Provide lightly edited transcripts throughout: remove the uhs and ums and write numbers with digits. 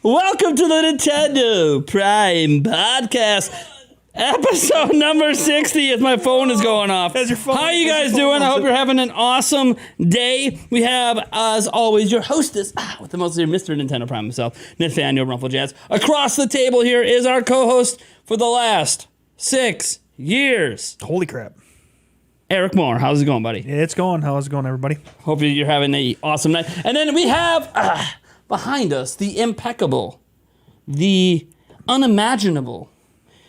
Welcome to the Nintendo Prime Podcast, episode number 60. As my phone is going off. How are you guys doing? I hope you're having an awesome day. We have, as always, your hostess with the most, Mr. Nintendo Prime himself, Nathaniel Rumpleljazz. Across the table here is our co-host for the last 6 years. Holy crap. Eric Moore, how's it going, buddy? It's going. How's it going, everybody? Hope you're having an awesome night. And then we have behind us the impeccable, the unimaginable,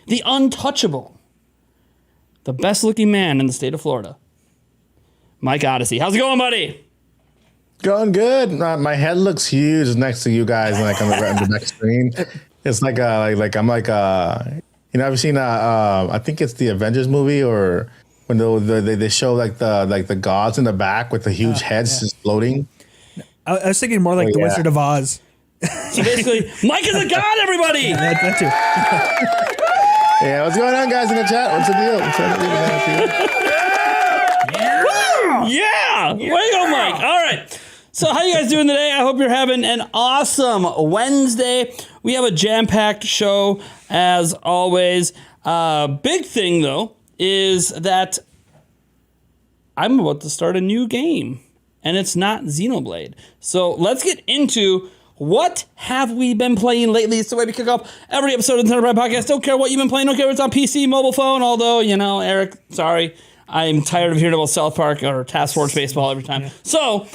the untouchable, the best looking man in the state of Florida, Mike Odyssey. How's it going, buddy? Going good. My head looks huge next to you guys when I come on the next screen. It's like I'm like I've seen I think it's the Avengers movie or when they show like the gods in the back with the huge heads just floating. I was thinking more like the Wizard of Oz. So basically, Mike is a god, everybody. That too. Yeah, what's going on, guys, in the chat? What's the deal? Yeah, way to go, Mike. All right. So how you guys doing today? I hope you're having an awesome Wednesday. We have a jam-packed show as always. Big thing though is that I'm about to start a new game, and it's not Xenoblade. So let's get into what have we been playing lately. It's the way we kick off every episode of the Nintendo Prime Podcast. Don't care what you've been playing. Don't care if it's on PC, mobile phone. Although, Eric, sorry, I'm tired of hearing about South Park or Task Force Baseball every time. Yeah. So,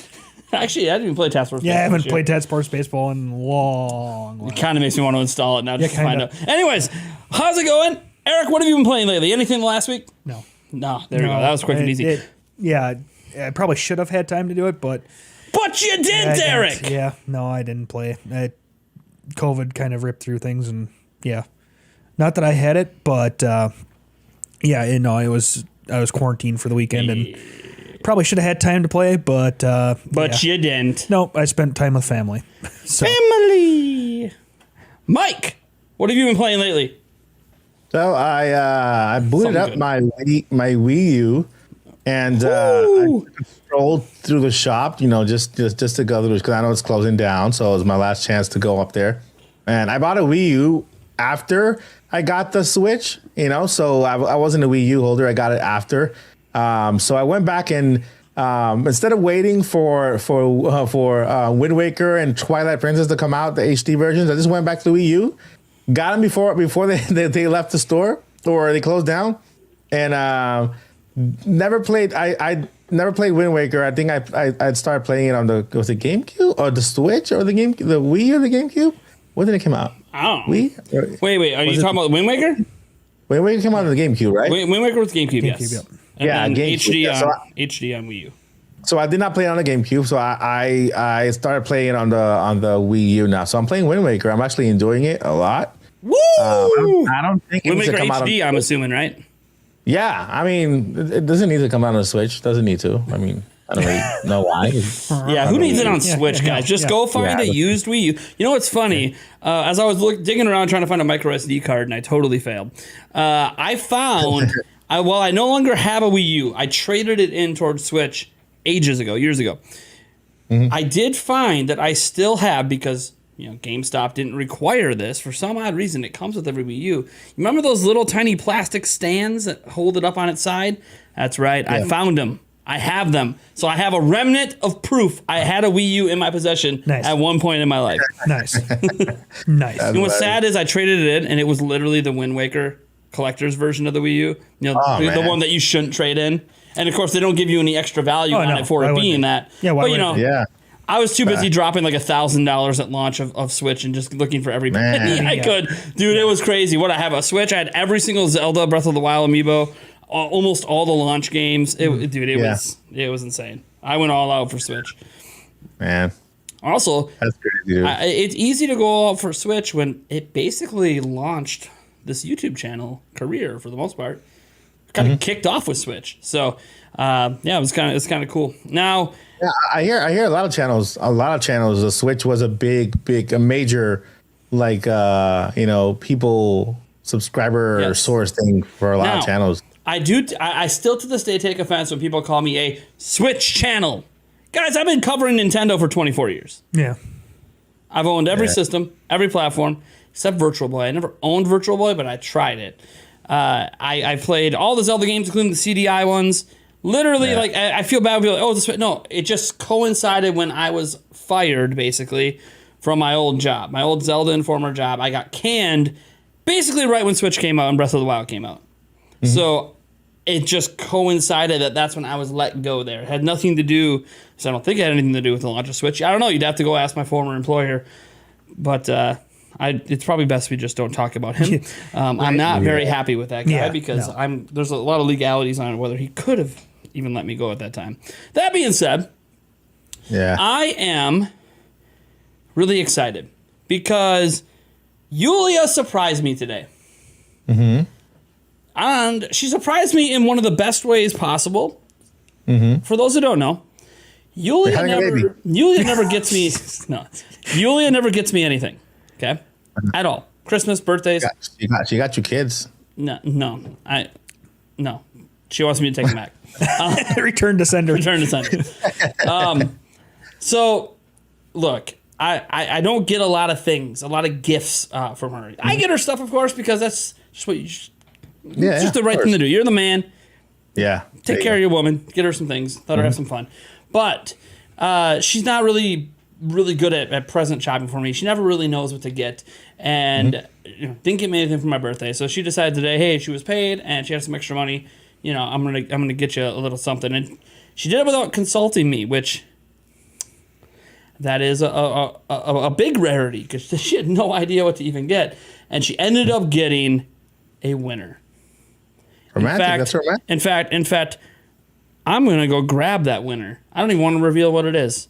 actually, I didn't even play Task Force Baseball. Yeah, I haven't played Task Force Baseball in a long while. It kind of makes me want to install it now just to find out. Anyways, how's it going? Eric, what have you been playing lately? Anything last week? No. No, there we go. That was quick and easy. I probably should have had time to do it, but... But you didn't, Eric! Yeah, no, I didn't play. COVID kind of ripped through things, and yeah. Not that I had it, but I was quarantined for the weekend, and probably should have had time to play, but you didn't. No, I spent time with family. So. Family! Mike, what have you been playing lately? So I booted up my Wii U, and I strolled through the shop, just to go through because I know it's closing down. So it was my last chance to go up there, and I bought a Wii U after I got the Switch. So I wasn't a Wii U holder. I got it after. So I went back and instead of waiting for Wind Waker and Twilight Princess to come out, the HD versions, I just went back to the Wii U. Got them before they left the store or they closed down, and never played. I never played Wind Waker. I think I'd started playing it on the GameCube or the Switch or the Wii or the GameCube. When did it come out? Oh, Wii. Wait. Are you talking about Wind Waker? Wind Waker came out on the GameCube, right? Wind Waker was GameCube, yes. Yep. And then GameCube. HD on Wii U. So I did not play it on the GameCube, so I started playing it on the Wii U now. So I'm playing Wind Waker. I'm actually enjoying it a lot. Woo! I don't think Wind it needs Waker to come out HD, I'm assuming, right? Yeah, I mean, it doesn't need to come out on the Switch. Doesn't need to. I mean, I don't really know why. Yeah, who needs it on Switch, guys? Just go find a used Wii U. You know what's funny? As I was digging around trying to find a micro SD card, and I totally failed. I found, while I no longer have a Wii U, I traded it in towards Switch years ago. Mm-hmm. I did find that I still have, because GameStop didn't require this for some odd reason. It comes with every Wii U. You remember those little tiny plastic stands that hold it up on its side? That's right. Yeah. I found them. I have them. So I have a remnant of proof I had a Wii U in my possession at one point in my life. Nice. Nice. And what's sad is I traded it in, and it was literally the Wind Waker collector's version of the Wii U. The one that you shouldn't trade in. And of course, they don't give you any extra value on it for it being that. Yeah, why I was too busy dropping like $1,000 at launch of Switch and just looking for every penny I could. Dude, it was crazy. What I have a Switch. I had every single Zelda Breath of the Wild amiibo, almost all the launch games. It was insane. I went all out for Switch. Man. Also, that's crazy, dude. It's easy to go all out for Switch when it basically launched this YouTube channel career for the most part. Kind of kicked off with Switch. So, it's kind of cool. Now, yeah, I hear a lot of channels. The Switch was a major, people subscriber source thing for a lot of channels. I still to this day take offense when people call me a Switch channel. Guys, I've been covering Nintendo for 24 years. Yeah. I've owned every system, every platform, except Virtual Boy. I never owned Virtual Boy, but I tried it. I played all the Zelda games, including the CDI ones. Literally, like, I feel bad. No, it just coincided when I was fired, basically, from my old job. My old Zelda Informer job. I got canned basically right when Switch came out and Breath of the Wild came out. Mm-hmm. So it just coincided that's when I was let go there. It had nothing to do, so I don't think it had anything to do with the launch of Switch. I don't know. You'd have to go ask my former employer. But it's probably best we just don't talk about him. I'm not very happy with that guy because there's a lot of legalities on whether he could have even let me go at that time. That being said, I am really excited because Yulia surprised me today. Mm-hmm. And she surprised me in one of the best ways possible. Mm-hmm. For those who don't know, Yulia never gets me. No, Yulia never gets me anything. Okay, at all. Christmas, birthdays. She got you kids. No. She wants me to take them back. Return to sender. So, look, I don't get a lot of things, a lot of gifts from her. Mm-hmm. I get her stuff, of course, because that's just what it's just the right thing to do. You're the man. Yeah. Take care of your woman. Get her some things. Let her have some fun. But she's not really good at present shopping for me. She never really knows what to get. And didn't get me anything for my birthday. So she decided today, hey, she was paid and she had some extra money. I'm gonna get you a little something. And she did it without consulting me, which that is a big rarity because she had no idea what to even get. And she ended up getting a winner. Romantic. That's romantic. In fact, I'm gonna go grab that winner. I don't even want to reveal what it is,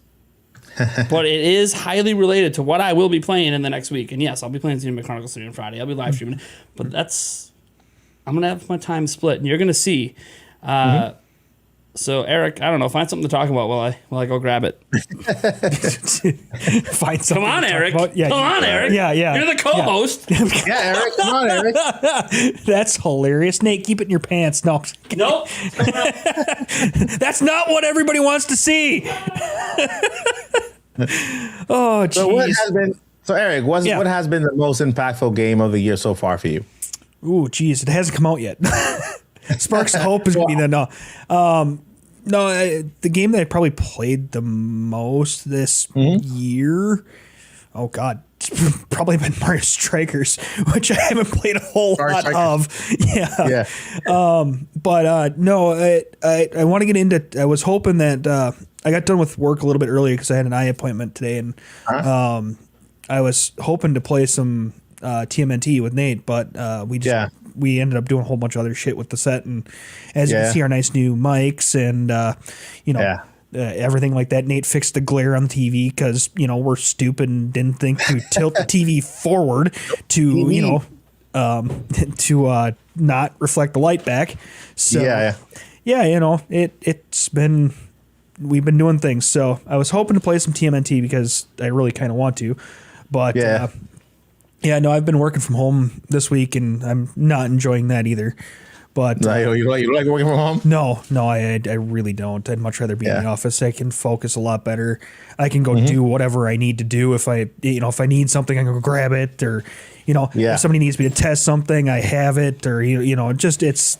but it is highly related to what I will be playing in the next week. And yes, I'll be playing Xenoblade Chronicles on Friday. I'll be live streaming, but I'm gonna have my time split, and you're gonna see. So Eric, I don't know, find something to talk about while I go grab it. Find something. Come on, Eric. Come on, Eric. Yeah. You're the co-host. Yeah, Eric. Come on, Eric. That's hilarious. Nate, keep it in your pants. No. Nope. That's not what everybody wants to see. Oh, jeez. So Eric, what has been the most impactful game of the year so far for you? Ooh, geez, it hasn't come out yet. Sparks of Hope is going to be the the game that I probably played the most this year. Oh God, it's probably been Mario Strikers, which I haven't played a whole lot of. Yeah. But no, I want to get into. I was hoping that I got done with work a little bit earlier because I had an eye appointment today, and I was hoping to play some TMNT with Nate, but we ended up doing a whole bunch of other shit with the set, and as you can see, our nice new mics and everything like that. Nate fixed the glare on the TV because we're stupid and didn't think to tilt the TV forward to not reflect the light back. So we've been doing things. So I was hoping to play some TMNT because I really kind of want to, but I've been working from home this week, and I'm not enjoying that either. But you like working from home? No, I really don't. I'd much rather be in the office. I can focus a lot better. I can go do whatever I need to do. If I need something, I can go grab it, or if somebody needs me to test something, I have it, or it's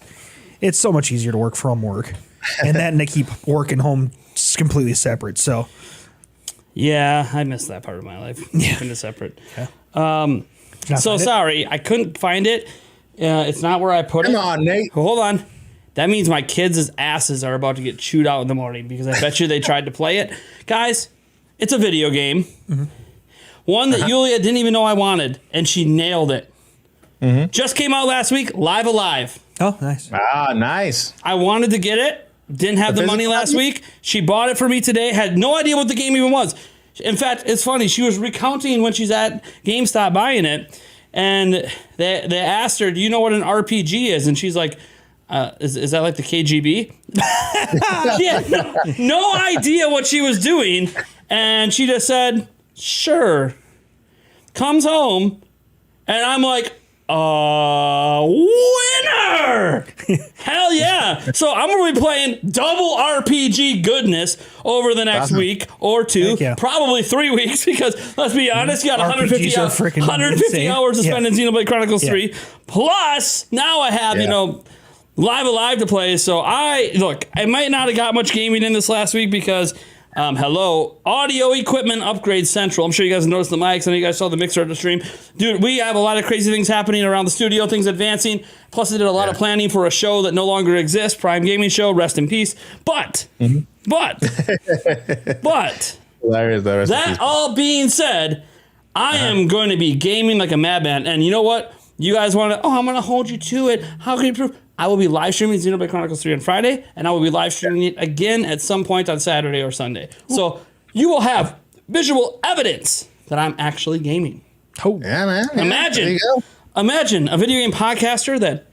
so much easier to work from work, and that and to keep working home completely separate. So yeah, I missed that part of my life. Keeping it separate. Yeah. Sorry, I couldn't find it. It's not where I put it. Come on, Nate. Hold on. That means my kids' asses are about to get chewed out in the morning because I bet you they tried to play it. Guys, it's a video game. Mm-hmm. One that Yulia didn't even know I wanted, and she nailed it. Mm-hmm. Just came out last week, Live Alive. Oh, nice. Ah, nice. I wanted to get it. Didn't have the money last week. She bought it for me today. Had no idea what the game even was. In fact, it's funny. She was recounting when she's at GameStop buying it, and they asked her, "Do you know what an RPG is?" And she's like, "Is that like the KGB?" No idea what she was doing, and she just said, "Sure." Comes home, and I'm like, winner! Sure. Hell yeah. So I'm going to be playing double RPG goodness over the next week or two, probably 3 weeks, because let's be honest, you got 150 hours to spend in Xenoblade Chronicles 3. Plus, now I have, Live Alive to play. So I might not have got much gaming in this last week because audio equipment upgrade central. I'm sure you guys noticed the mics. I know you guys saw the mixer at the stream. Dude, we have a lot of crazy things happening around the studio, things advancing. Plus, I did a lot of planning for a show that no longer exists, Prime Gaming Show, rest in peace. But, that all being said, I am going to be gaming like a madman. And you know what? You guys want to, I'm going to hold you to it. How can you prove? I will be live streaming Xenoblade Chronicles 3 on Friday, and I will be live streaming it again at some point on Saturday or Sunday. So you will have visual evidence that I'm actually gaming. Oh, yeah, man. Imagine a video game podcaster that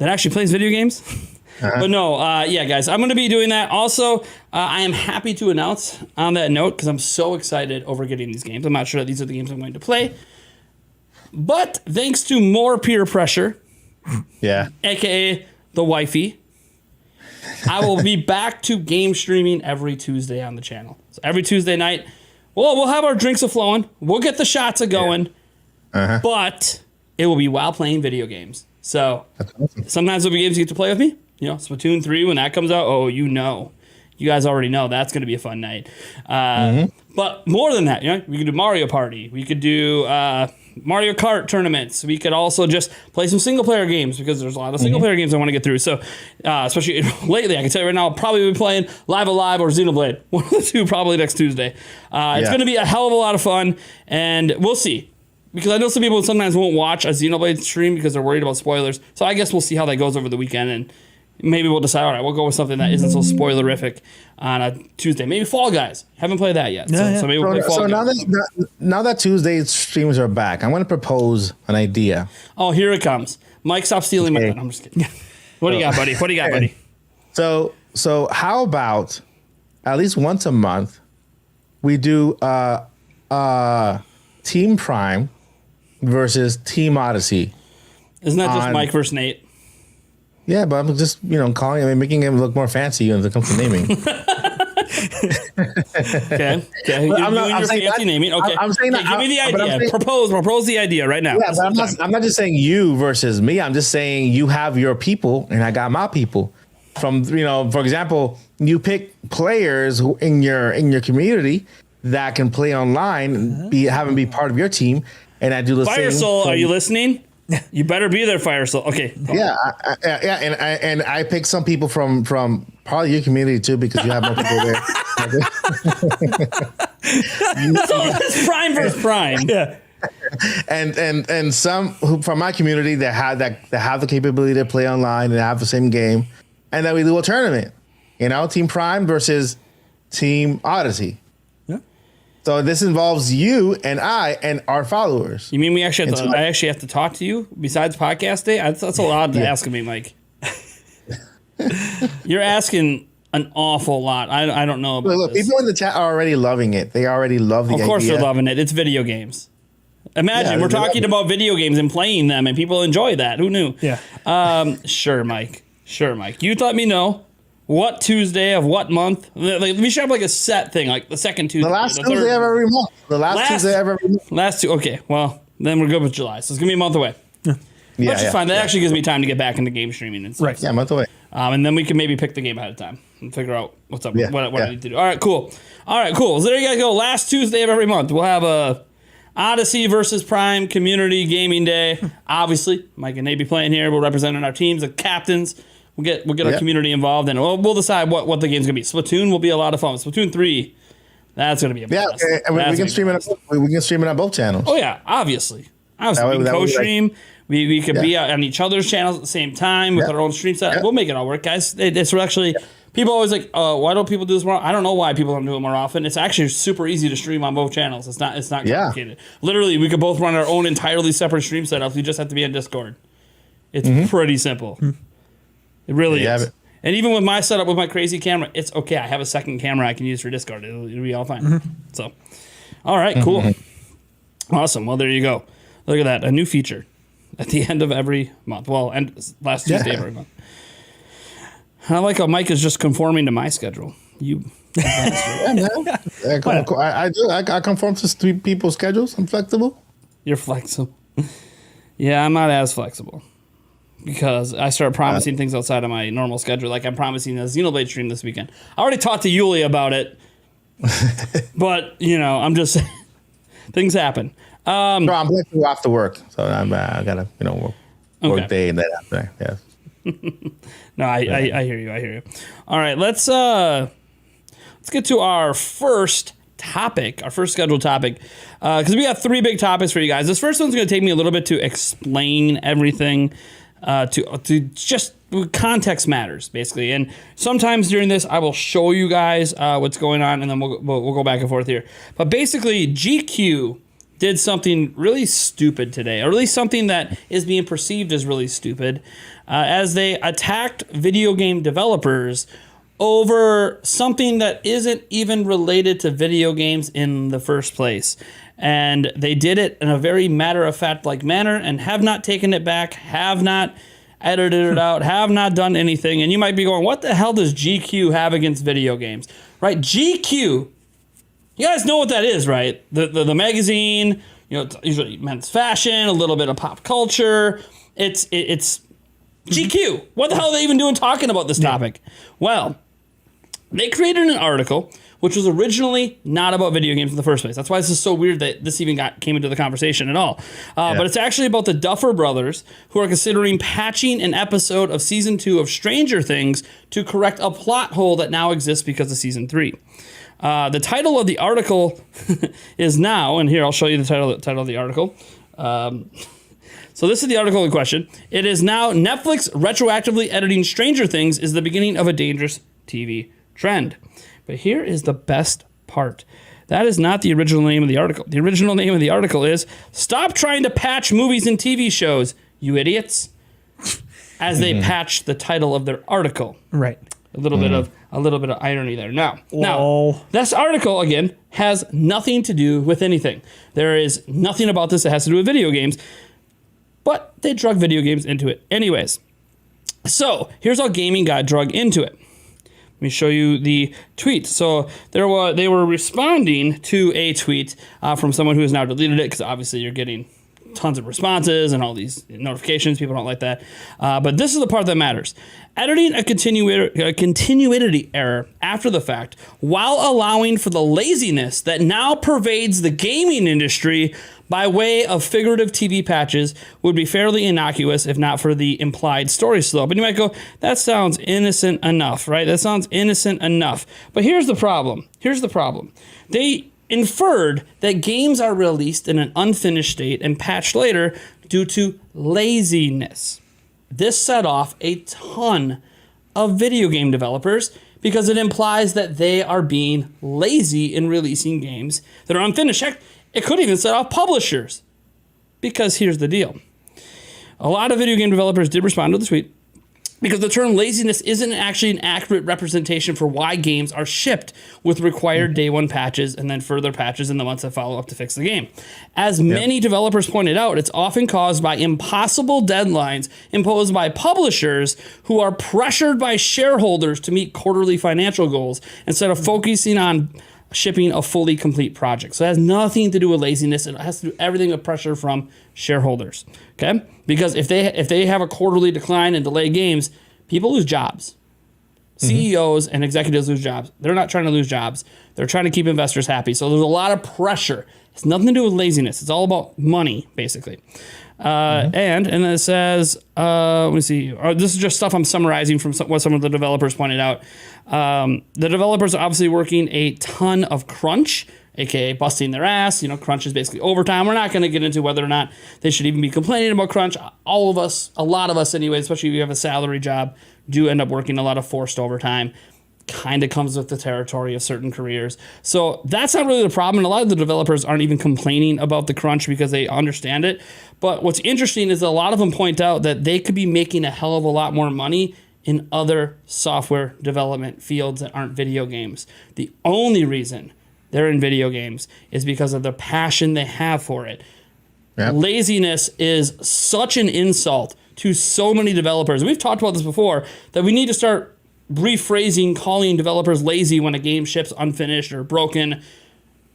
actually plays video games. But no, guys, I'm going to be doing that. Also, I am happy to announce on that note, because I'm so excited over getting these games. I'm not sure that these are the games I'm going to play. But thanks to more peer pressure, aka the wifey, I will be back to game streaming every Tuesday on the channel. So every Tuesday night, we'll have our drinks a-flowing. We'll get the shots a-going. But it will be while playing video games. So sometimes there'll be games you get to play with me. Splatoon 3, when that comes out, you guys already know that's going to be a fun night. But more than that, we could do Mario Party. We could do Mario Kart tournaments. We could also just play some single-player games, because there's a lot of single-player games I want to get through. So, especially lately, I can tell you right now, I'll probably be playing Live Alive or Xenoblade. One of the two, probably next Tuesday. It's going to be a hell of a lot of fun, and we'll see. Because I know some people sometimes won't watch a Xenoblade stream because they're worried about spoilers. So I guess we'll see how that goes over the weekend, and maybe we'll decide, all right, we'll go with something that isn't so spoilerific on a Tuesday. Maybe Fall Guys. Haven't played that yet. So maybe we'll play Fall Guys. Now that Tuesday streams are back, I'm going to propose an idea. Oh, here it comes. Mike, stop stealing my gun. I'm just kidding. What do you got, buddy? So how about at least once a month we do Team Prime versus Team Odyssey? Isn't that just Mike versus Nate? Yeah, but I'm just, making him look more fancy when it comes to naming. Okay. I'm not saying naming. Okay. I'm saying give me the idea. Propose the idea right now. Yeah, but I'm not just saying you versus me. I'm just saying you have your people and I got my people. From, for example, you pick players who in your community that can play online and be part of your team, and I do the same. Fire Soul, are you listening? You better be there, Fire Soul. Okay. Yeah, and I picked some people from probably your community too, because you have more people there. So it's Prime versus Prime. Yeah. And some who from my community that have the capability to play online and have the same game, and then we do a tournament. Team Prime versus Team Odyssey. So this involves you and I and our followers. You mean I actually have to talk to you besides podcast day? That's a lot to ask of me, Mike. You're asking an awful lot. I don't know about this. People in the chat are already loving it. They already love the idea. Of course they're loving it. It's video games. Imagine we're talking about video games and playing them, and people enjoy that. Who knew? Yeah. Sure, Mike. You let me know. What Tuesday of what month? We should have like a set thing, like the second Tuesday. The last Tuesday of every month. Tuesday of every month. Last two. Okay, well, then we're good with July. So it's going to be a month away. Which is fine. That actually gives me time to get back into game streaming and stuff. Right. Yeah, a month away. And then we can maybe pick the game ahead of time and figure out what's up, what I need to do. All right, cool. So there you guys go. Last Tuesday of every month, we'll have a Odyssey versus Prime Community Gaming Day. Obviously, Mike and Nate be playing here. We're representing our teams, the captains. We'll get our community involved, and we'll decide what the game's gonna be. Splatoon will be a lot of fun. Splatoon 3, that's gonna be a blast. And we can stream it. We can stream it on both channels. Oh yeah, obviously. We can co-stream. We could be on each other's channels at the same time with our own stream set. We'll make it all work, guys. It's actually people always like, why don't people do this more? I don't know why people don't do it more often. It's actually super easy to stream on both channels. It's not complicated. Literally, we could both run our own entirely separate stream setups. We just have to be on Discord. It's pretty simple. It really is. And even with my setup with my crazy camera, it's okay. I have a second camera I can use for Discord. It'll be all fine. So, all right, cool. Awesome. Well, there you go. Look at that. A new feature. at the end of every month. Well, and last Tuesday of every month. I like how Mike is just conforming to my schedule. You. Yeah, man. I conform to 3 people's schedules. I'm flexible. You're flexible. Yeah, I'm not as flexible because I started promising things outside of my normal schedule. Like I'm promising a Xenoblade stream this weekend. I already talked to Yuli about it, but I'm just things happen. No, I'm flexible after work, so I gotta work day and then after. Yeah. No, I hear you. I hear you. All right, let's get to our first topic, our first scheduled topic, because we have 3 big topics for you guys. This first one's going to take me a little bit to explain everything, to just context matters basically. And sometimes during this, I will show you guys what's going on, and then we'll go back and forth here. But basically, GQ did something really stupid today, or at least something that is being perceived as really stupid, as they attacked video game developers over something that isn't even related to video games in the first place. And they did it in a very matter-of-fact like manner and have not taken it back, have not edited it out, have not done anything. And you might be going, what the hell does GQ have against video games? Right? GQ, you guys know what that is, right? The magazine, it's usually men's fashion, a little bit of pop culture. It's GQ. What the hell are they even doing talking about this topic? Well, they created an article which was originally not about video games in the first place. That's why this is so weird that this even came into the conversation at all. But it's actually about the Duffer Brothers, who are considering patching an episode of Season 2 of Stranger Things to correct a plot hole that now exists because of Season 3. The title of the article is now, and here I'll show you the title of the article. So this is the article in question. It is now Netflix retroactively editing Stranger Things is the beginning of a dangerous TV trend. But here is the best part. That is not the original name of the article. The original name of the article is Stop Trying to Patch Movies and TV Shows, You Idiots, as they patch the title of their article. Right. A little bit of irony there. Now, this article again has nothing to do with anything. There is nothing about this that has to do with video games, but they drug video games into it anyways. So here's how gaming got drug into it. Let me show you the tweet. So they were responding to a tweet from someone who has now deleted it, because obviously you're getting tons of responses and all these notifications. People don't like that. But this is the part that matters. Editing a continuity error after the fact while allowing for the laziness that now pervades the gaming industry by way of figurative TV patches would be fairly innocuous if not for the implied story slope. And you might go, that sounds innocent enough, right? That sounds innocent enough. But here's the problem. They inferred that games are released in an unfinished state and patched later due to laziness. This set off a ton of video game developers because it implies that they are being lazy in releasing games that are unfinished. Heck, it could even set off publishers. Because here's the deal. A lot of video game developers did respond to the tweet because the term laziness isn't actually an accurate representation for why games are shipped with required day one patches and then further patches in the months that follow up to fix the game. As many developers pointed out, it's often caused by impossible deadlines imposed by publishers who are pressured by shareholders to meet quarterly financial goals instead of focusing on shipping a fully complete project. So it has nothing to do with laziness. It has to do everything with pressure from shareholders. Okay? Because if they have a quarterly decline and delay games, people lose jobs. CEOs and executives lose jobs. They're not trying to lose jobs. They're trying to keep investors happy. So there's a lot of pressure. It's nothing to do with laziness. It's all about money, basically. And then it says, let me see. This is just stuff I'm summarizing from what some of the developers pointed out. The developers are obviously working a ton of crunch, aka busting their ass. Crunch is basically overtime. We're not going to get into whether or not they should even be complaining about crunch. All of us, a lot of us anyway, especially if you have a salary job, do end up working a lot of forced overtime. Kind of comes with the territory of certain careers. So that's not really the problem. And a lot of the developers aren't even complaining about the crunch because they understand it. But what's interesting is that a lot of them point out that they could be making a hell of a lot more money in other software development fields that aren't video games. The only reason they're in video games is because of the passion they have for it. Laziness is such an insult to so many developers. We've talked about this before, that we need to start rephrasing calling developers lazy when a game ships unfinished or broken.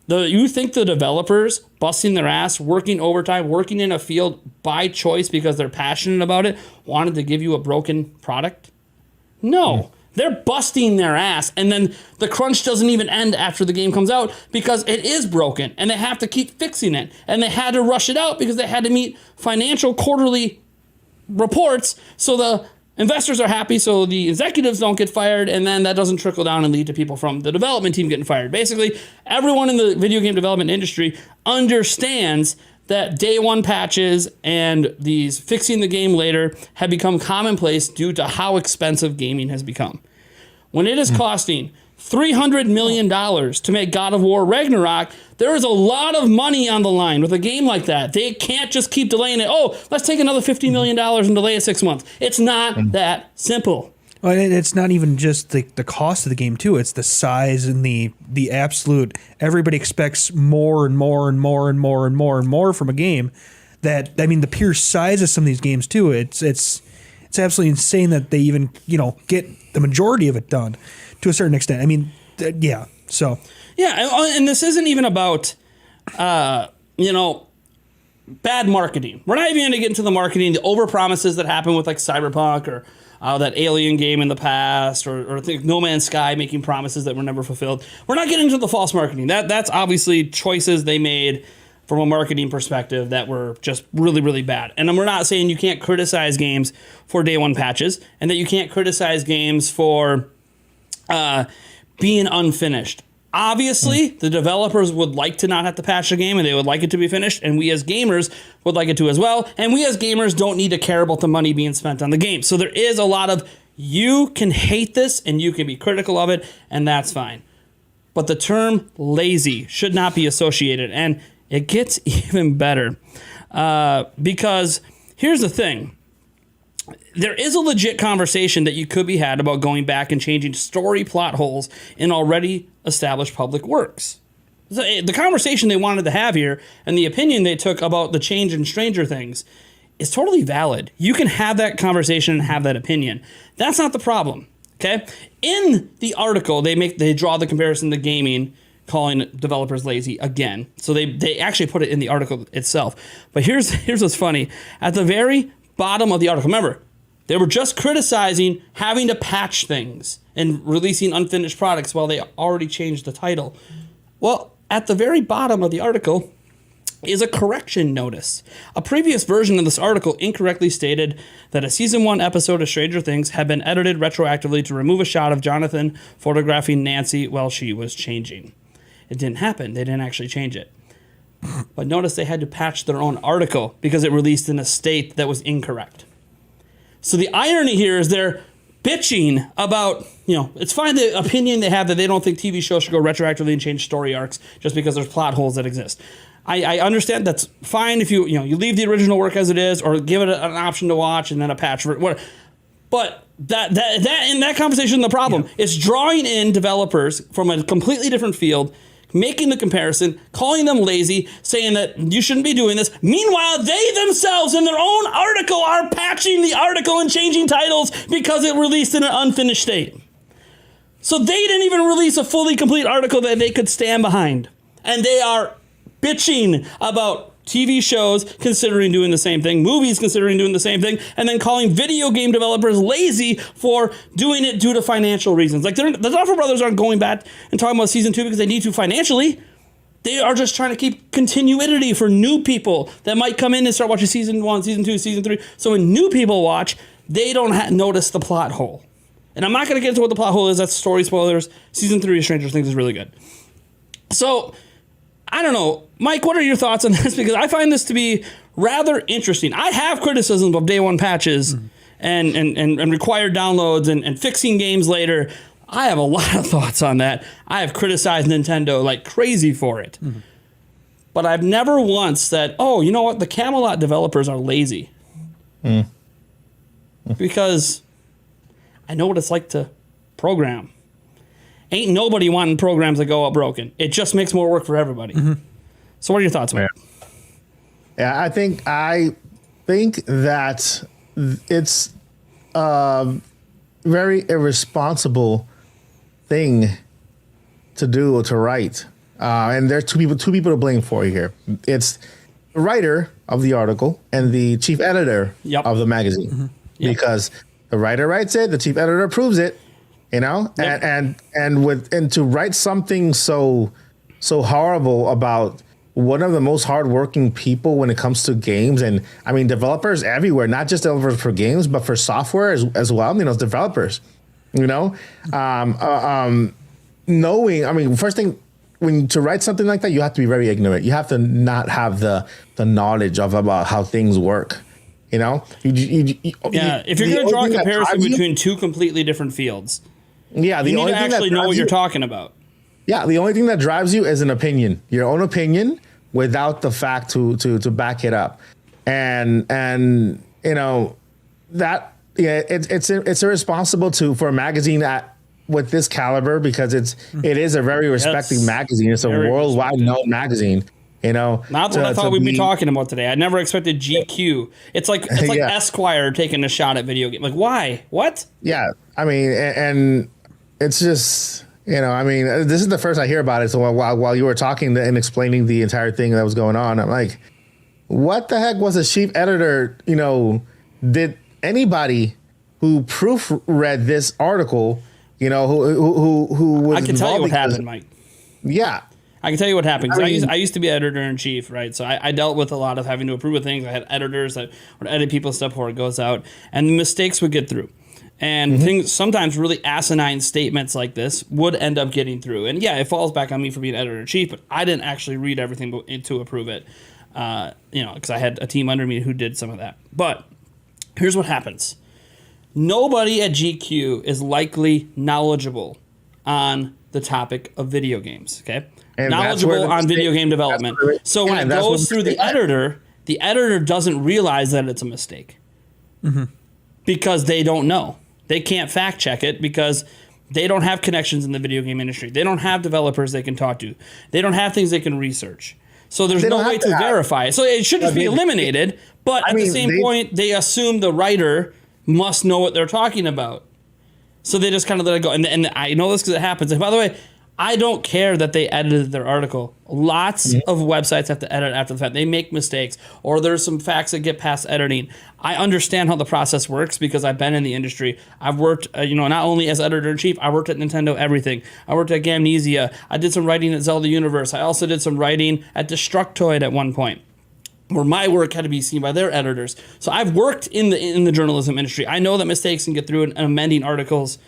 You think the developers busting their ass, working overtime, working in a field by choice because they're passionate about it, wanted to give you a broken product? No. They're busting their ass, and then the crunch doesn't even end after the game comes out because it is broken, and they have to keep fixing it. And they had to rush it out because they had to meet financial quarterly reports, so the investors are happy, so the executives don't get fired, and then that doesn't trickle down and lead to people from the development team getting fired. Basically, everyone in the video game development industry understands that day one patches and these fixing the game later have become commonplace due to how expensive gaming has become. When it is costing $300 million to make God of War Ragnarok, there is a lot of money on the line with a game like that. They can't just keep delaying it. Oh, let's take another $50 million and delay it 6 months. It's not that simple. Well, it's not even just the cost of the game, too. It's the size and the absolute. Everybody expects more and more and more and more and more and more from a game. That, I mean, the pure size of some of these games, too. It's absolutely insane that they even, get the majority of it done to a certain extent. I mean, yeah. So. Yeah, and this isn't even about, bad marketing. We're not even going to get into the marketing, the overpromises that happen with like Cyberpunk or that Alien game in the past, or No Man's Sky making promises that were never fulfilled. We're not getting into the false marketing. That's obviously choices they made from a marketing perspective that were just really, really bad. And we're not saying you can't criticize games for day one patches and that you can't criticize games for being unfinished. Obviously, the developers would like to not have to patch the game, and they would like it to be finished, and we as gamers would like it to as well. And we as gamers don't need to care about the money being spent on the game. So there is a lot of, you can hate this and you can be critical of it, and that's fine. But the term lazy should not be associated, and it gets even better. Because here's the thing. There is a legit conversation that you could be had about going back and changing story plot holes in already established public works. The conversation they wanted to have here and the opinion they took about the change in Stranger Things is totally valid. You can have that conversation and have that opinion. That's not the problem, okay? In the article, they draw the comparison to gaming, calling developers lazy again. So they actually put it in the article itself. But here's what's funny. At the very bottom of the article, remember, they were just criticizing having to patch things and releasing unfinished products while they already changed the title. Well, at the very bottom of the article is a correction notice. A previous version of this article incorrectly stated that a Season 1 episode of Stranger Things had been edited retroactively to remove a shot of Jonathan photographing Nancy while she was changing. It didn't happen. They didn't actually change it. But notice they had to patch their own article because it released in a state that was incorrect. So the irony here is they're bitching about, it's fine the opinion they have that they don't think TV shows should go retroactively and change story arcs just because there's plot holes that exist. I understand that's fine if you leave the original work as it is or give it an option to watch and then a patch for it. But that in that conversation, the problem is drawing in developers from a completely different field, making the comparison, calling them lazy, saying that you shouldn't be doing this. Meanwhile, they themselves in their own article are patching the article and changing titles because it released in an unfinished state. So they didn't even release a fully complete article that they could stand behind. And they are bitching about TV shows considering doing the same thing, movies considering doing the same thing, and then calling video game developers lazy for doing it due to financial reasons. Like the Duffer Brothers aren't going back and talking about Season 2 because they need to financially. They are just trying to keep continuity for new people that might come in and start watching Season 1, Season 2, Season 3. So when new people watch, they don't notice the plot hole. And I'm not going to get into what the plot hole is. That's story spoilers. Season 3 of Stranger Things is really good. So I don't know. Mike, what are your thoughts on this? Because I find this to be rather interesting. I have criticisms of day one patches and required downloads and fixing games later. I have a lot of thoughts on that. I have criticized Nintendo like crazy for it. Mm-hmm. But I've never once said, oh, you know what? The Camelot developers are lazy. Because I know what it's like to program. Ain't nobody wanting programs that go up broken. It just makes more work for everybody. Mm-hmm. So what are your thoughts, Mike? Yeah, I think that it's a very irresponsible thing to do or to write. And there are two people to blame for here. It's the writer of the article and the chief editor of the magazine. Mm-hmm. Yep. Because the writer writes it, the chief editor approves it, you know, yep. and to write something so horrible about one of the most hardworking people when it comes to games, and I mean developers everywhere, not just developers for games, but for software as well. You know, developers. You know, knowing. I mean, first thing, when to write something like that, you have to be very ignorant. You have to not have the knowledge about how things work. You know, if you're going to draw a comparison between two completely different fields, you need to actually know what you're talking about. Yeah, the only thing that drives you is an opinion, your own opinion, without the fact to back it up, and you know that it's irresponsible for a magazine with this caliber, because it is a very respected magazine. It's a worldwide known magazine. You know, not what I thought we'd be talking about today. I never expected GQ. It's like Esquire taking a shot at video game. Like, why? What? Yeah, I mean, and it's just. You know, I mean, this is the first I hear about it. So while you were talking and explaining the entire thing that was going on, I'm like, what the heck was a chief editor? You know, did anybody who proofread this article, you know, who was? I can tell you what happened, Mike. Yeah, I can tell you what happened. I used to be editor in chief, right? So I dealt with a lot of having to approve of things. I had editors that would edit people's stuff before it goes out, and the mistakes would get through. And things, sometimes really asinine statements like this would end up getting through. And yeah, it falls back on me for being editor-in-chief, but I didn't actually read everything to approve it, you know, because I had a team under me who did some of that. But here's what happens. Nobody at GQ is likely knowledgeable on the topic of video games, okay? And knowledgeable on video game development. So when it goes through the editor doesn't realize that it's a mistake. Mm-hmm. Because they don't know. They can't fact check it because they don't have connections in the video game industry. They don't have developers they can talk to. They don't have things they can research. So there's no way to verify it. So it should just be eliminated. But at the same point, they assume the writer must know what they're talking about. So they just kind of let it go. And I know this because it happens. And by the way, I don't care that they edited their article. Lots of websites have to edit after the fact. They make mistakes, or there's some facts that get past editing. I understand how the process works because I've been in the industry. I've worked, you know, not only as editor-in-chief, I worked at Nintendo Everything. I worked at Gamnesia. I did some writing at Zelda Universe. I also did some writing at Destructoid at one point, where my work had to be seen by their editors. So I've worked in the journalism industry. I know that mistakes can get through and amending articles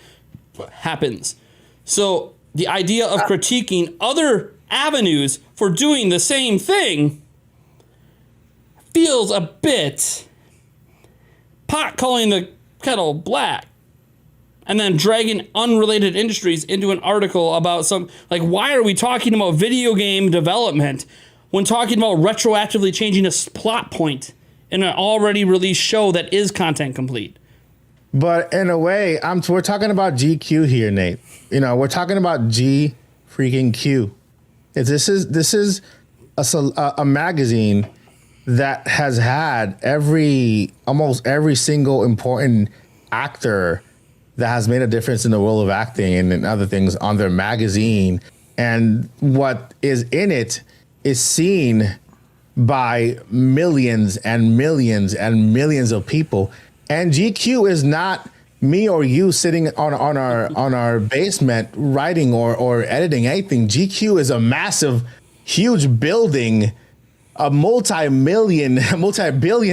happens. So the idea of critiquing other avenues for doing the same thing feels a bit pot calling the kettle black, and then dragging unrelated industries into an article about some, like, why are we talking about video game development when talking about retroactively changing a plot point in an already released show that is content complete? But in a way, we're talking about GQ here, Nate. You know, we're talking about G freaking Q. This is a magazine that has had almost every single important actor that has made a difference in the world of acting and other things on their magazine. And what is in it is seen by millions and millions and millions of people. And GQ is not me or you sitting on our basement writing or editing anything. GQ is a massive, huge building, a multi-billion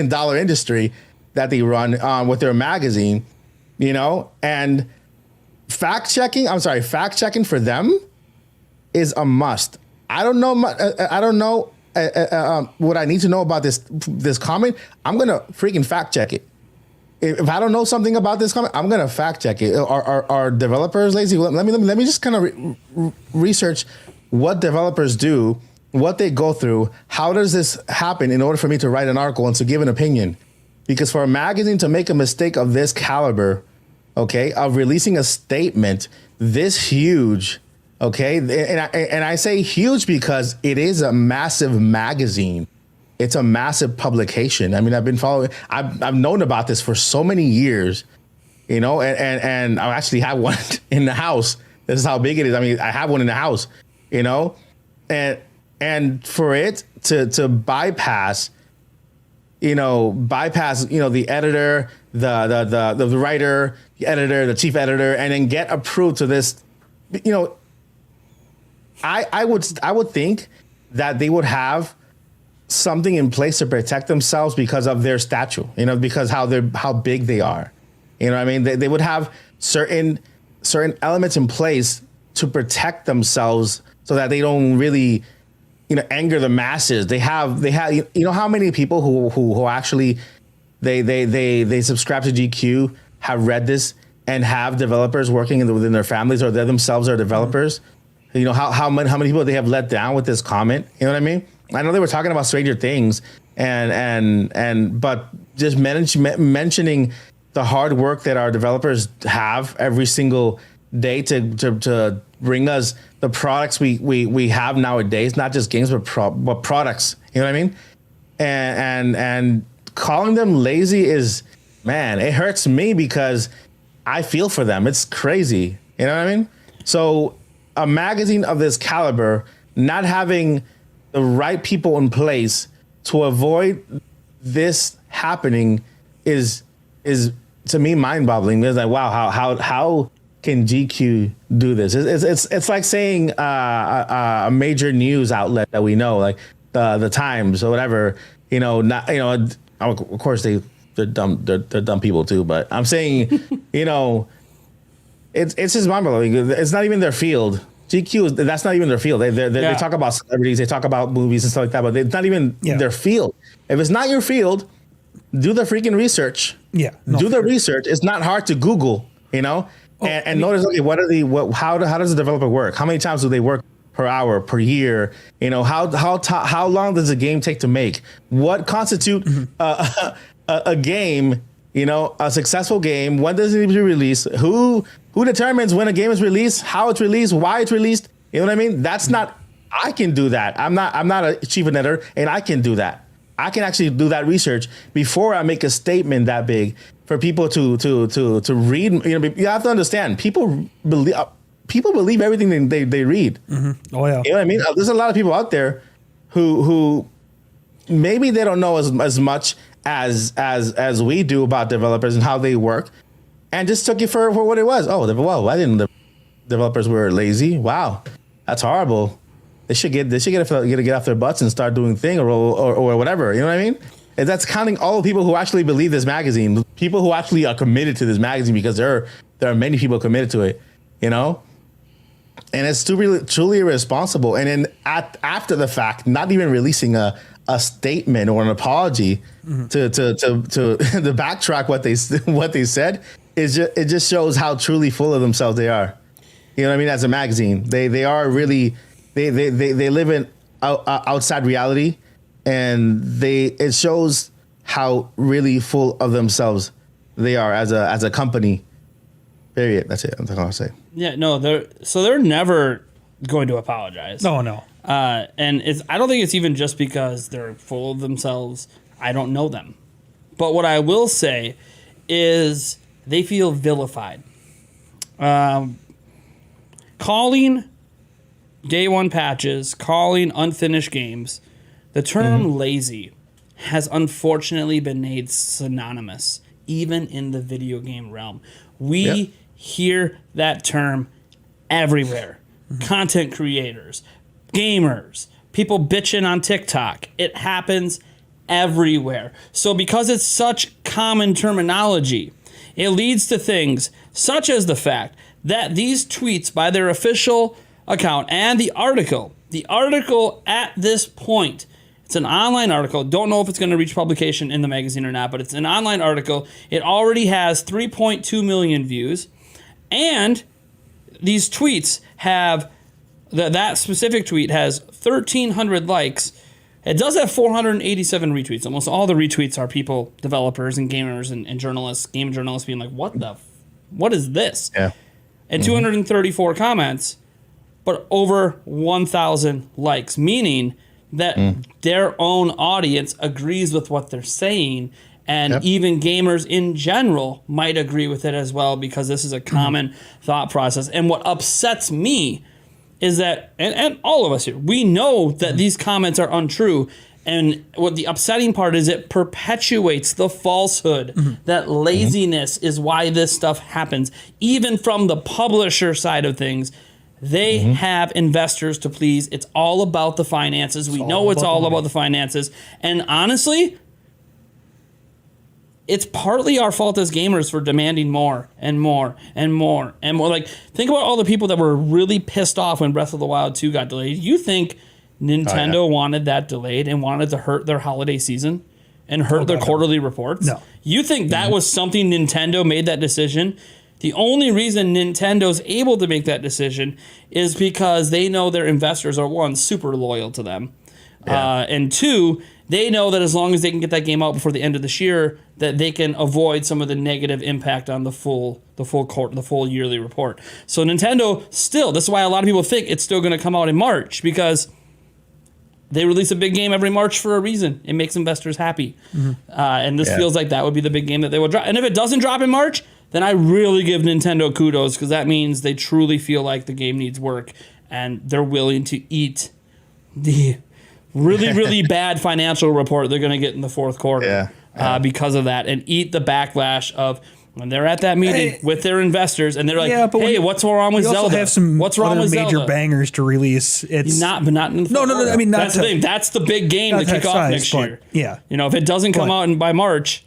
dollar industry that they run with their magazine, you know. And fact checking for them is a must. I don't know what I need to know about this comment. I'm gonna freaking fact check it. If I don't know something about this comment, I'm gonna fact check it. Are developers lazy? Let me just kind of research what developers do, what they go through. How does this happen in order for me to write an article and to give an opinion? Because for a magazine to make a mistake of this caliber, okay, of releasing a statement this huge, okay, and I say huge because it is a massive magazine. it's a massive publication. I mean, I've known about this for so many years, you know, and I actually have one in the house. This is how big it is. I mean, I have one in the house, you know, and for it to bypass, you know, the editor, the writer, the editor, the chief editor, and then get approved to this, you know, I would think that they would have something in place to protect themselves because of their stature, you know, because how big they are. You know what I mean? They would have certain elements in place to protect themselves so that they don't really, you know, anger the masses. They have, you know, how many people who actually they subscribe to GQ have read this and have developers working within their families, or they themselves are developers. You know, how many people they have let down with this comment. You know what I mean? I know they were talking about Stranger Things but just mentioning the hard work that our developers have every single day to bring us the products we have nowadays, not just games, but products. You know what I mean? And calling them lazy is, man, it hurts me because I feel for them. It's crazy. You know what I mean? So a magazine of this caliber not having the right people in place to avoid this happening is to me mind-boggling. It's like, wow, how can GQ do this? It's like saying a major news outlet that we know, like the Times or whatever. You know, not, you know, of course they're dumb. They're dumb people too. But I'm saying, you know, it's just mind-boggling. It's not even their field. GQ, that's not even their field. They talk about celebrities, they talk about movies and stuff like that, but it's not even their field. If it's not your field, do the freaking research. Yeah, do the research. It's not hard to Google, you know, and notice, okay, how does the developer work? How many times do they work per hour, per year? You know, how long does a game take to make? What constitutes a game? You know, a successful game. When does it need to be released? Who determines when a game is released? How it's released? Why it's released? You know what I mean? That's not. I can do that. I'm not a chief editor, and I can do that. I can actually do that research before I make a statement that big for people to read. You know, you have to understand. People believe everything they read. Mm-hmm. Oh yeah. You know what I mean? There's a lot of people out there who maybe they don't know as much as we do about developers and how they work, and just took it for what it was. Oh, well, I didn't. The developers were lazy. Wow, that's horrible. They should get off their butts and start doing thing or whatever. You know what I mean? And that's counting all the people who actually believe this magazine, people who actually are committed to this magazine, because there are many people committed to it. You know, and it's truly irresponsible. And then after the fact, not even releasing a statement or an apology to the backtrack what they said it just shows how truly full of themselves they are. You know what I mean? As a magazine, they are really they live in outside reality, and it shows how really full of themselves they are as a company. Period. That's it. That's all I'll say. Yeah. No. They're never going to apologize. No. And I don't think it's even just because they're full of themselves. I don't know them. But what I will say is they feel vilified. Calling day one patches, calling unfinished games, the term lazy has unfortunately been made synonymous, even in the video game realm. We hear that term everywhere. Content creators, gamers, people bitching on TikTok. It happens everywhere. So because it's such common terminology, it leads to things such as the fact that these tweets by their official account and the article at this point, it's an online article. Don't know if it's going to reach publication in the magazine or not, but it's an online article. It already has 3.2 million views, and these tweets have that specific tweet has 1,300 likes. It does have 487 retweets. Almost all the retweets are people, developers and gamers and journalists, game journalists being like, what is this? Yeah. And 234 comments, but over 1,000 likes, meaning that their own audience agrees with what they're saying. And even gamers in general might agree with it as well, because this is a common thought process. And what upsets me is that, and all of us here, we know that these comments are untrue. And what the upsetting part is, it perpetuates the falsehood that laziness is why this stuff happens. Even from the publisher side of things, they have investors to please. It's all about the finances. We know it's all about the finances. And honestly, it's partly our fault as gamers for demanding more and more and more and more. Like, think about all the people that were really pissed off when Breath of the Wild 2 got delayed. You think Nintendo wanted that delayed and wanted to hurt their holiday season and hurt their quarterly reports? No. You think that was something Nintendo made that decision? The only reason Nintendo's able to make that decision is because they know their investors are, one, super loyal to them. And two, they know that as long as they can get that game out before the end of this year, that they can avoid some of the negative impact on the full yearly report. So Nintendo still, this is why a lot of people think it's still going to come out in March, because they release a big game every March for a reason. It makes investors happy. And this feels like that would be the big game that they will drop. And if it doesn't drop in March, then I really give Nintendo kudos, because that means they truly feel like the game needs work and they're willing to eat the really, really bad financial report they're going to get in the fourth quarter because of that, and eat the backlash of when they're at that meeting with their investors and they're like, hey, what's wrong with Zelda? Have some what's wrong with major Zelda? Bangers to release. It's not in the no. I mean, not that's the thing. That's the big game to kick off next year. Yeah, if it doesn't come out by March.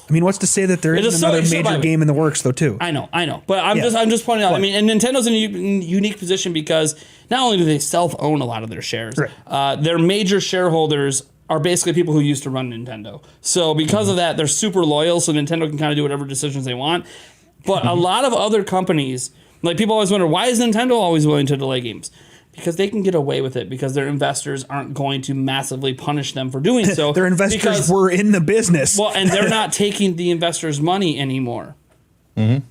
I mean, what's to say that there isn't another major game in the works, though, too? I know. But I'm just pointing out. I mean, and Nintendo's in a unique position because not only do they self-own a lot of their shares, their major shareholders are basically people who used to run Nintendo. So because of that, they're super loyal, so Nintendo can kind of do whatever decisions they want. But a lot of other companies, like, people always wonder, why is Nintendo always willing to delay games? Because they can get away with it, because their investors aren't going to massively punish them for doing so. Their investors were in the business. Well, and they're not taking the investors' money anymore. In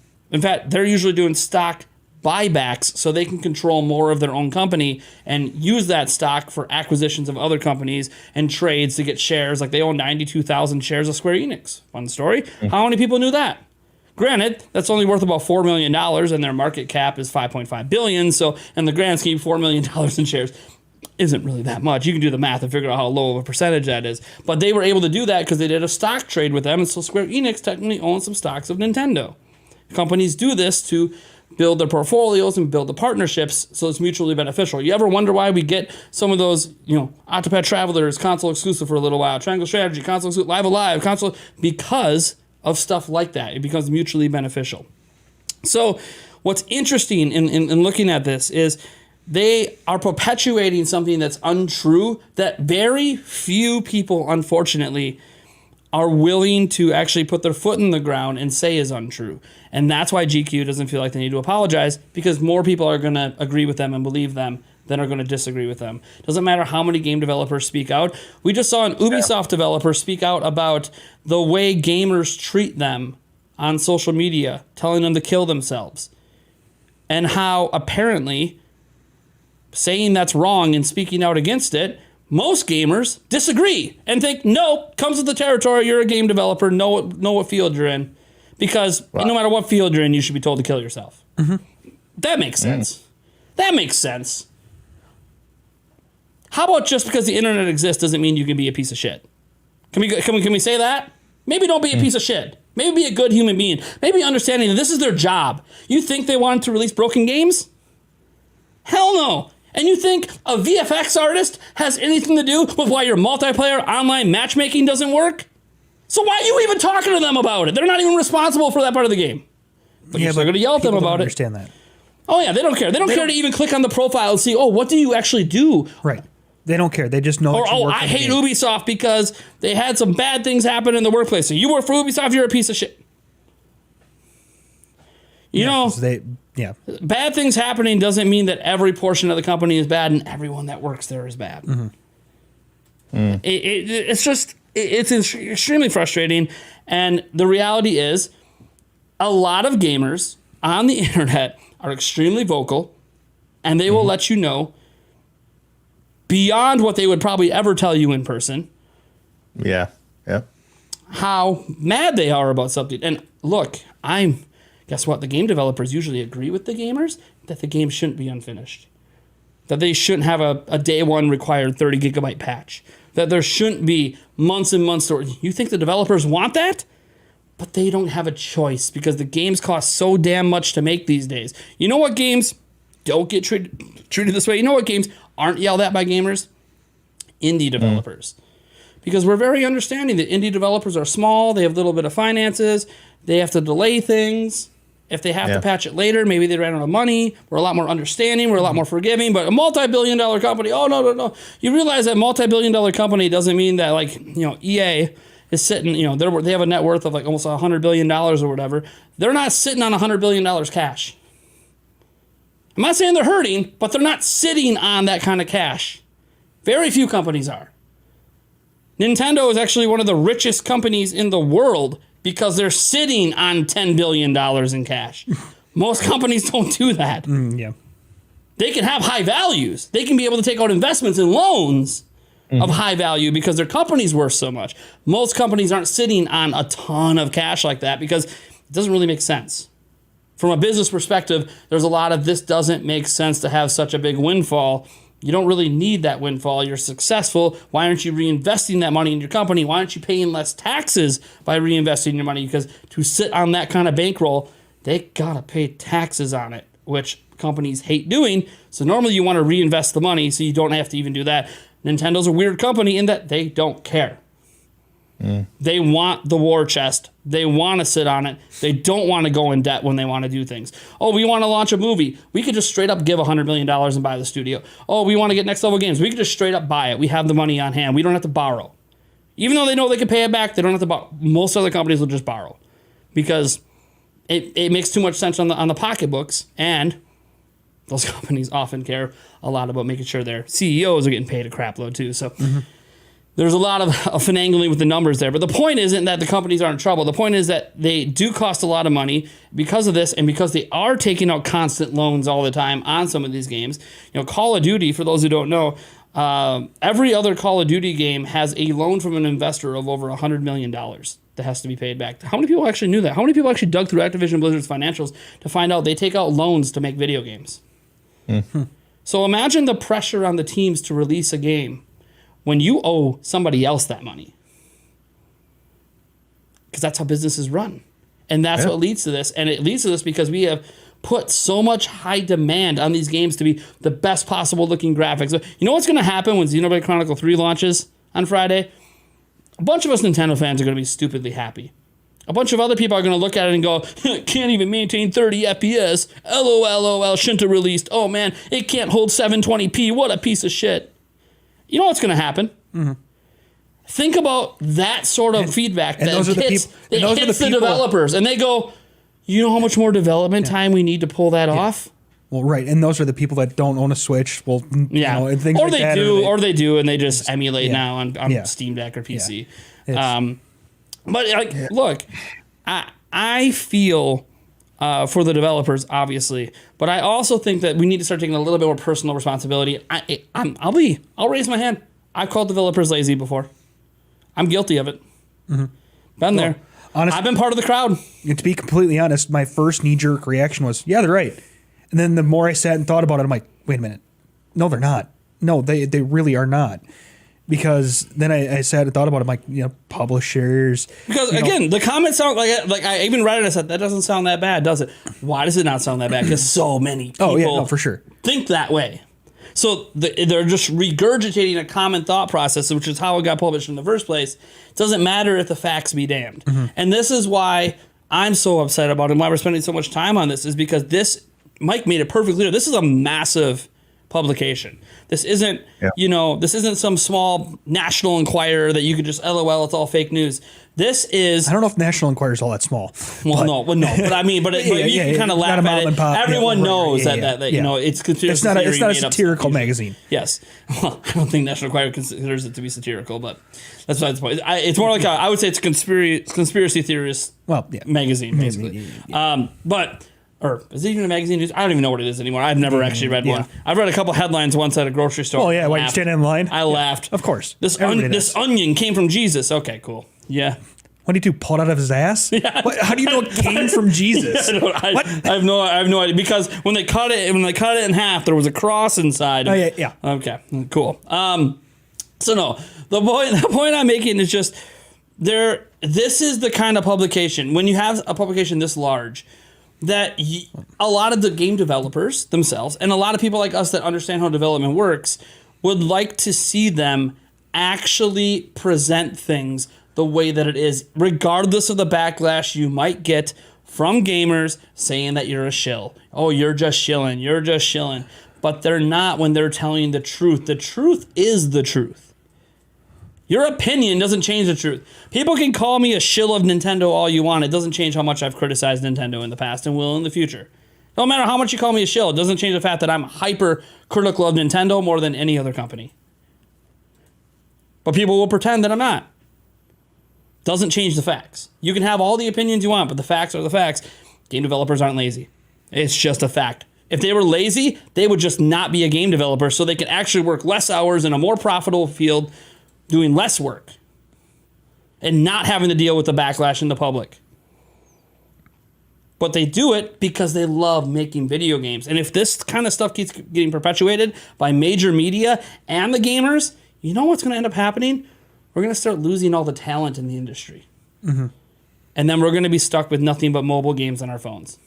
fact, they're usually doing stock buybacks so they can control more of their own company and use that stock for acquisitions of other companies and trades to get shares. Like, they own 92,000 shares of Square Enix. Fun story. How many people knew that? Granted, that's only worth about $4 million, and their market cap is $5.5 billion. So, in the grand scheme, $4 million in shares isn't really that much. You can do the math and figure out how low of a percentage that is. But they were able to do that because they did a stock trade with them, and so Square Enix technically owns some stocks of Nintendo. Companies do this to build their portfolios and build the partnerships, so it's mutually beneficial. You ever wonder why we get some of those, Octopath Travelers console exclusive for a little while, Triangle Strategy console exclusive, Live Alive console, because of stuff like that. It becomes mutually beneficial. So what's interesting in looking at this is they are perpetuating something that's untrue, that very few people, unfortunately, are willing to actually put their foot in the ground and say is untrue. And that's why GQ doesn't feel like they need to apologize, because more people are going to agree with them and believe them than are going to disagree with them. Doesn't matter how many game developers speak out. We just saw an Ubisoft developer speak out about the way gamers treat them on social media, telling them to kill themselves, and how apparently saying that's wrong and speaking out against it, most gamers disagree and think, no, comes with the territory. You're a game developer. Know what field you're in, because no matter what field you're in, you should be told to kill yourself. That makes sense. That makes sense. How about just because the internet exists doesn't mean you can be a piece of shit? Can we say that? Maybe don't be a piece of shit. Maybe be a good human being. Maybe understanding that this is their job. You think they wanted to release broken games? Hell no. And you think a VFX artist has anything to do with why your multiplayer online matchmaking doesn't work? So why are you even talking to them about it? They're not even responsible for that part of the game. But you're still going to yell at them about it. Understand that. Oh yeah, they don't care. They don't care to even click on the profile and see, what do you actually do? Right. They don't care. They just know that you work I hate Ubisoft because they had some bad things happen in the workplace. So you work for Ubisoft, you're a piece of shit. Bad things happening doesn't mean that every portion of the company is bad and everyone that works there is bad. It's extremely frustrating. And the reality is, a lot of gamers on the internet are extremely vocal, and they will let you know beyond what they would probably ever tell you in person. Yeah. How mad they are about something. And look, guess what? The game developers usually agree with the gamers that the game shouldn't be unfinished. That they shouldn't have a day one required 30 gigabyte patch. That there shouldn't be months and months. You think the developers want that? But they don't have a choice because the games cost so damn much to make these days. You know what games don't get treated this way? You know what games aren't yelled at by gamers? Indie developers. Because we're very understanding that indie developers are small, they have a little bit of finances, they have to delay things. If they have to patch it later, maybe they ran out of money. We're a lot more understanding, we're a lot more forgiving, but a multi-billion-dollar company, no. You realize that multi-billion-dollar company doesn't mean that, like, EA is sitting, they have a net worth of like almost $100 billion or whatever. They're not sitting on $100 billion cash. I'm not saying they're hurting, but they're not sitting on that kind of cash. Very few companies are. Nintendo is actually one of the richest companies in the world because they're sitting on $10 billion in cash. Most companies don't do that. Yeah. They can have high values. They can be able to take out investments and loans of high value because their company's worth so much. Most companies aren't sitting on a ton of cash like that because it doesn't really make sense. From a business perspective, there's a lot of this doesn't make sense to have such a big windfall. You don't really need that windfall. You're successful. Why aren't you reinvesting that money in your company? Why aren't you paying less taxes by reinvesting your money? Because to sit on that kind of bankroll, they gotta pay taxes on it, which companies hate doing. So normally you want to reinvest the money so you don't have to even do that. Nintendo's a weird company in that they don't care. They want the war chest. They want to sit on it. They don't want to go in debt when they want to do things. Oh, we want to launch a movie. We could just straight up give $100 million and buy the studio. Oh, we want to get next level games. We could just straight up buy it. We have the money on hand. We don't have to borrow. Even though they know they can pay it back, they don't have to borrow. Most other companies will just borrow because it makes too much sense on the pocketbooks, and those companies often care a lot about making sure their CEOs are getting paid a crap load too. So there's a lot of finagling with the numbers there. But the point isn't that the companies are in trouble. The point is that they do cost a lot of money because of this and because they are taking out constant loans all the time on some of these games. Call of Duty, for those who don't know, every other Call of Duty game has a loan from an investor of over $100 million that has to be paid back. How many people actually knew that? How many people actually dug through Activision Blizzard's financials to find out they take out loans to make video games? So imagine the pressure on the teams to release a game when you owe somebody else that money. Because that's how businesses run. And that's what leads to this. And it leads to this because we have put so much high demand on these games to be the best possible looking graphics. You know what's going to happen when Xenoblade Chronicles 3 launches on Friday? A bunch of us Nintendo fans are going to be stupidly happy. A bunch of other people are going to look at it and go, can't even maintain 30 FPS. LOL, shouldn't have released. Oh man, it can't hold 720p. What a piece of shit. You know what's going to happen? Think about that sort of feedback that hits the developers. And they go, you know how much more development time we need to pull that off? Well, right. And those are the people that don't own a Switch. Well, and things or like they that, do, or they do, and they just emulate now on Steam Deck or PC. But look, I feel for the developers, obviously, but I also think that we need to start taking a little bit more personal responsibility. I'll raise my hand. I've called developers lazy before. I'm guilty of it. Been there. Honestly, I've been part of the crowd. To be completely honest, my first knee-jerk reaction was, yeah, they're right. And then the more I sat and thought about it, I'm like, wait a minute. No, they're not. No, they really are not. Because then I sat and thought about it, I'm like, publishers. Because, again, the comments sound like I even read it, I said, that doesn't sound that bad, does it? Why does it not sound that bad? Because so many people for sure. think that way. So they're just regurgitating a common thought process, which is how it got published in the first place. It doesn't matter if the facts be damned. And this is why I'm so upset about it and why we're spending so much time on this is because Mike made it perfectly clear. This is a massive publication. This isn't, this isn't some small National Enquirer that you could just LOL, it's all fake news. This is. I don't know if National Enquirer is all that small. No. But I mean, you can kind of laugh at it. Everyone knows that it's considered. It's not a satirical magazine. Yes. Well, I don't think National Enquirer considers it to be satirical, but that's not the point. It's more like I would say it's a conspiracy theorist magazine, basically. But Or is it even a magazine? I don't even know what it is anymore. I've never actually read one. I've read a couple headlines once at a grocery store. Oh, yeah, while you're standing in line? I laughed. Of course. This onion came from Jesus. Okay, cool. Yeah. What did he do? Pull it out of his ass? Yeah. How do you know it came from Jesus? I have no idea, because when they cut it in half, there was a cross inside. Oh yeah. Okay, cool. So no, the point I'm making is just this is the kind of publication, when you have a publication this large, that a lot of the game developers themselves and a lot of people like us that understand how development works would like to see them actually present things the way that it is, regardless of the backlash you might get from gamers saying that you're a shill. Oh, you're just shilling. But they're not when they're telling the truth. The truth is the truth. Your opinion doesn't change the truth. People can call me a shill of Nintendo all you want. It doesn't change how much I've criticized Nintendo in the past and will in the future. No matter how much you call me a shill, it doesn't change the fact that I'm hyper critical of Nintendo more than any other company. But people will pretend that I'm not. Doesn't change the facts. You can have all the opinions you want, but the facts are the facts. Game developers aren't lazy. It's just a fact. If they were lazy, they would just not be a game developer, so they could actually work less hours in a more profitable field, doing less work, and not having to deal with the backlash in the public. But they do it because they love making video games. And if this kind of stuff keeps getting perpetuated by major media and the gamers, you know what's going to end up happening? We're going to start losing all the talent in the industry. Mm-hmm. And then we're going to be stuck with nothing but mobile games on our phones.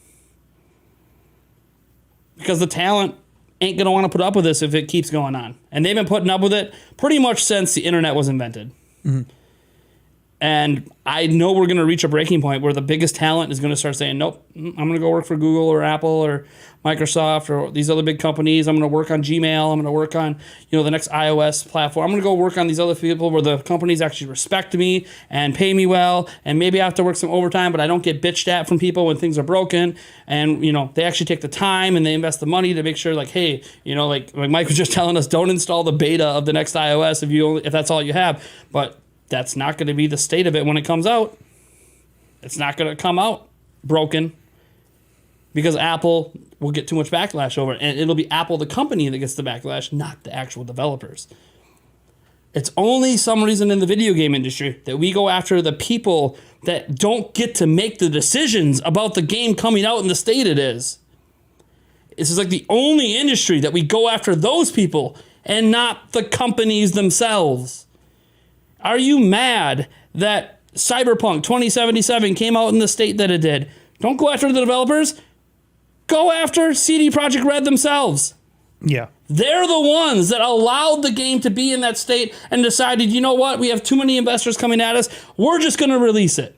Because the talent ain't going to want to put up with this if it keeps going on. And they've been putting up with it pretty much since the internet was invented. Mm-hmm. And I know we're going to reach a breaking point where the biggest talent is going to start saying, nope, I'm going to go work for Google or Apple or Microsoft or these other big companies. I'm going to work on Gmail. I'm going to work on, the next iOS platform. I'm going to go work on these other people where the companies actually respect me and pay me well. And maybe I have to work some overtime, but I don't get bitched at from people when things are broken. And, they actually take the time and they invest the money to make sure, like, hey, like Mike was just telling us, don't install the beta of the next iOS if that's all you have. But that's not going to be the state of it when it comes out. It's not going to come out broken because Apple will get too much backlash over it. And it'll be Apple, the company, that gets the backlash, not the actual developers. It's only some reason in the video game industry that we go after the people that don't get to make the decisions about the game coming out in the state it is. This is like the only industry that we go after those people and not the companies themselves. Are you mad that Cyberpunk 2077 came out in the state that it did? Don't go after the developers. Go after CD Projekt Red themselves. Yeah. They're the ones that allowed the game to be in that state and decided, you know what? We have too many investors coming at us. We're just going to release it.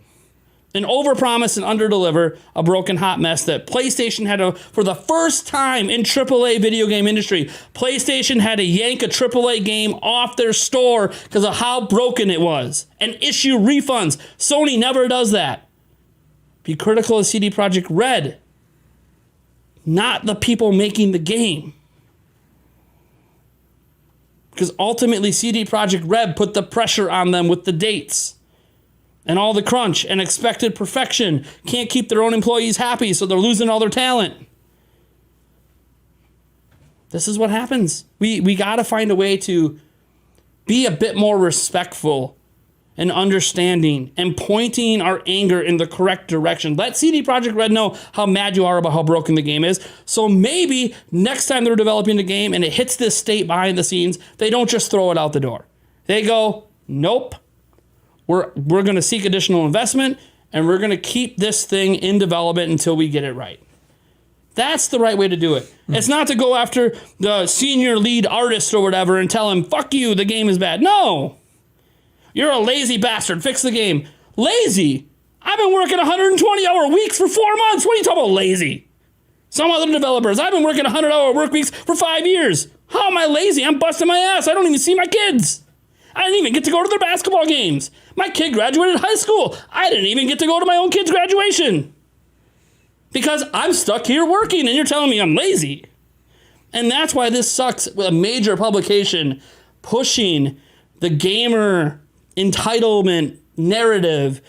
And overpromise and underdeliver a broken hot mess that PlayStation had to, for the first time in AAA video game industry, PlayStation had to yank a AAA game off their store because of how broken it was and issue refunds. Sony never does that. Be critical of CD Projekt Red, not the people making the game. Because ultimately CD Projekt Red put the pressure on them with the dates. And all the crunch and expected perfection. Can't keep their own employees happy, so they're losing all their talent. This is what happens. We got to find a way to be a bit more respectful and understanding and pointing our anger in the correct direction. Let CD Projekt Red know how mad you are about how broken the game is. So maybe next time they're developing a game and it hits this state behind the scenes, they don't just throw it out the door. They go, nope. We're going to seek additional investment, and we're going to keep this thing in development until we get it right. That's the right way to do it. Mm-hmm. It's not to go after the senior lead artist or whatever and tell him, fuck you, the game is bad. No. You're a lazy bastard. Fix the game. Lazy? I've been working 120-hour weeks for 4 months. What are you talking about lazy? Some other developers, I've been working 100-hour work weeks for 5 years. How am I lazy? I'm busting my ass. I don't even see my kids. I didn't even get to go to their basketball games. My kid graduated high school. I didn't even get to go to my own kid's graduation. Because I'm stuck here working and you're telling me I'm lazy. And that's why this sucks with a major publication pushing the gamer entitlement narrative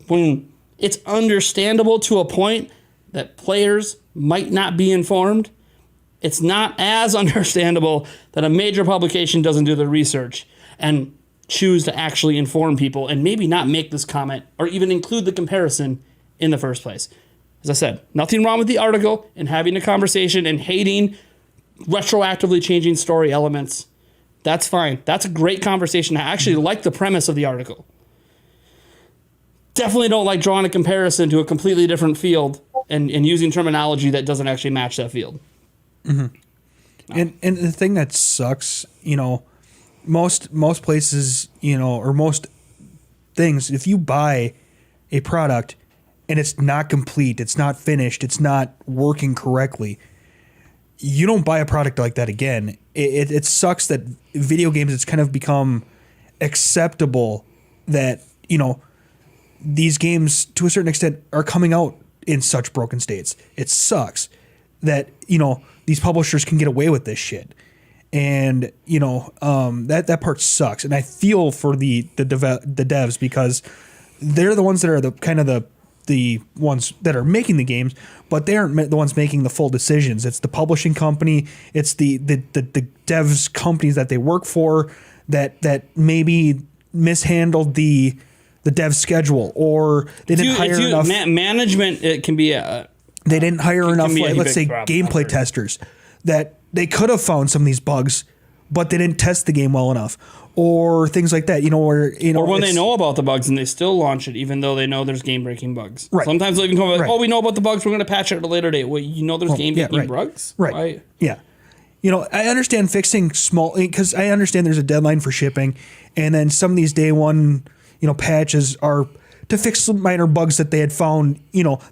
when it's understandable to a point, that players might not be informed, it's not as understandable that a major publication doesn't do the research and choose to actually inform people and maybe not make this comment or even include the comparison in the first place. As I said, nothing wrong with the article and having a conversation and hating retroactively changing story elements. That's fine. That's a great conversation. I actually like the premise of the article. Definitely don't like drawing a comparison to a completely different field and using terminology that doesn't actually match that field. Mm-hmm. No. And the thing that sucks, most places, or most things, if you buy a product and it's not complete, it's not finished, it's not working correctly, you don't buy a product like that again. It sucks that video games, it's kind of become acceptable that, these games to a certain extent are coming out in such broken states. It sucks that, these publishers can get away with this shit. And, that part sucks. And I feel for the devs because they're the ones that are the ones that are making the games, but they aren't the ones making the full decisions. It's the publishing company. It's the devs companies that they work for that maybe mishandled the dev schedule, or they didn't hire enough management. It can be they didn't hire enough, let's say, gameplay testers that they could have found some of these bugs, but they didn't test the game well enough, or things like that. Or when they know about the bugs and they still launch it, even though they know there's game-breaking bugs. Right. Sometimes they can come like, we know about the bugs. We're going to patch it at a later date. Well, there's game-breaking bugs, right? Why? Yeah. I understand fixing small, because I understand there's a deadline for shipping, and then some of these day one, patches are to fix some minor bugs that they had found,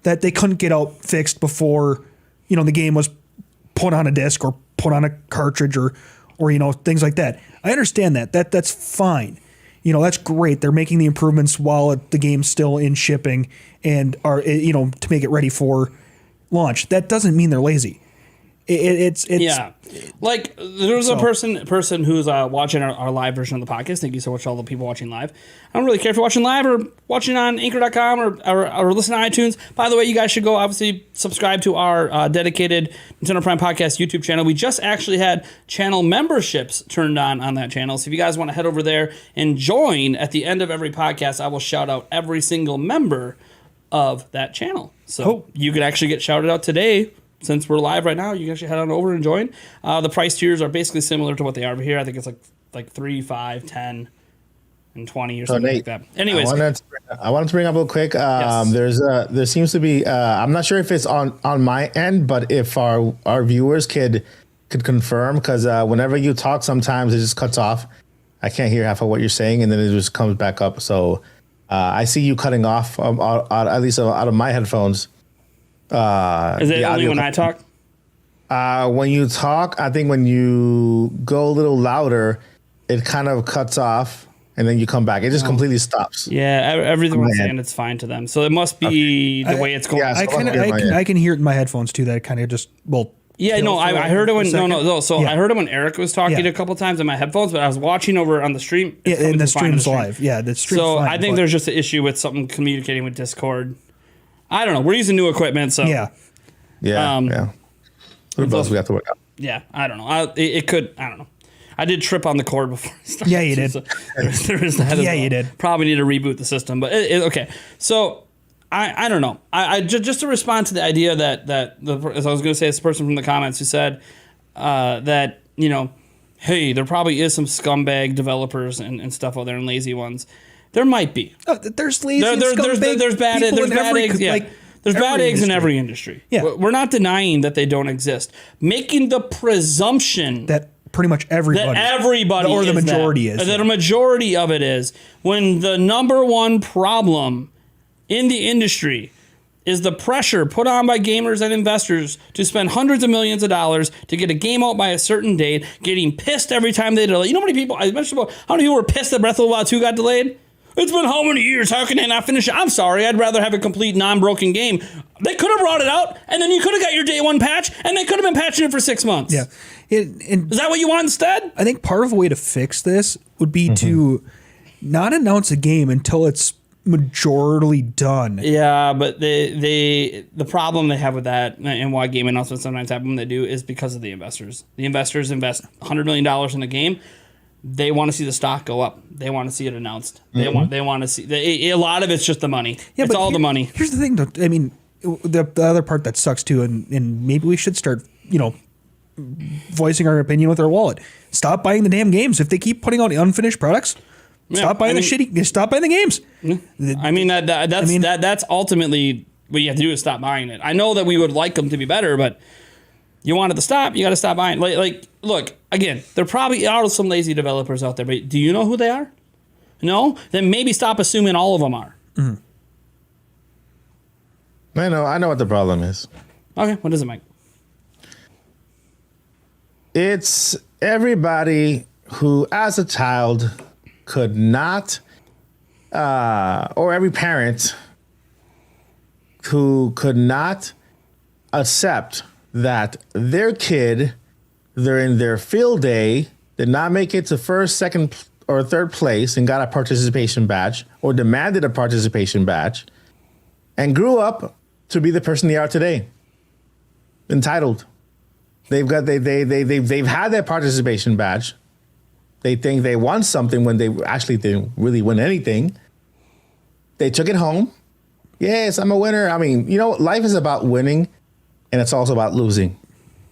that they couldn't get out fixed before, the game was put on a disc or put on a cartridge or things like that. I understand that. That's fine. That's great. They're making the improvements while the game's still in shipping and are, to make it ready for launch. That doesn't mean they're lazy. It's like there's a person who's watching our live version of the podcast. Thank you so much to all the people watching live. I don't really care if you're watching live or watching on anchor.com or listen to iTunes. By the way, you guys should go obviously subscribe to our dedicated Nintendo Prime Podcast YouTube channel. We just actually had channel memberships turned on that channel. So if you guys want to head over there and join at the end of every podcast, I will shout out every single member of that channel. So you could actually get shouted out today. Since we're live right now, you can actually head on over and join. The price tiers are basically similar to what they are over here. I think it's like 3, 5, 10, and 20 or something like that. Anyways, I wanted to bring up real quick. Yes. There seems to be. I'm not sure if it's on my end, but if our viewers could confirm, because whenever you talk, sometimes it just cuts off. I can't hear half of what you're saying, and then it just comes back up. So I see you cutting off, at least out of my headphones. Is it only when I talk? When you talk, I think when you go a little louder, it kind of cuts off, and then you come back. It just completely stops. Yeah, everything we're saying, it's fine to them. So it must be the way it's going. Yeah, I can hear it in my headphones too. That it kind of just I heard it when I heard it when Eric was talking a couple times in my headphones, but I was watching over on the stream. And the stream's live. Yeah, the stream's so fine, I think there's just an issue with something communicating with Discord. I don't know. We're using new equipment, so yeah. What else we have to work out? Yeah, I don't know. It could. I don't know. I did trip on the cord before. Yeah, you did. So there is that. Yeah, you did. Probably need to reboot the system, but okay. So I don't know. I just to respond to the idea that as I was going to say, it's the person from the comments who said that hey, there probably is some scumbag developers and stuff out there and lazy ones. There might be. There's lazy. There's bad eggs. Yeah. There's bad eggs in every industry. Yeah. We're not denying that they don't exist. Making the presumption that pretty much everybody or the majority is. That a majority of it is, when the number one problem in the industry is the pressure put on by gamers and investors to spend hundreds of millions of dollars to get a game out by a certain date, getting pissed every time they delay. You know how many people, I mentioned about how many people were pissed that Breath of the Wild 2 got delayed? It's been how many years? How can they not finish it? I'm sorry. I'd rather have a complete non-broken game. They could have brought it out, and then you could have got your day one patch, and they could have been patching it for 6 months. Yeah. Is that what you want instead? I think part of a way to fix this would be to not announce a game until it's majorly done. Yeah, but the problem they have with that and why game announcements sometimes happen when they do is because of the investors. The investors invest $100 million in a game. They want to see the stock go up. They want to see it announced. They want to see a lot of it's just the money. Yeah, it's all the money. Here's the thing, though. I mean, the other part that sucks too, and maybe we should start, voicing our opinion with our wallet. Stop buying the damn games. If they keep putting out unfinished products, stop buying Stop buying the games. I mean that's ultimately what you have to do is stop buying it. I know that we would like them to be better, but you want it to stop. You got to stop buying. Like, look again. There probably are some lazy developers out there, but do you know who they are? No, then maybe stop assuming all of them are. Mm-hmm. I know what the problem is. Okay, what is it, Mike? It's everybody who, as a child, could not, or every parent who could not accept that their kid, during their field day, did not make it to first, second, or third place and got a participation badge or demanded a participation badge and grew up to be the person they are today. Entitled. They've had their participation badge. They think they won something when they actually didn't really win anything. They took it home. Yes, I'm a winner. I mean, life is about winning, and it's also about losing.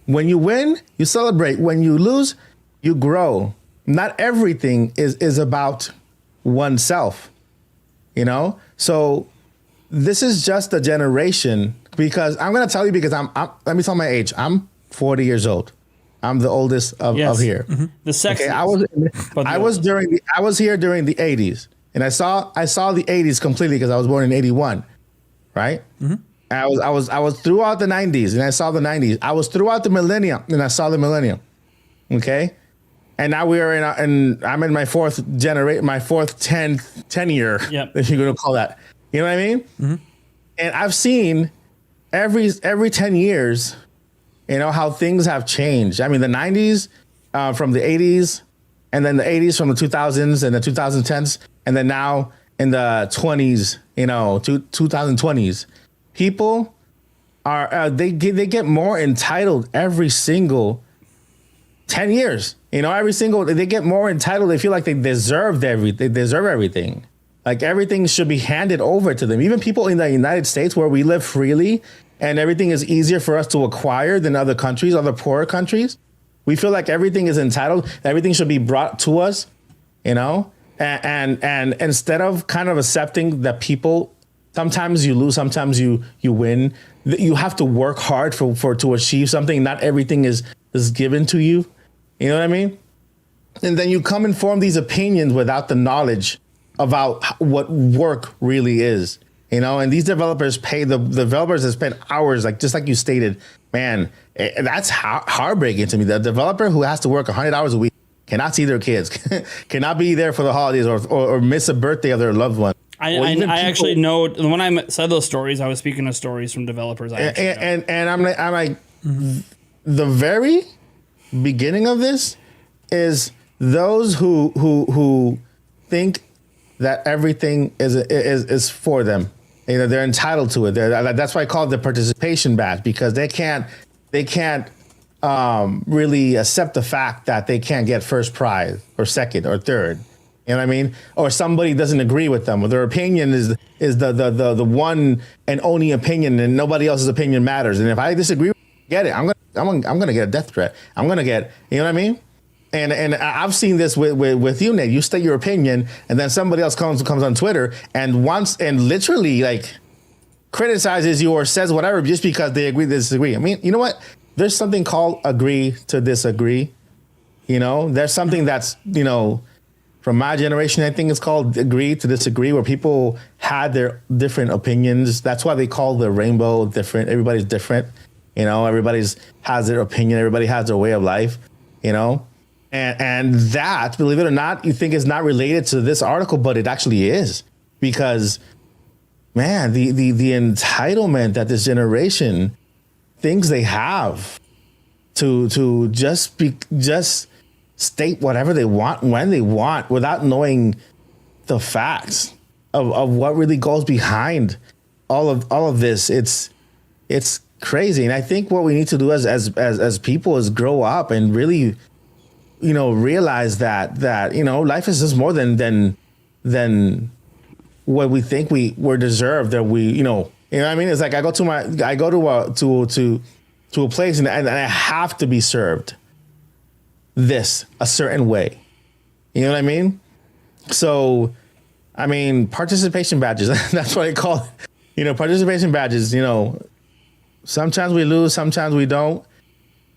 When you win, you celebrate. When you lose, you grow. Not everything is about oneself, So this is just a generation, because I'm going to tell you, because let me tell my age. I'm 40 years old. I'm the oldest of here. Mm-hmm. The sexiest. Okay, I was here during the 80s, and I saw the 80s completely because I was born in 81, right? Mm-hmm. I was throughout the 90s, and I saw the 90s. I was throughout the millennium, and I saw the millennium. Okay, and now we are I'm in my fourth 10 year, if you're gonna call that. You know what I mean? Mm-hmm. And I've seen every 10 years, how things have changed. I mean, the 90s from the 80s, and then the 80s from the 2000s and the 2010s, and then now in the 20s, 2020s, people are they get more entitled every single 10 years. They get more entitled. They feel like they deserve everything. Like everything should be handed over to them. Even people in the United States, where we live freely and everything is easier for us to acquire than other countries, other poorer countries, we feel like everything is entitled. Everything should be brought to us, and instead of kind of accepting that people, sometimes you lose, sometimes you win. You have to work hard to achieve something. Not everything is given to you. You know what I mean? And then you come and form these opinions without the knowledge about what work really is, and these developers the developers have spent hours, just like you stated, man, that's heartbreaking to me. The developer who has to work 100 hours a week cannot see their kids, cannot be there for the holidays or miss a birthday of their loved one. I actually know when I said those stories, I was speaking of stories from developers. And I'm like, mm-hmm. The very beginning of this is those who think that everything is for them. They're entitled to it. That's why I call it the participation badge, because they can't really accept the fact that they can't get first prize or second or third. You know what I mean? Or somebody doesn't agree with them, or their opinion is the one and only opinion, and nobody else's opinion matters. And if I disagree, get it. I'm gonna get a death threat. I'm gonna get. You know what I mean? And I've seen this with you, Nate. You state your opinion, and then somebody else comes on Twitter and literally criticizes you or says whatever just because they agree to disagree. I mean, you know what? There's something called agree to disagree. There's something that's from my generation, I think it's called agree to disagree, where people had their different opinions. That's why they call the rainbow different. Everybody's different. Everybody's has their opinion. Everybody has their way of life. And that, believe it or not, you think is not related to this article, but it actually is, because, man, the entitlement that this generation thinks they have to just state whatever they want when they want without knowing the facts. of what really goes behind all of this. It's crazy. And I think what we need to do as people is grow up and really, realize that life is just more than what we think we're deserved, that you know what I mean? It's like I go to a place and I have to be served this a certain way. You know what I mean? So, I mean, participation badges, that's what I call it. Participation badges, sometimes we lose, sometimes we don't.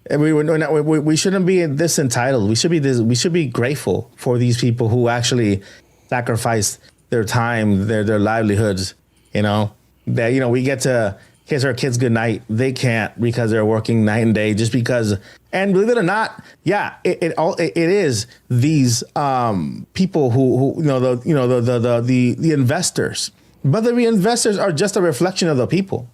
And we shouldn't be this entitled. We should be grateful for these people who actually sacrifice their time, their livelihoods, that, we get to kiss our kids goodnight. They can't because they're working night and day just because. And believe it or not, yeah, it is these people who the investors, but the investors are just a reflection of the people.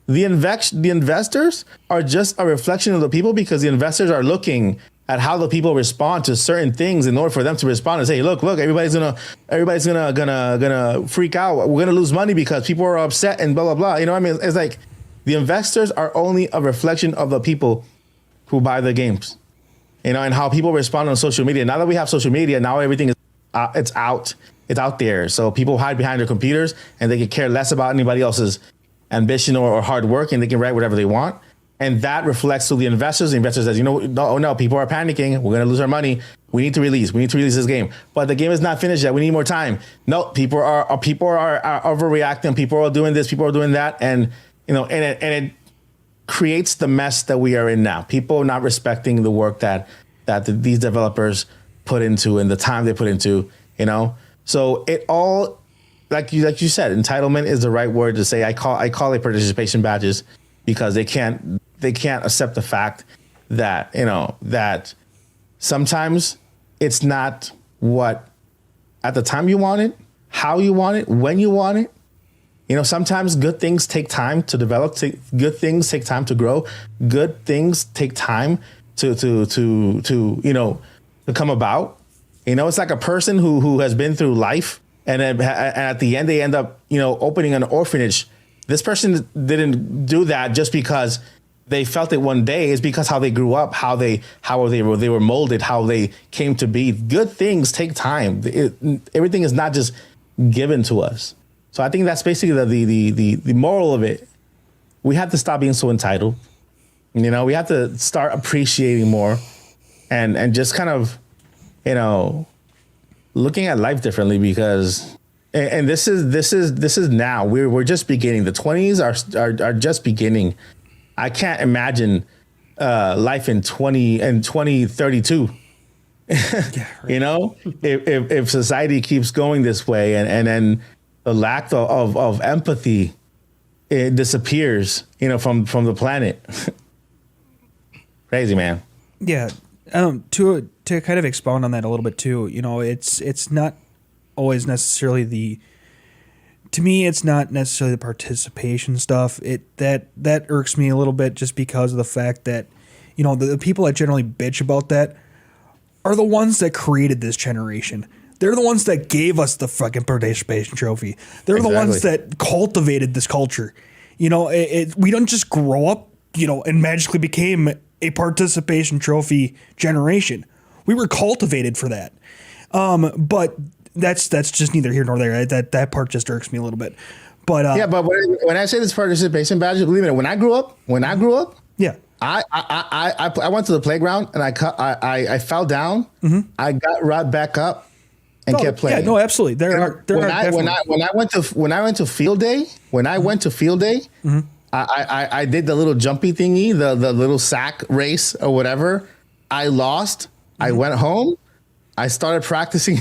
The investors are just a reflection of the people because the investors are looking at how the people respond to certain things in order for them to respond and say, look, everybody's gonna freak out. We're gonna lose money because people are upset and blah, blah, blah. You know what I mean? It's like the investors are only a reflection of the people who buy the games, and how people respond on social media. Now that we have social media, now everything is it's out there. So people hide behind their computers and they can care less about anybody else's ambition or hard work, and they can write whatever they want. And that reflects to the investors. The investors says, no, people are panicking. We're going to lose our money. We need to release this game. But the game is not finished yet. We need more time. No, people are overreacting. People are doing this. People are doing that. And, and it creates the mess that we are in now. People not respecting the work that these developers put into and the time they put into, So it all, like you said, entitlement is the right word to say. I call it participation badges because they can't accept the fact that, that sometimes it's not what at the time you want it, how you want it, when you want it. Sometimes good things take time to develop. Good things take time to grow. Good things take time to come about. It's like a person who has been through life and at the end they end up, opening an orphanage. This person didn't do that just because they felt it one day. It's because how they grew up, how they were molded, how they came to be. Good things take time. Everything is not just given to us. So I think that's basically the moral of it. We have to stop being so entitled. We have to start appreciating more and just kind of, looking at life differently because. And this is now we're just beginning. The 20s are just beginning. I can't imagine life in 2032. Yeah, right. If society keeps going this way and then the lack of empathy, it disappears, from the planet. Crazy, man. Yeah. To kind of expound on that a little bit too, it's not always necessarily to me it's not necessarily the participation stuff. That irks me a little bit just because of the fact that the people that generally bitch about that are the ones that created this generation. They're the ones that gave us the fucking participation trophy. They're the ones that cultivated this culture. We don't just grow up and magically became a participation trophy generation. We were cultivated for that. But that's just neither here nor there. Right? That part just irks me a little bit. But yeah, but when I say this participation badge, believe it, when I grew up, yeah, I went to the playground and I fell down. Mm-hmm. I got right back up and kept playing. Yeah, no, absolutely. When I went to field day, mm-hmm. I did the little jumpy thingy, the little sack race or whatever. I lost. Mm-hmm. I went home. I started practicing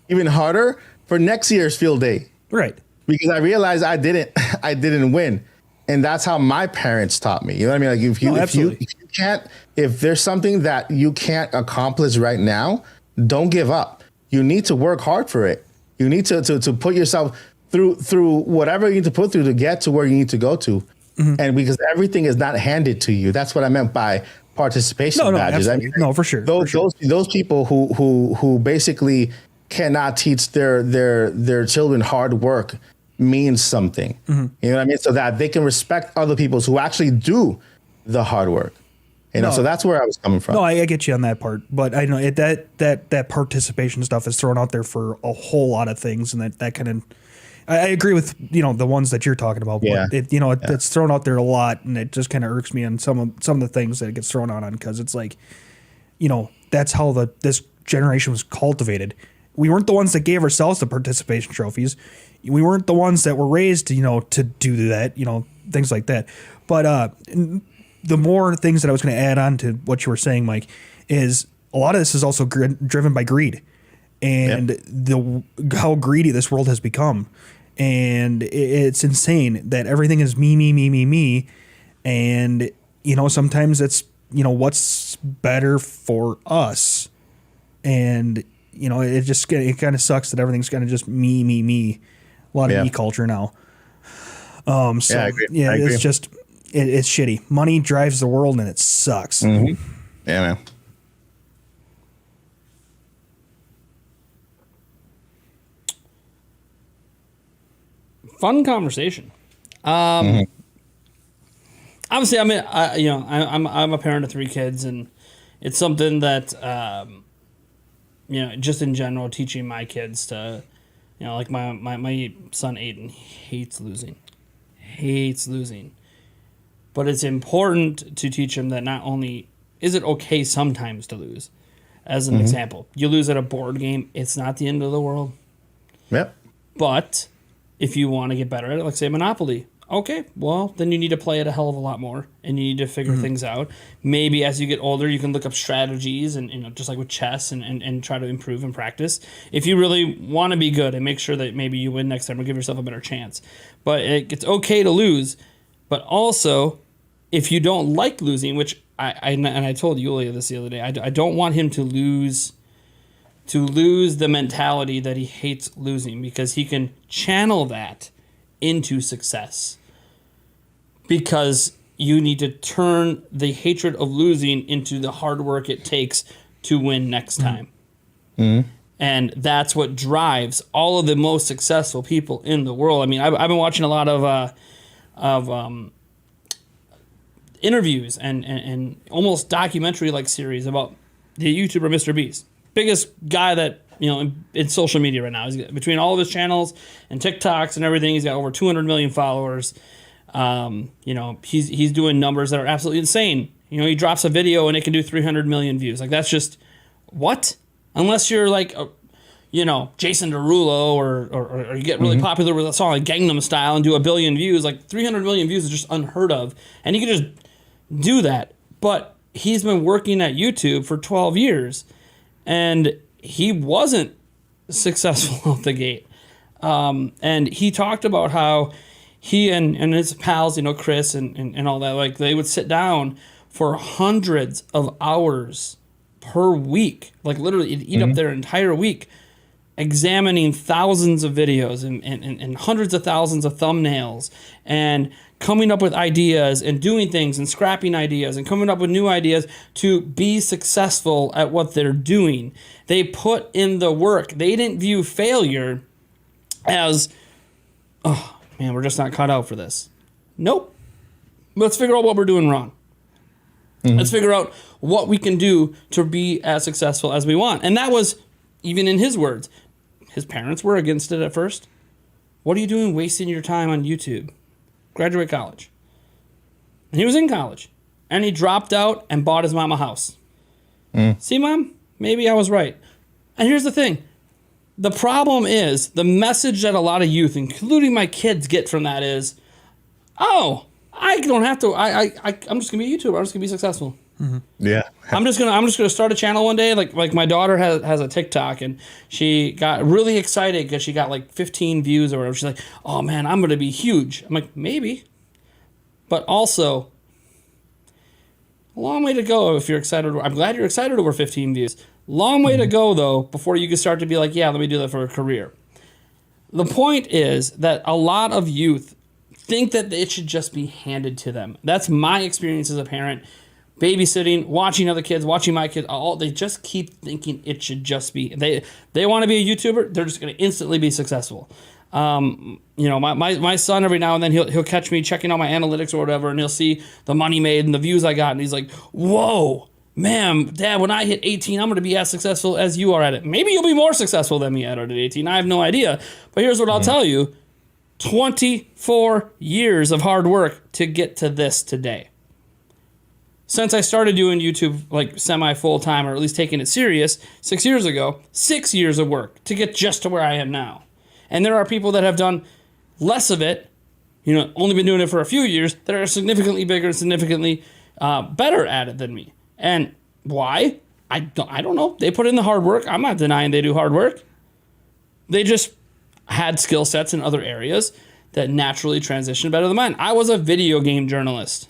even harder for next year's field day. Right. Because I realized I didn't win. And that's how my parents taught me. You know what I mean? Like if there's something that you can't accomplish right now, don't give up. You need to work hard for it. You need to put yourself through whatever you need to put through to get to where you need to go to. Mm-hmm. And because everything is not handed to you. That's what I meant by participation badges. Absolutely. For sure. Those people who basically cannot teach their children hard work means something. You know what I mean? So that they can respect other people who actually do the hard work. You know, so that's where I was coming from. No, I get you on that part, but I know that participation stuff is thrown out there for a whole lot of things, and that kind of, I agree with the ones that you're talking about. Yeah. But it's thrown out there a lot, and it just kind of irks me on some of the things that it gets thrown out on, because it's like, that's how this generation was cultivated. We weren't the ones that gave ourselves the participation trophies. We weren't the ones that were raised, to do that, things like that. But the more things that I was going to add on to what you were saying, Mike, is a lot of this is also driven by greed and how greedy this world has become. And it's insane that everything is me, me, me, me, me. And, sometimes it's, what's better for us. And, it kind of sucks that everything's kind of just me, me, me. A lot of me culture now. I agree. I agree. It's just, it's shitty. Money drives the world, and it sucks. Mm-hmm. Yeah, man. Fun conversation. Obviously, I'm a parent of 3 kids, and it's something that just in general, teaching my kids to, like my son Aiden hates losing. But it's important to teach him that not only is it okay sometimes to lose. As an example, you lose at a board game, it's not the end of the world. Yep. But if you want to get better at it, like say Monopoly, okay, well, then you need to play it a hell of a lot more, and you need to figure things out. Maybe as you get older, you can look up strategies and just like with chess and try to improve and practice. If you really want to be good and make sure that maybe you win next time or give yourself a better chance. But it's okay to lose, but also if you don't like losing, which I told Yulia this the other day, I don't want him to lose the mentality that he hates losing, because he can channel that into success. Because you need to turn the hatred of losing into the hard work it takes to win next time. And that's what drives all of the most successful people in the world. I mean, I've been watching a lot of interviews and almost documentary-like series about the YouTuber Mr. Beast. Biggest guy that, in social media right now. He's got, between all of his channels and TikToks and everything, he's got over 200 million followers. He's doing numbers that are absolutely insane. He drops a video and it can do 300 million views. Like, that's just, what? Unless you're like, Jason Derulo or you get really popular with a song like Gangnam Style and do 1 billion views. Like, 300 million views is just unheard of. And you can just do that. But he's been working at YouTube for 12 years. And he wasn't successful out the gate. And he talked about how he and his pals, Chris and all that, like, they would sit down for hundreds of hours per week, like literally eat up their entire week, examining thousands of videos and hundreds of thousands of thumbnails and coming up with ideas and doing things and scrapping ideas and coming up with new ideas to be successful at what they're doing. They put in the work. They didn't view failure as, oh, man, we're just not cut out for this. Nope. Let's figure out what we're doing wrong. Let's figure out what we can do to be as successful as we want. And that was, even in his words, his parents were against it at first. What are you doing wasting your time on YouTube? Graduate college. And he was in college. And he dropped out and bought his mom a house. See, Mom? Maybe I was right. And here's the thing. The problem is, the message that a lot of youth, including my kids, get from that is, oh, I don't have to. I'm just gonna be a YouTuber. I'm just gonna be successful. Yeah. I'm just gonna start a channel one day. Like my daughter has a TikTok, and she got really excited because she got like 15 views or whatever. She's like, oh man, I'm gonna be huge. I'm like, maybe, but also a long way to go if you're excited. I'm glad you're excited over 15 views. Long way to go though before you can start to be like, yeah, let me do that for a career. The point is that a lot of youth think that it should just be handed to them. That's my experience as a parent. babysitting, watching other kids, watching my kids. They just keep thinking it should just be. They want to be a YouTuber. They're just going to instantly be successful. My son, every now and then he'll catch me checking out my analytics or whatever, and he'll see the money made and the views I got, and he's like, "Whoa, man, Dad, when I hit 18, I'm going to be as successful as you are at it. Maybe you'll be more successful than me at it at 18. I have no idea. But here's what I'll tell you: 24 years of hard work to get to this today. Since I started doing YouTube like semi full time, or at least taking it serious 6 years ago, 6 years of work to get just to where I am now." And there are people that have done less of it, only been doing it for a few years, that are significantly bigger and significantly better at it than me. And why? I don't know. They put in the hard work. I'm not denying they do hard work. They just had skill sets in other areas that naturally transitioned better than mine. I was a video game journalist.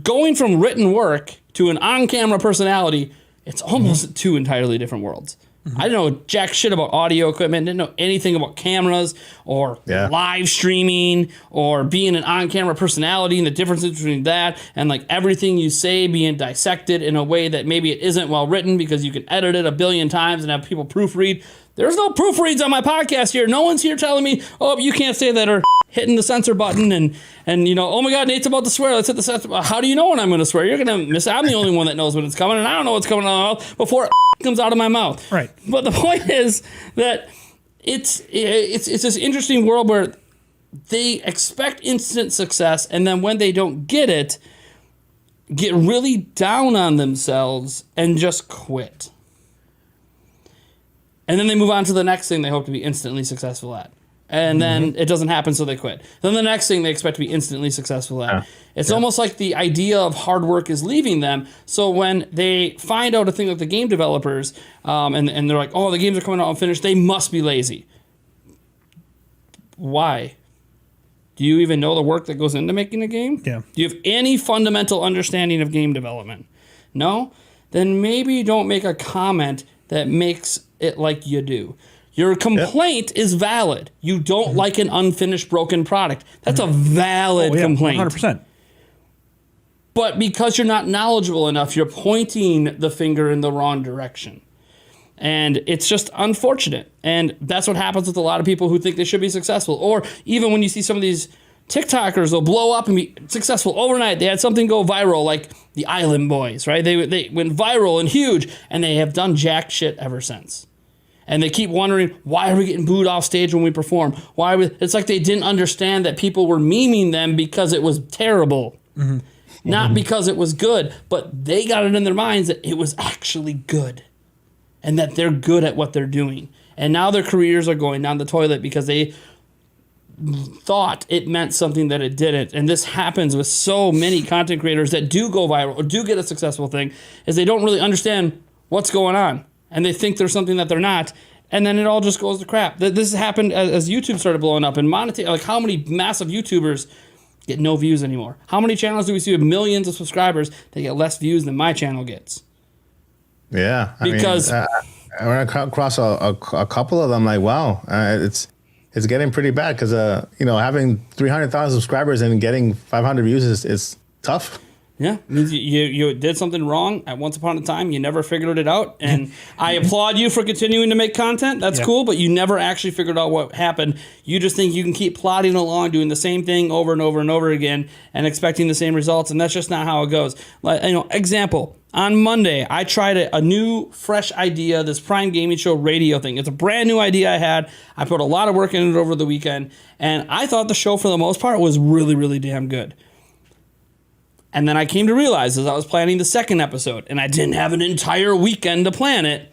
Going from written work to an on-camera personality, it's almost two entirely different worlds. I didn't know jack shit about audio equipment, didn't know anything about cameras or live streaming or being an on-camera personality and the differences between that and like everything you say being dissected in a way that maybe it isn't well written because you can edit it a billion times and have people proofread. There's no proofreads on my podcast here. No one's here telling me, "Oh, you can't say that," or hitting the censor button and "Oh my God, Nate's about to swear. Let's hit the censor." How do you know when I'm going to swear? You're going to miss. I'm the only one that knows when it's coming, and I don't know what's coming out of my mouth before it comes out of my mouth. Right. But the point is that it's this interesting world where they expect instant success, and then when they don't get it, get really down on themselves and just quit. And then they move on to the next thing they hope to be instantly successful at. And then it doesn't happen, so they quit. Then the next thing they expect to be instantly successful at. It's almost like the idea of hard work is leaving them. So when they find out a thing like the game developers, and they're like, "Oh, the games are coming out unfinished," they must be lazy. Why? Do you even know the work that goes into making a game? Yeah. Do you have any fundamental understanding of game development? No? Then maybe don't make a comment that makes it like you do. Your complaint is valid. You don't like an unfinished, broken product. That's a valid complaint. 100%. But because you're not knowledgeable enough, you're pointing the finger in the wrong direction. And it's just unfortunate. And that's what happens with a lot of people who think they should be successful. Or even when you see some of these TikTokers, they'll blow up and be successful overnight. They had something go viral, like the Island Boys, right? They went viral and huge, and they have done jack shit ever since. And they keep wondering, why are we getting booed off stage when we perform? It's like they didn't understand that people were memeing them because it was terrible. Not because it was good, but they got it in their minds that it was actually good. And that they're good at what they're doing. And now their careers are going down the toilet because they thought it meant something that it didn't. And this happens with so many content creators that do go viral or do get a successful thing, is they don't really understand what's going on. And they think there's something that they're not. And then it all just goes to crap. This happened as YouTube started blowing up. And like how many massive YouTubers get no views anymore? How many channels do we see with millions of subscribers that get less views than my channel gets? Yeah. Because when I come across a couple of them, like, wow, it's getting pretty bad because, having 300,000 subscribers and getting 500 views is tough. Yeah, you did something wrong at once upon a time. You never figured it out, and I applaud you for continuing to make content. That's cool, but you never actually figured out what happened. You just think you can keep plodding along, doing the same thing over and over and over again, and expecting the same results, and that's just not how it goes. Like, example. On Monday, I tried a new, fresh idea, this Prime Gaming Show radio thing. It's a brand new idea I had. I put a lot of work in it over the weekend, and I thought the show, for the most part, was really, really damn good. And then I came to realize, as I was planning the second episode, and I didn't have an entire weekend to plan it,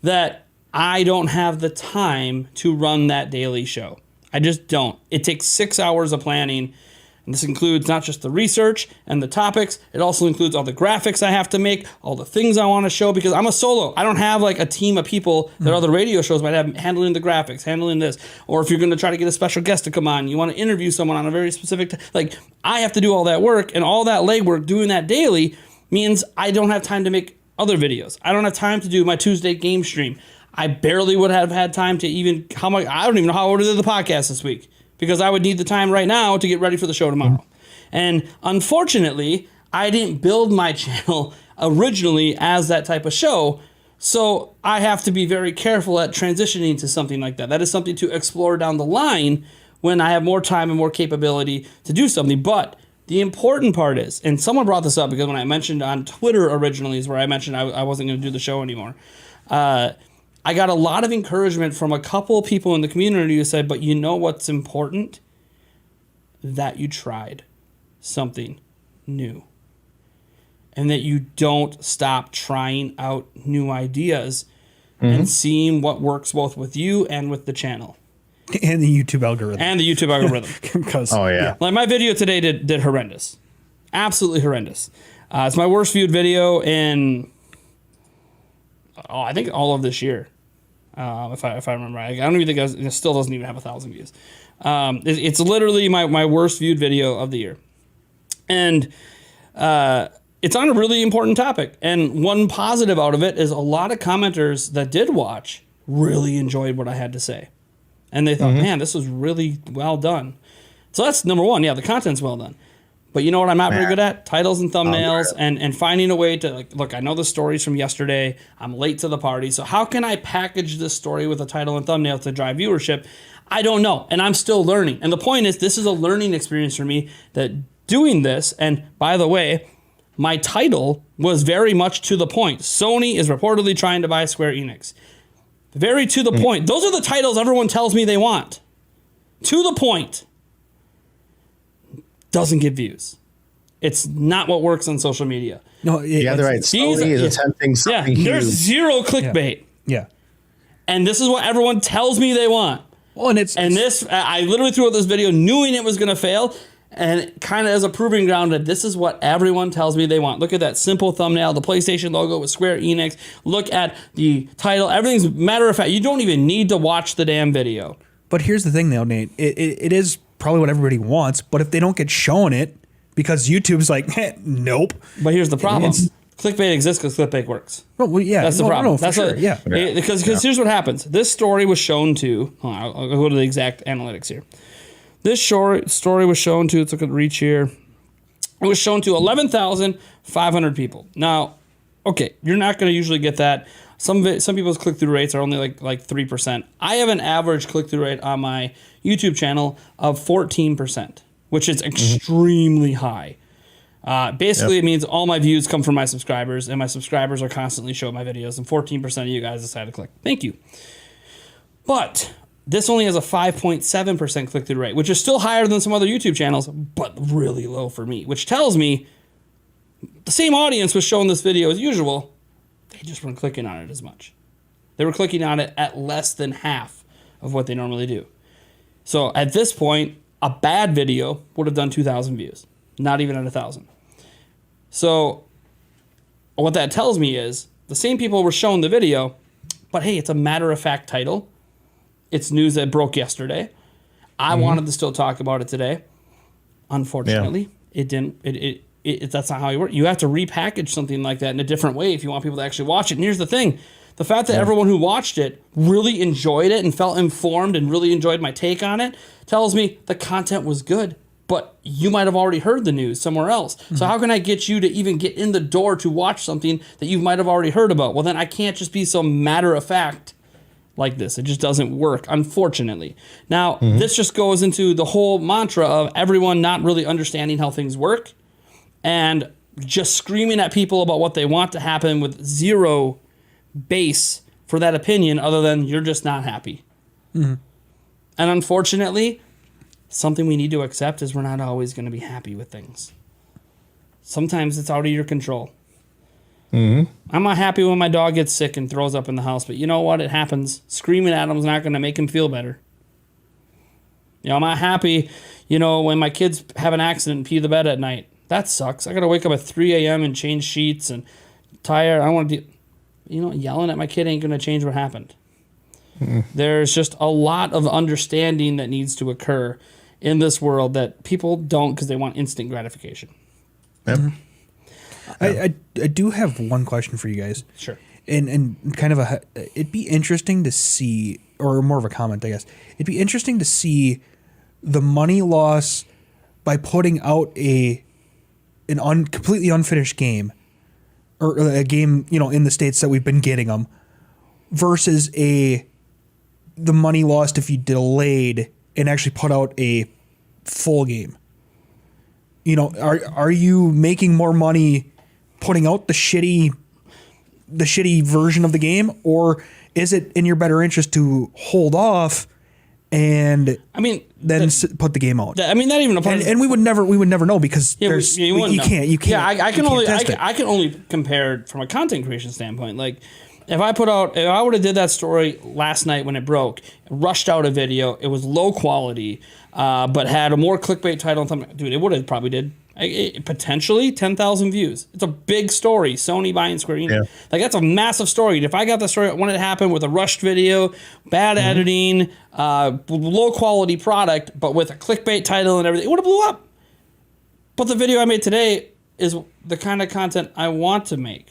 that I don't have the time to run that daily show. I just don't. It takes 6 hours of planning. And this includes not just the research and the topics, it also includes all the graphics I have to make, all the things I want to show, because I'm a solo. I don't have like a team of people that other radio shows might have handling the graphics, handling this. Or if you're going to try to get a special guest to come on, you want to interview someone on a very specific, I have to do all that work, and all that legwork doing that daily means I don't have time to make other videos. I don't have time to do my Tuesday game stream. I barely would have had time to I don't even know how I would have did the podcast this week, because I would need the time right now to get ready for the show tomorrow. And unfortunately, I didn't build my channel originally as that type of show. So I have to be very careful at transitioning to something like that. That is something to explore down the line when I have more time and more capability to do something. But the important part is, and someone brought this up because when I mentioned on Twitter originally is where I mentioned I wasn't going to do the show anymore. I got a lot of encouragement from a couple of people in the community who said, but you know what's important? That you tried something new. And that you don't stop trying out new ideas and seeing what works both with you and with the channel. And the YouTube algorithm. Because, yeah. Like my video today did horrendous. Absolutely horrendous. It's my worst viewed video in, I think all of this year. If I remember right. I don't even think it still doesn't even have 1,000 views. It's literally my worst viewed video of the year. And it's on a really important topic. And one positive out of it is a lot of commenters that did watch really enjoyed what I had to say. And they thought, man, this was really well done. So that's number one. Yeah, the content's well done. But you know what I'm not very good at? Titles and thumbnails and finding a way to, like, look, I know the stories from yesterday. I'm late to the party. So how can I package this story with a title and thumbnail to drive viewership? I don't know. And I'm still learning. And the point is, this is a learning experience for me that doing this, and by the way, my title was very much to the point. Sony is reportedly trying to buy Square Enix. Very to the point. Those are the titles everyone tells me they want. To the point. Doesn't get views. It's not what works on social media. No, they're right. Sony is attempting something huge. There's zero clickbait. Yeah. And this is what everyone tells me they want. Well, and I literally threw out this video knowing it was going to fail, and kind of as a proving ground that this is what everyone tells me they want. Look at that simple thumbnail, the PlayStation logo with Square Enix. Look at the title. Everything's matter of fact. You don't even need to watch the damn video. But here's the thing, though, Nate. It is probably what everybody wants, but if they don't get shown it, because YouTube's like, nope. But here's the problem. Clickbait exists because clickbait works. Well, yeah. That's the problem. That's sure. Because here's what happens. This story was shown to, I'll go to the exact analytics here. This story was shown to, let's look at reach here. It was shown to 11,500 people. Now, okay, you're not going to usually get that. Some people's click-through rates are only like 3%. I have an average click-through rate on my YouTube channel of 14%, which is extremely high. Basically, It means all my views come from my subscribers, and my subscribers are constantly showing my videos, and 14% of you guys decide to click. Thank you. But this only has a 5.7% click-through rate, which is still higher than some other YouTube channels, but really low for me, which tells me the same audience was showing this video as usual. They just weren't clicking on it as much. They were clicking on it at less than half of what they normally do. So at this point, a bad video would have done 2,000 views, not even at 1,000. So what that tells me is the same people were showing the video, but hey, it's a matter-of-fact title. It's news that broke yesterday. I wanted to still talk about it today. Unfortunately, it didn't. That's not how it works. You have to repackage something like that in a different way if you want people to actually watch it. And here's the thing. The fact that everyone who watched it really enjoyed it and felt informed and really enjoyed my take on it tells me the content was good, but you might have already heard the news somewhere else. So how can I get you to even get in the door to watch something that you might have already heard about? Well, then I can't just be so matter-of-fact like this. It just doesn't work, unfortunately. Now, this just goes into the whole mantra of everyone not really understanding how things work and just screaming at people about what they want to happen with zero base for that opinion other than you're just not happy. And unfortunately, something we need to accept is we're not always going to be happy with things. Sometimes it's out of your control. I'm not happy when my dog gets sick and throws up in the house, but you know what? It happens. Screaming at him is not going to make him feel better. You know, I'm not happy, when my kids have an accident and pee the bed at night. That sucks. I got to wake up at 3 a.m. and change sheets and tired. I want to yelling at my kid ain't going to change what happened. There's just a lot of understanding that needs to occur in this world that people don't because they want instant gratification. I do have one question for you guys. Sure. And kind of it'd be interesting to see, or more of a comment, I guess. It'd be interesting to see the money loss by putting out a completely unfinished game, or a game, in the States that we've been getting them, versus the money lost if you delayed and actually put out a full game? Are you making more money putting out the shitty version of the game, or is it in your better interest to hold off and put the game out? That even applies. And we would never know, because you can't. Yeah, I can only compare from a content creation standpoint. Like, if I would have did that story last night when it broke, rushed out a video, it was low quality, but had a more clickbait title and something, dude, it would have probably did potentially 10,000 views. It's a big story. Sony buying Square Enix. Yeah. Like, that's a massive story. If I got the story when it happened with a rushed video, bad editing, low quality product, but with a clickbait title and everything, it would have blew up. But the video I made today is the kind of content I want to make.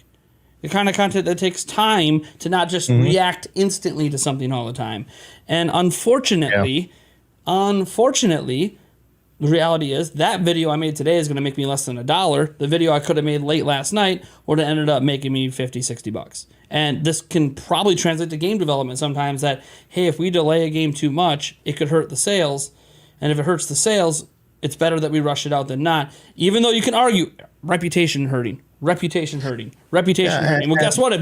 The kind of content that takes time to not just react instantly to something all the time. And unfortunately, the reality is that video I made today is going to make me less than $1. The video I could have made late last night would have ended up making me $50-$60. And this can probably translate to game development sometimes, that, hey, if we delay a game too much, it could hurt the sales. And if it hurts the sales, it's better that we rush it out than not. Even though you can argue reputation hurting. Well, guess what?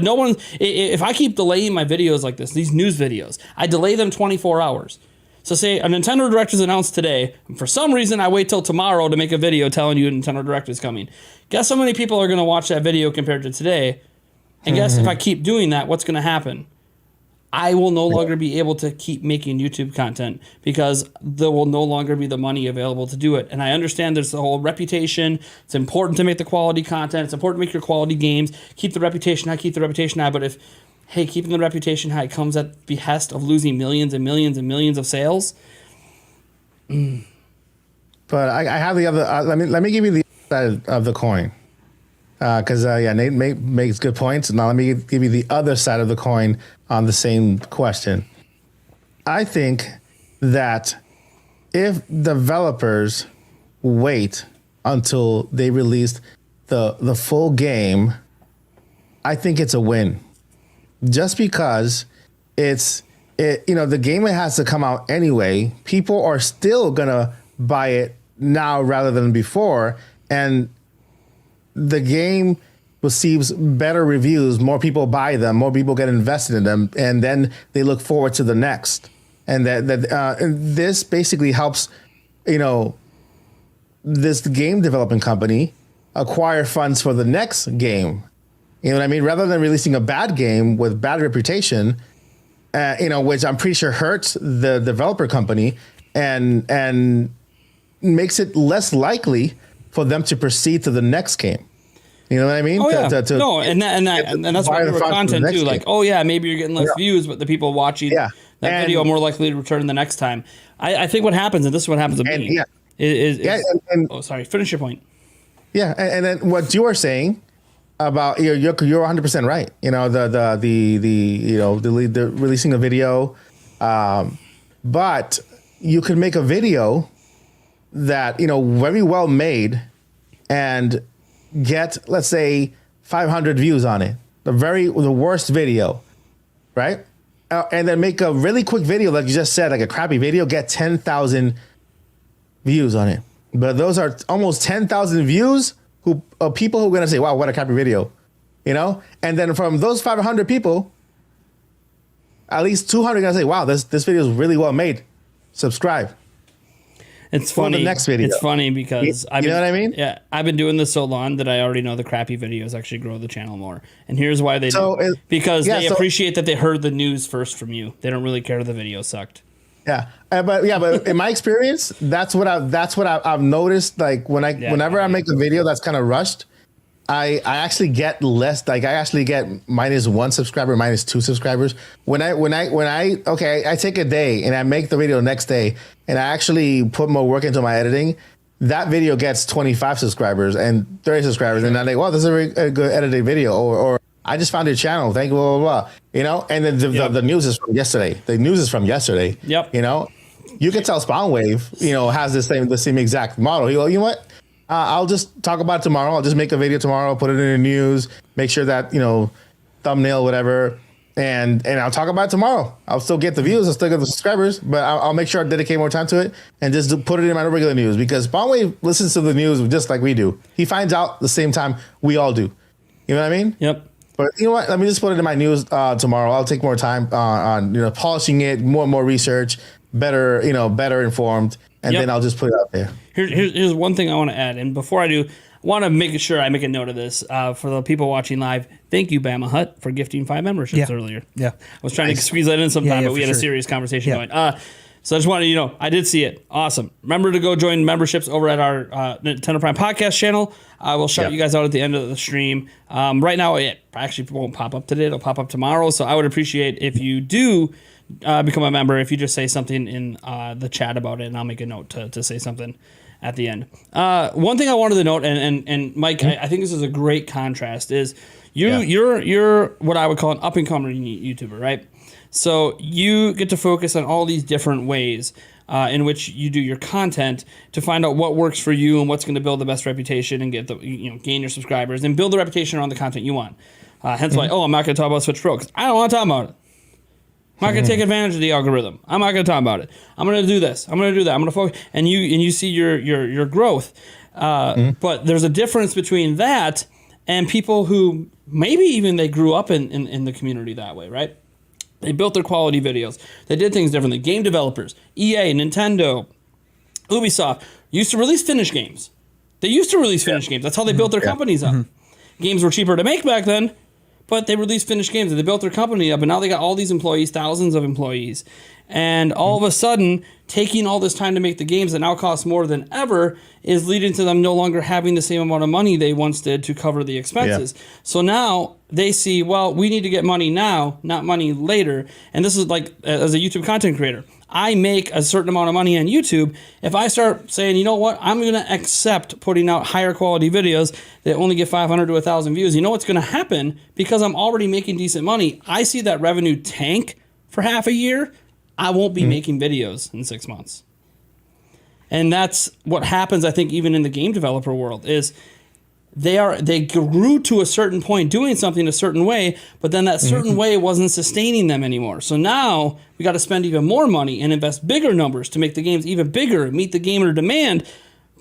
If I keep delaying my videos like this, these news videos, I delay them 24 hours. So say a Nintendo Direct is announced today, and for some reason I wait till tomorrow to make a video telling you a Nintendo Direct is coming. Guess how many people are going to watch that video compared to today? And guess if I keep doing that, what's going to happen? I will no longer be able to keep making YouTube content, because there will no longer be the money available to do it. And I understand there's the whole reputation. It's important to make the quality content. It's important to make your quality games. Keep the reputation high, But if, keeping the reputation high comes at the behest of losing millions and millions and millions of sales. But I have the other. Let me give you the other side of the coin. Because Nate makes good points. Now let me give you the other side of the coin on the same question. I think that if developers wait until they release the full game, I think it's a win. Just because the game has to come out anyway. People are still gonna buy it now rather than before, and the game receives better reviews, more people buy them, more people get invested in them, and then they look forward to the next. And this basically helps, this game development company acquire funds for the next game. You know what I mean? Rather than releasing a bad game with bad reputation, which I'm pretty sure hurts the developer company and makes it less likely for them to proceed to the next game. You know what I mean? Oh, yeah. And that's why for content too. Like, maybe you're getting less views, but the people watching that video are more likely to return the next time. I think what happens, and this is what happens to me, finish your point. Yeah, and then what you are saying about you're 100% right. The releasing the video, but you can make a video that very well made and get, let's say, 500 views on it, the worst video, right? And then make a really quick video, like you just said, like a crappy video, get 10,000 views on it. But those are almost 10,000 views of people who are going to say, wow, what a crappy video, And then from those 500 people, at least 200 are going to say, wow, this video is really well made. Subscribe. It's funny. The next video. It's funny because you know what I mean? Yeah, I've been doing this so long that I already know the crappy videos actually grow the channel more. And here's why they do. Because they appreciate that they heard the news first from you. They don't really care if the video sucked. Yeah, but in my experience, that's what I've noticed. Like whenever I make a video that's kind of rushed, I actually get less. Like I actually get -1 subscriber, -2 subscribers. When I take a day and I make the video the next day and I actually put more work into my editing, that video gets 25 subscribers and 30 subscribers, and I'm like, well, this is a good edited video, or I just found your channel. Thank you, blah, blah, blah. And then the news is from yesterday. The news is from yesterday. Yep. You can tell Spawnwave, has the same exact model. You know what? I'll just talk about it tomorrow. I'll just make a video tomorrow, put it in the news, make sure that, thumbnail, whatever. And I'll talk about it tomorrow. I'll still get the views. I'll still get the subscribers, but I'll make sure I dedicate more time to it and just put it in my regular news, because Bonway listens to the news just like we do. He finds out the same time we all do. You know what I mean? Yep. But you know what? Let me just put it in my news tomorrow. I'll take more time on polishing it, more research, better informed, and then I'll just put it out there. Here's one thing I want to add, and before I do, I want to make sure I make a note of this for the people watching live. Thank you, Bama Hut, for gifting 5 memberships earlier. Yeah, I was trying to squeeze that in sometime, but we had a serious conversation going. So I just wanted I did see it. Awesome. Remember to go join memberships over at our Nintendo Prime podcast channel. I will shout you guys out at the end of the stream. Right now, it actually won't pop up today. It'll pop up tomorrow. So I would appreciate if you do become a member, if you just say something in the chat about it, and I'll make a note to say something at the end. One thing I wanted to note, and Mike, I think this is a great contrast, is you're what I would call an up-and-coming YouTuber, right? So you get to focus on all these different ways in which you do your content to find out what works for you and what's going to build the best reputation and get gain your subscribers and build the reputation around the content you want. Hence why, I'm not going to talk about Switch Pro because I don't want to talk about it. I'm not going to take advantage of the algorithm. I'm not going to talk about it. I'm going to do this. I'm going to do that. I'm going to focus. And you see your growth. But there's a difference between that and people who maybe even they grew up in the community that way, right? They built their quality videos. They did things differently. Game developers, EA, Nintendo, Ubisoft used to release finished games. They used to release finished games. That's how they built their companies up. Games were cheaper to make back then, but they released finished games. They built their company up, and now they got all these employees, thousands of employees. And all of a sudden, taking all this time to make the games that now cost more than ever is leading to them no longer having the same amount of money they once did to cover the expenses. Yeah. So now they see, well, we need to get money now, not money later. And this is like, as a YouTube content creator, I make a certain amount of money on YouTube. If I start saying, you know what, I'm going to accept putting out higher quality videos that only get 500 to 1,000 views, you know what's going to happen? Because I'm already making decent money, I see that revenue tank for half a year. I won't be making videos in 6 months. And that's what happens, I think, even in the game developer world, is they grew to a certain point doing something a certain way, but then that certain way wasn't sustaining them anymore. So now we got to spend even more money and invest bigger numbers to make the games even bigger and meet the gamer demand.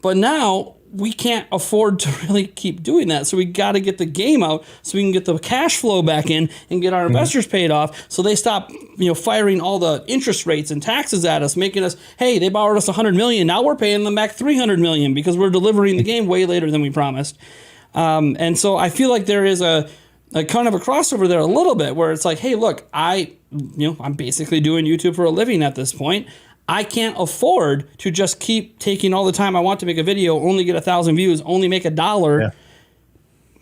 But now we can't afford to really keep doing that. So we got to get the game out so we can get the cash flow back in and get our investors paid off, so they stop, firing all the interest rates and taxes at us, making us, hey, they borrowed us $100 million. Now we're paying them back $300 million because we're delivering the game way later than we promised. And so I feel like there is a kind of a crossover there a little bit where it's like, hey, look, I'm basically doing YouTube for a living at this point. I can't afford to just keep taking all the time I want to make a video, only get 1,000 views, only make $1. Yeah.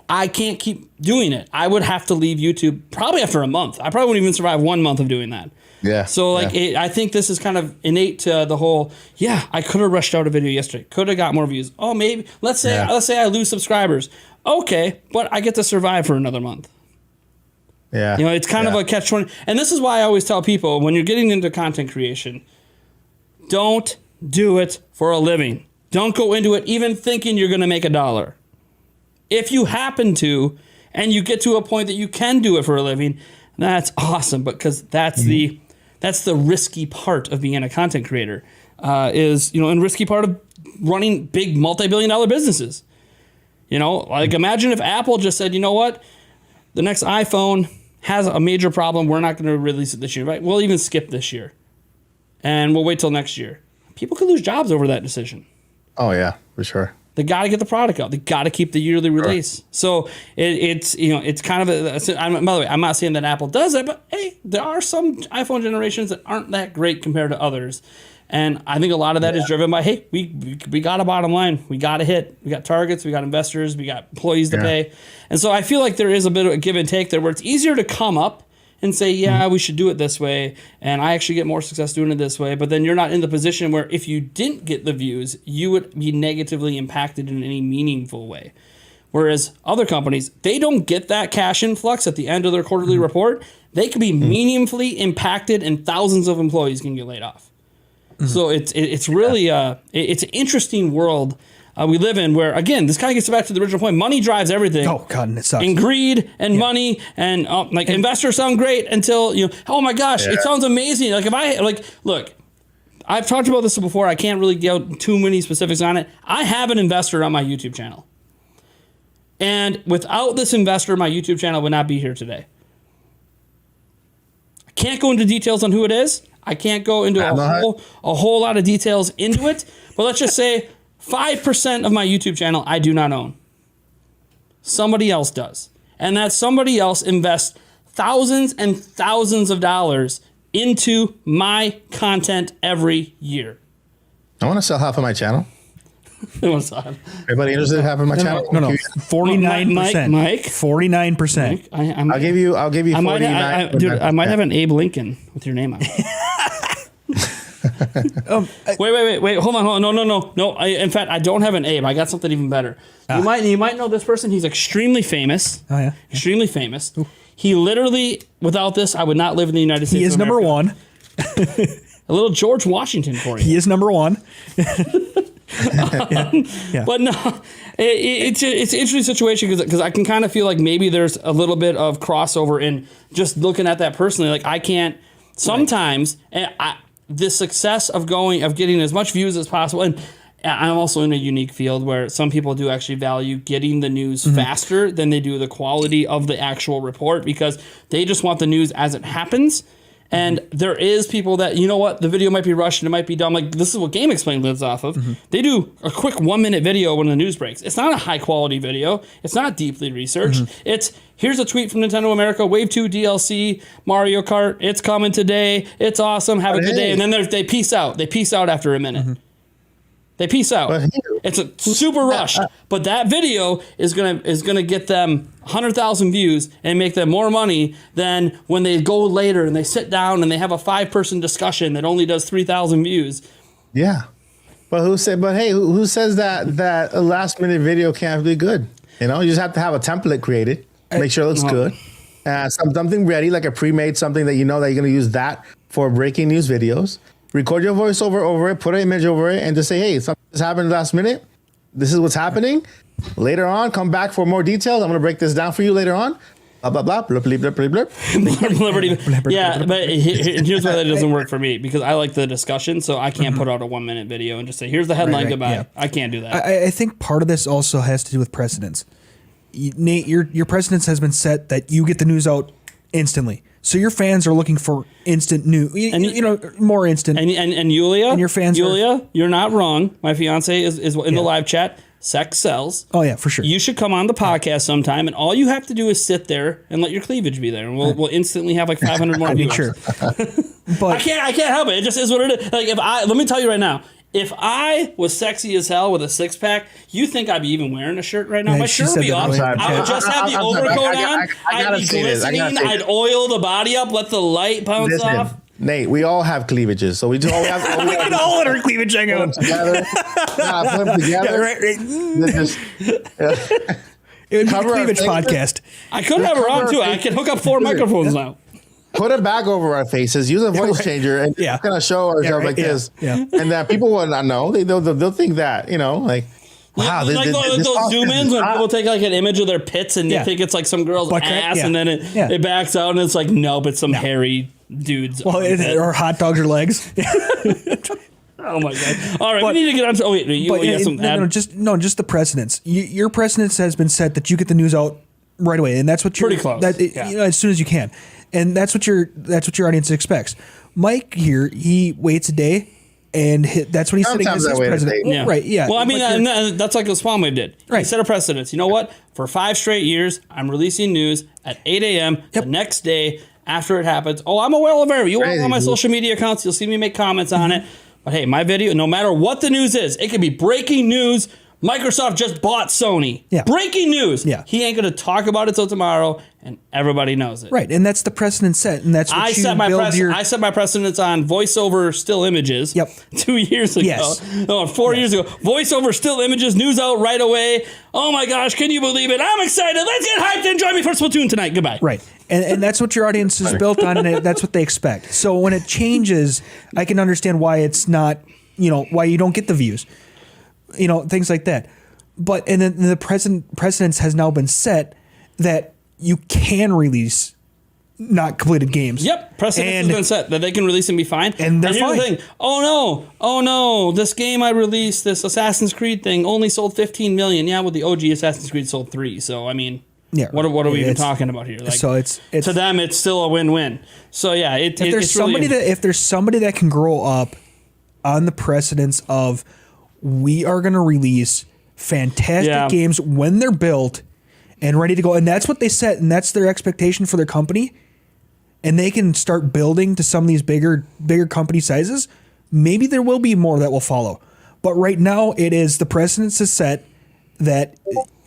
I can't keep doing it. I would have to leave YouTube probably after a month. I probably wouldn't even survive 1 month of doing that. Yeah. So I think this is kind of innate to the whole. Yeah, I could have rushed out a video yesterday. Could have got more views. Oh, maybe. Let's say I lose subscribers. Okay, but I get to survive for another month. Yeah. It's kind of a catch-20. And this is why I always tell people when you're getting into content creation, don't do it for a living. Don't go into it even thinking you're going to make $1. If you happen to, and you get to a point that you can do it for a living, that's awesome. Because that's the risky part of being a content creator. And risky part of running big multi-billion-dollar businesses. Imagine if Apple just said, you know what, the next iPhone has a major problem. We're not going to release it this year, right? We'll even skip this year. And we'll wait till next year. People could lose jobs over that decision. Oh, yeah, for sure. They got to get the product out. They got to keep the yearly release. Sure. So it's kind of by the way, I'm not saying that Apple does that, but hey, there are some iPhone generations that aren't that great compared to others. And I think a lot of that is driven by, hey, we got a bottom line. We got to hit. We got targets. We got investors. We got employees to pay. And so I feel like there is a bit of a give and take there where it's easier to come up and say, we should do it this way, and I actually get more success doing it this way. But then you're not in the position where if you didn't get the views, you would be negatively impacted in any meaningful way. Whereas other companies, they don't get that cash influx at the end of their quarterly report. They could be meaningfully impacted, and thousands of employees can get laid off. So it's really it's an interesting world we live in, where again, this kind of gets back to the original point. Money drives everything. Oh God, and it sucks. And greed and money and investors sound great until oh my gosh, it sounds amazing. Like if I look, I've talked about this before. I can't really get too many specifics on it. I have an investor on my YouTube channel, and without this investor, my YouTube channel would not be here today. I can't go into details on who it is. I can't go into a whole lot of details into it. But let's just say 5% of my YouTube channel I do not own. Somebody else does. And that somebody else invests thousands and thousands of dollars into my content every year. I want to sell half of my channel. Everybody interested in half of my channel? No. 49%. Mike. 49%. I'll give you 49. Dude, I might have an Abe Lincoln with your name on it. Wait. Hold on. No. In fact, I don't have an Abe. I got something even better. You might know this person. He's extremely famous. Oh, yeah. Extremely famous. Ooh. He literally, without this, I would not live in the United States. He is number one. A little George Washington for you. He is number one. But no, it's an interesting situation because I can kind of feel like maybe there's a little bit of crossover in just looking at that personally. Like I can't sometimes the success of getting as much views as possible, and I'm also in a unique field where some people do actually value getting the news faster than they do the quality of the actual report because they just want the news as it happens. And there is people that, you know what, the video might be rushed and it might be dumb. Like, this is what Game Explain lives off of. They do a quick 1-minute video when the news breaks. It's not a high-quality video. It's not deeply researched. It's, here's a tweet from Nintendo America, Wave 2 DLC, Mario Kart, it's coming today, it's awesome, have a good day. And then they peace out. They peace out after a minute. They peace out. It's a super rushed, but that video is gonna get them 100,000 views and make them more money than when they go later and they sit down and they have a 5-person discussion that only does 3,000 views. Yeah, but who says that a last-minute video can't be good? You just have to have a template created, make sure it looks good, something ready, like a pre-made something that that you're gonna use that for breaking news videos. Record your voiceover over it, put an image over it, and just say, hey, something's happened last minute. This is what's happening. Later on, come back for more details. I'm going to break this down for you later on. Blah, blah, blah, blah, blah, blah, blah, blah. Yeah, but here's why that doesn't work for me, because I like the discussion, so I can't put out a 1-minute video and just say, here's the headline, goodbye. Yeah. I can't do that. I think part of this also has to do with precedence. Nate, your precedence has been set that you get the news out instantly. So your fans are looking for instant news, more instant. And Yulia, and your fans you're not wrong. My fiance is in the live chat. Sex sells. Oh yeah, for sure. You should come on the podcast sometime, and all you have to do is sit there and let your cleavage be there, and we'll instantly have like 500 more viewers. Sure. But I can't help it. It just is what it is. Like let me tell you right now. If I was sexy as hell with a 6-pack, you think I'd be even wearing a shirt right now? My shirt would be off. I would just have the overcoat on. I'd be glistening. I'd oil the body up, let the light bounce off. Nate, we all have cleavages, so we just all have. We can all let our cleavage hang out together. Put them together. Right. It would be a cleavage podcast. I could have her on too. I can hook up 4 microphones now. Put a bag over our faces. Use a voice changer, and kind of show ourselves like this. Yeah. And that people will not know. They'll think that wow. Those zoom ins when people take like an image of their pits and they think it's like some girl's ass, and then it backs out and it's like nope, it's some hairy dude's. Or hot dogs or legs. Oh my god! All right, we need to get on to. Oh wait, just the precedence. Your precedence has been set that you get the news out right away, and that's what you're pretty close. As soon as you can. And that's what your audience expects. Mike here, he waits a day, and that's what he's setting as his precedent. Yeah. Right? Yeah. Well, I mean, that's like what Spawnwave did. Right. He set a precedence. You know what? For 5 straight years, I'm releasing news at 8 a.m. the next day after it happens. Oh, I'm well aware. You all on my social media accounts. You'll see me make comments on it. But hey, my video, no matter what the news is, it could be breaking news. Microsoft just bought Sony. Yeah. Breaking news. Yeah. He ain't going to talk about it till tomorrow, and everybody knows it. Right, and that's the precedent set, and that's what I set my precedence on voiceover still images. Yep. 2 years ago. Yes. No, 4 years ago. Voiceover still images, news out right away. Oh my gosh, can you believe it? I'm excited. Let's get hyped and join me for Splatoon tonight. Goodbye. Right. And that's what your audience is built on, and that's what they expect. So when it changes, I can understand why it's not, why you don't get the views. things like that. But and then the precedence has now been set that you can release not completed games. Yep, precedent has been set that they can release and be fine. And they're fine. The thing, oh no, this game I released, this Assassin's Creed thing, only sold 15 million. Yeah, well, the OG Assassin's Creed sold 3. So I mean, what are we even talking about here? Like, so it's to them, it's still a win-win. So yeah, if there's somebody that can grow up on the precedence of we are going to release fantastic games when they're built and ready to go, and that's what they set, and that's their expectation for their company, and they can start building to some of these bigger company sizes, maybe there will be more that will follow. But right now, it is the precedence is set that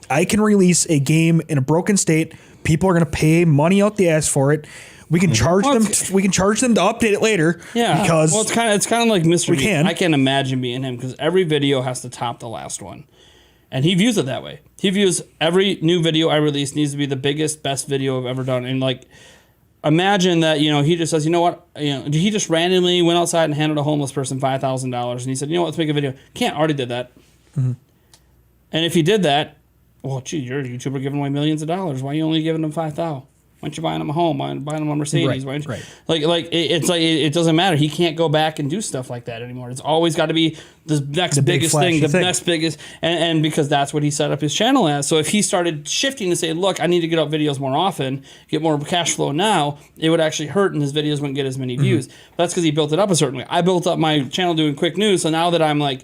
I can release a game in a broken state. People are going to pay money out the ass for it. We can charge them. We can charge them to update it later. Yeah, because it's kind of like Mr. Beast. I can't imagine being him because every video has to top the last one. And he views it that way. He views every new video I release needs to be the biggest, best video I've ever done. And like, imagine that, he just says, you know what, he just randomly went outside and handed a homeless person $5,000. And he said, you know what, let's make a video. Can't, already did that. Mm-hmm. And if he did that, well, gee, you're a YouTuber giving away millions of dollars. Why are you only giving them $5,000? Why aren't you buying them a home? Why aren't you buying them a Mercedes? Right, it doesn't matter. He can't go back and do stuff like that anymore. It's always got to be the next biggest thing, the next biggest, and because that's what he set up his channel as. So if he started shifting to say, look, I need to get out videos more often, get more cash flow now, it would actually hurt and his videos wouldn't get as many views. But that's because he built it up a certain way. I built up my channel doing quick news, so now that I'm like,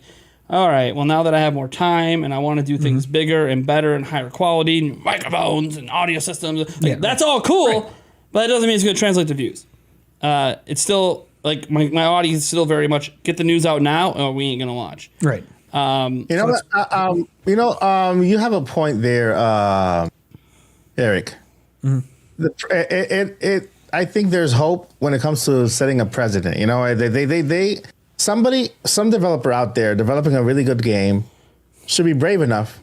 all right, well, now that I have more time and I want to do things bigger and better and higher quality, microphones and audio systems, that's all cool, but that doesn't mean it's going to translate to views. It's still, like, my audience is still very much, get the news out now or we ain't going to launch. Right. You have a point there, Eric. Mm-hmm. I think there's hope when it comes to setting a precedent. Some developer out there developing a really good game should be brave enough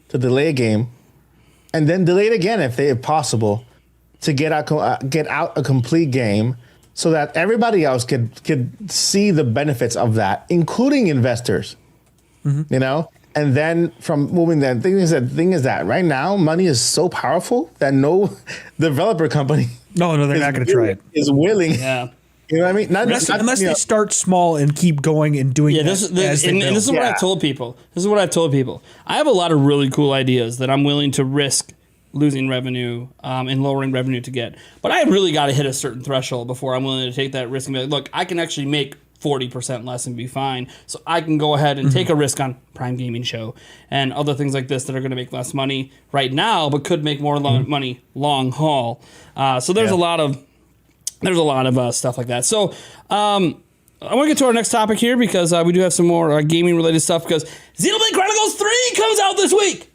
to delay a game and then delay it again if possible to get out a complete game so that everybody else could see the benefits of that, including investors. Mm-hmm. And then from moving that thing is that right now money is so powerful that no developer company they're not going to try it is willing. Yeah. You know what I mean? Unless they start small and keep going and doing this is what I've told people. I have a lot of really cool ideas that I'm willing to risk losing revenue and lowering revenue to get. But I really got to hit a certain threshold before I'm willing to take that risk and be like, look, I can actually make 40% less and be fine. So I can go ahead and take a risk on Prime Gaming Show and other things like this that are going to make less money right now, but could make more money long haul. So there's a lot of stuff like that. So I want to get to our next topic here because we do have some more gaming related stuff because Xenoblade Chronicles 3 comes out this week.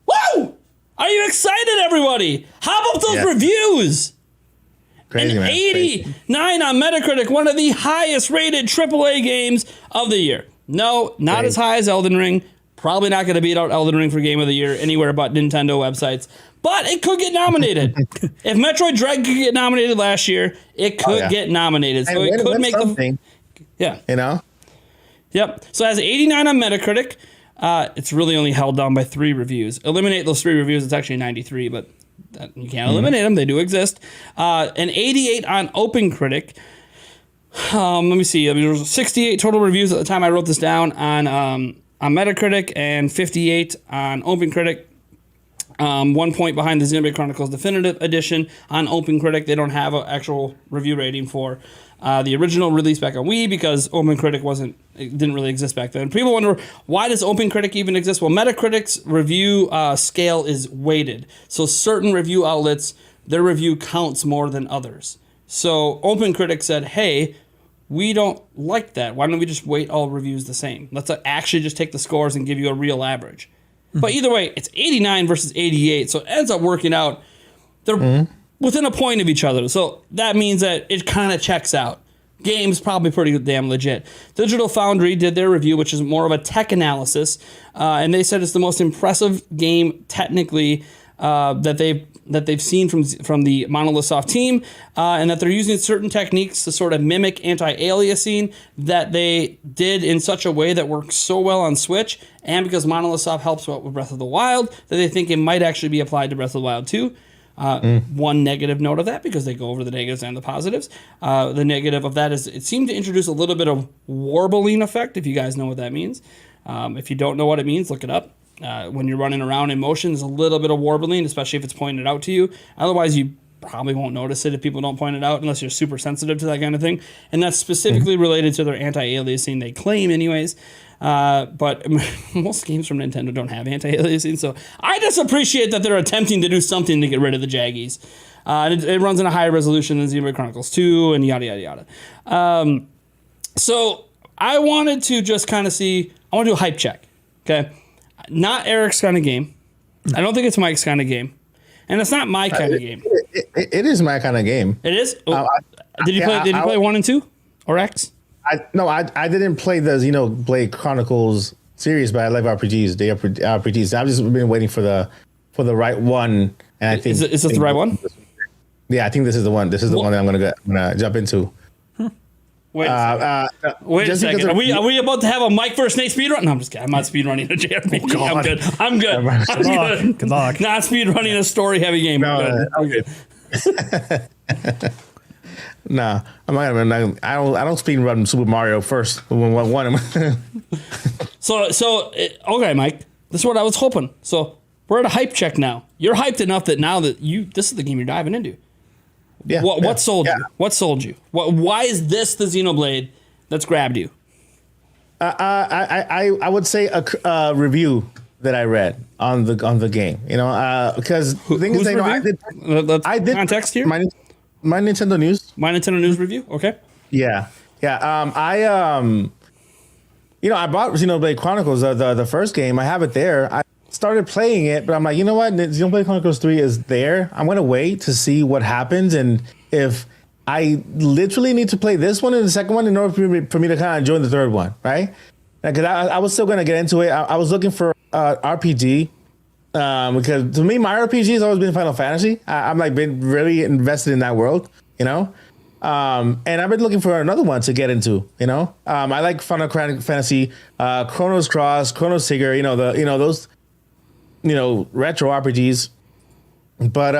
Woo! Are you excited, everybody? How about those reviews? Crazy, man. 89 on Metacritic, one of the highest rated AAA games of the year. No, not as high as Elden Ring. Probably not going to beat out Elden Ring for Game of the Year anywhere but Nintendo websites. But it could get nominated. If Metroid Dread could get nominated last year, it could get nominated. So it could make something. Yep. So it has 89 on Metacritic. It's really only held down by 3 reviews. Eliminate those 3 reviews, it's actually 93, but you can't eliminate them. They do exist. An 88 on OpenCritic. Let me see. There was 68 total reviews at the time I wrote this down on Metacritic and 58 on OpenCritic. 1 point behind the Xenoblade Chronicles Definitive Edition on OpenCritic. They don't have an actual review rating for the original release back on Wii because OpenCritic didn't really exist back then. People wonder, why does OpenCritic even exist? Well, Metacritic's review scale is weighted. So certain review outlets, their review counts more than others. So OpenCritic said, hey, we don't like that. Why don't we just weight all reviews the same? Let's actually just take the scores and give you a real average. But either way, it's 89 versus 88, so it ends up working out. They're within a point of each other, so that means that it kind of checks out. Game's probably pretty damn legit. Digital Foundry did their review, which is more of a tech analysis, and they said it's the most impressive game technically that they've seen from the Monolith Soft team, and that they're using certain techniques to sort of mimic anti-aliasing that they did in such a way that works so well on Switch, and because Monolith Soft helps with Breath of the Wild, that they think it might actually be applied to Breath of the Wild too. One negative note of that, because they go over the negatives and the positives. The negative of that is it seemed to introduce a little bit of warbling effect, if you guys know what that means. If you don't know what it means, look it up. When you're running around in motion, there's a little bit of warbling, especially if it's pointed out to you. Otherwise, you probably won't notice it if people don't point it out, unless you're super sensitive to that kind of thing. And that's specifically related to their anti-aliasing, they claim anyways. But most games from Nintendo don't have anti-aliasing, so I just appreciate that they're attempting to do something to get rid of the jaggies. And it runs in a higher resolution than Xenoblade Chronicles 2 and yada, yada, yada. So I wanted to just kind of see, I want to do a hype check, okay? Not Eric's kind of game. I don't think it's Mike's kind of game. And it's not my kind of game. It is my kind of game. It is? Did you play 1 and 2? Or X? I didn't play the Xenoblade Chronicles series, but I like RPGs. They are RPGs. I've just been waiting for the right one, and I think is this the right one? Yeah, I think this is the one. This is the one that I'm gonna jump into. Wait a second. Are we about to have a Mike versus Nate speedrun? No, I'm just kidding. I'm not speedrunning a JRPG. Oh, I'm good. I'm good. Good luck. Not speedrunning a story-heavy game. No, okay. Nah, I'm not. I don't speed run Super Mario first. One. So okay, Mike. This is what I was hoping. So we're at a hype check now. You're hyped enough that now that this is the game you're diving into. Yeah. What sold you? What sold you? Why is this the Xenoblade that's grabbed you? I would say a review that I read on the game. Because the thing is, I did context here. My Nintendo News. My Nintendo News review. Okay. Yeah. I bought Xenoblade Chronicles, the first game. I have it there. I started playing it, but I'm like, you know what? Xenoblade Chronicles 3 is there. I'm going to wait to see what happens. And if I literally need to play this one and the second one in order for me to kind of join the third one, right? Because I was still going to get into it. I was looking for RPG. Because to me, my RPG has always been Final Fantasy. I'm like been really invested in that world, and I've been looking for another one to get into, I like Final Fantasy, Chronos Cross, Chronos Trigger, those, retro RPGs. But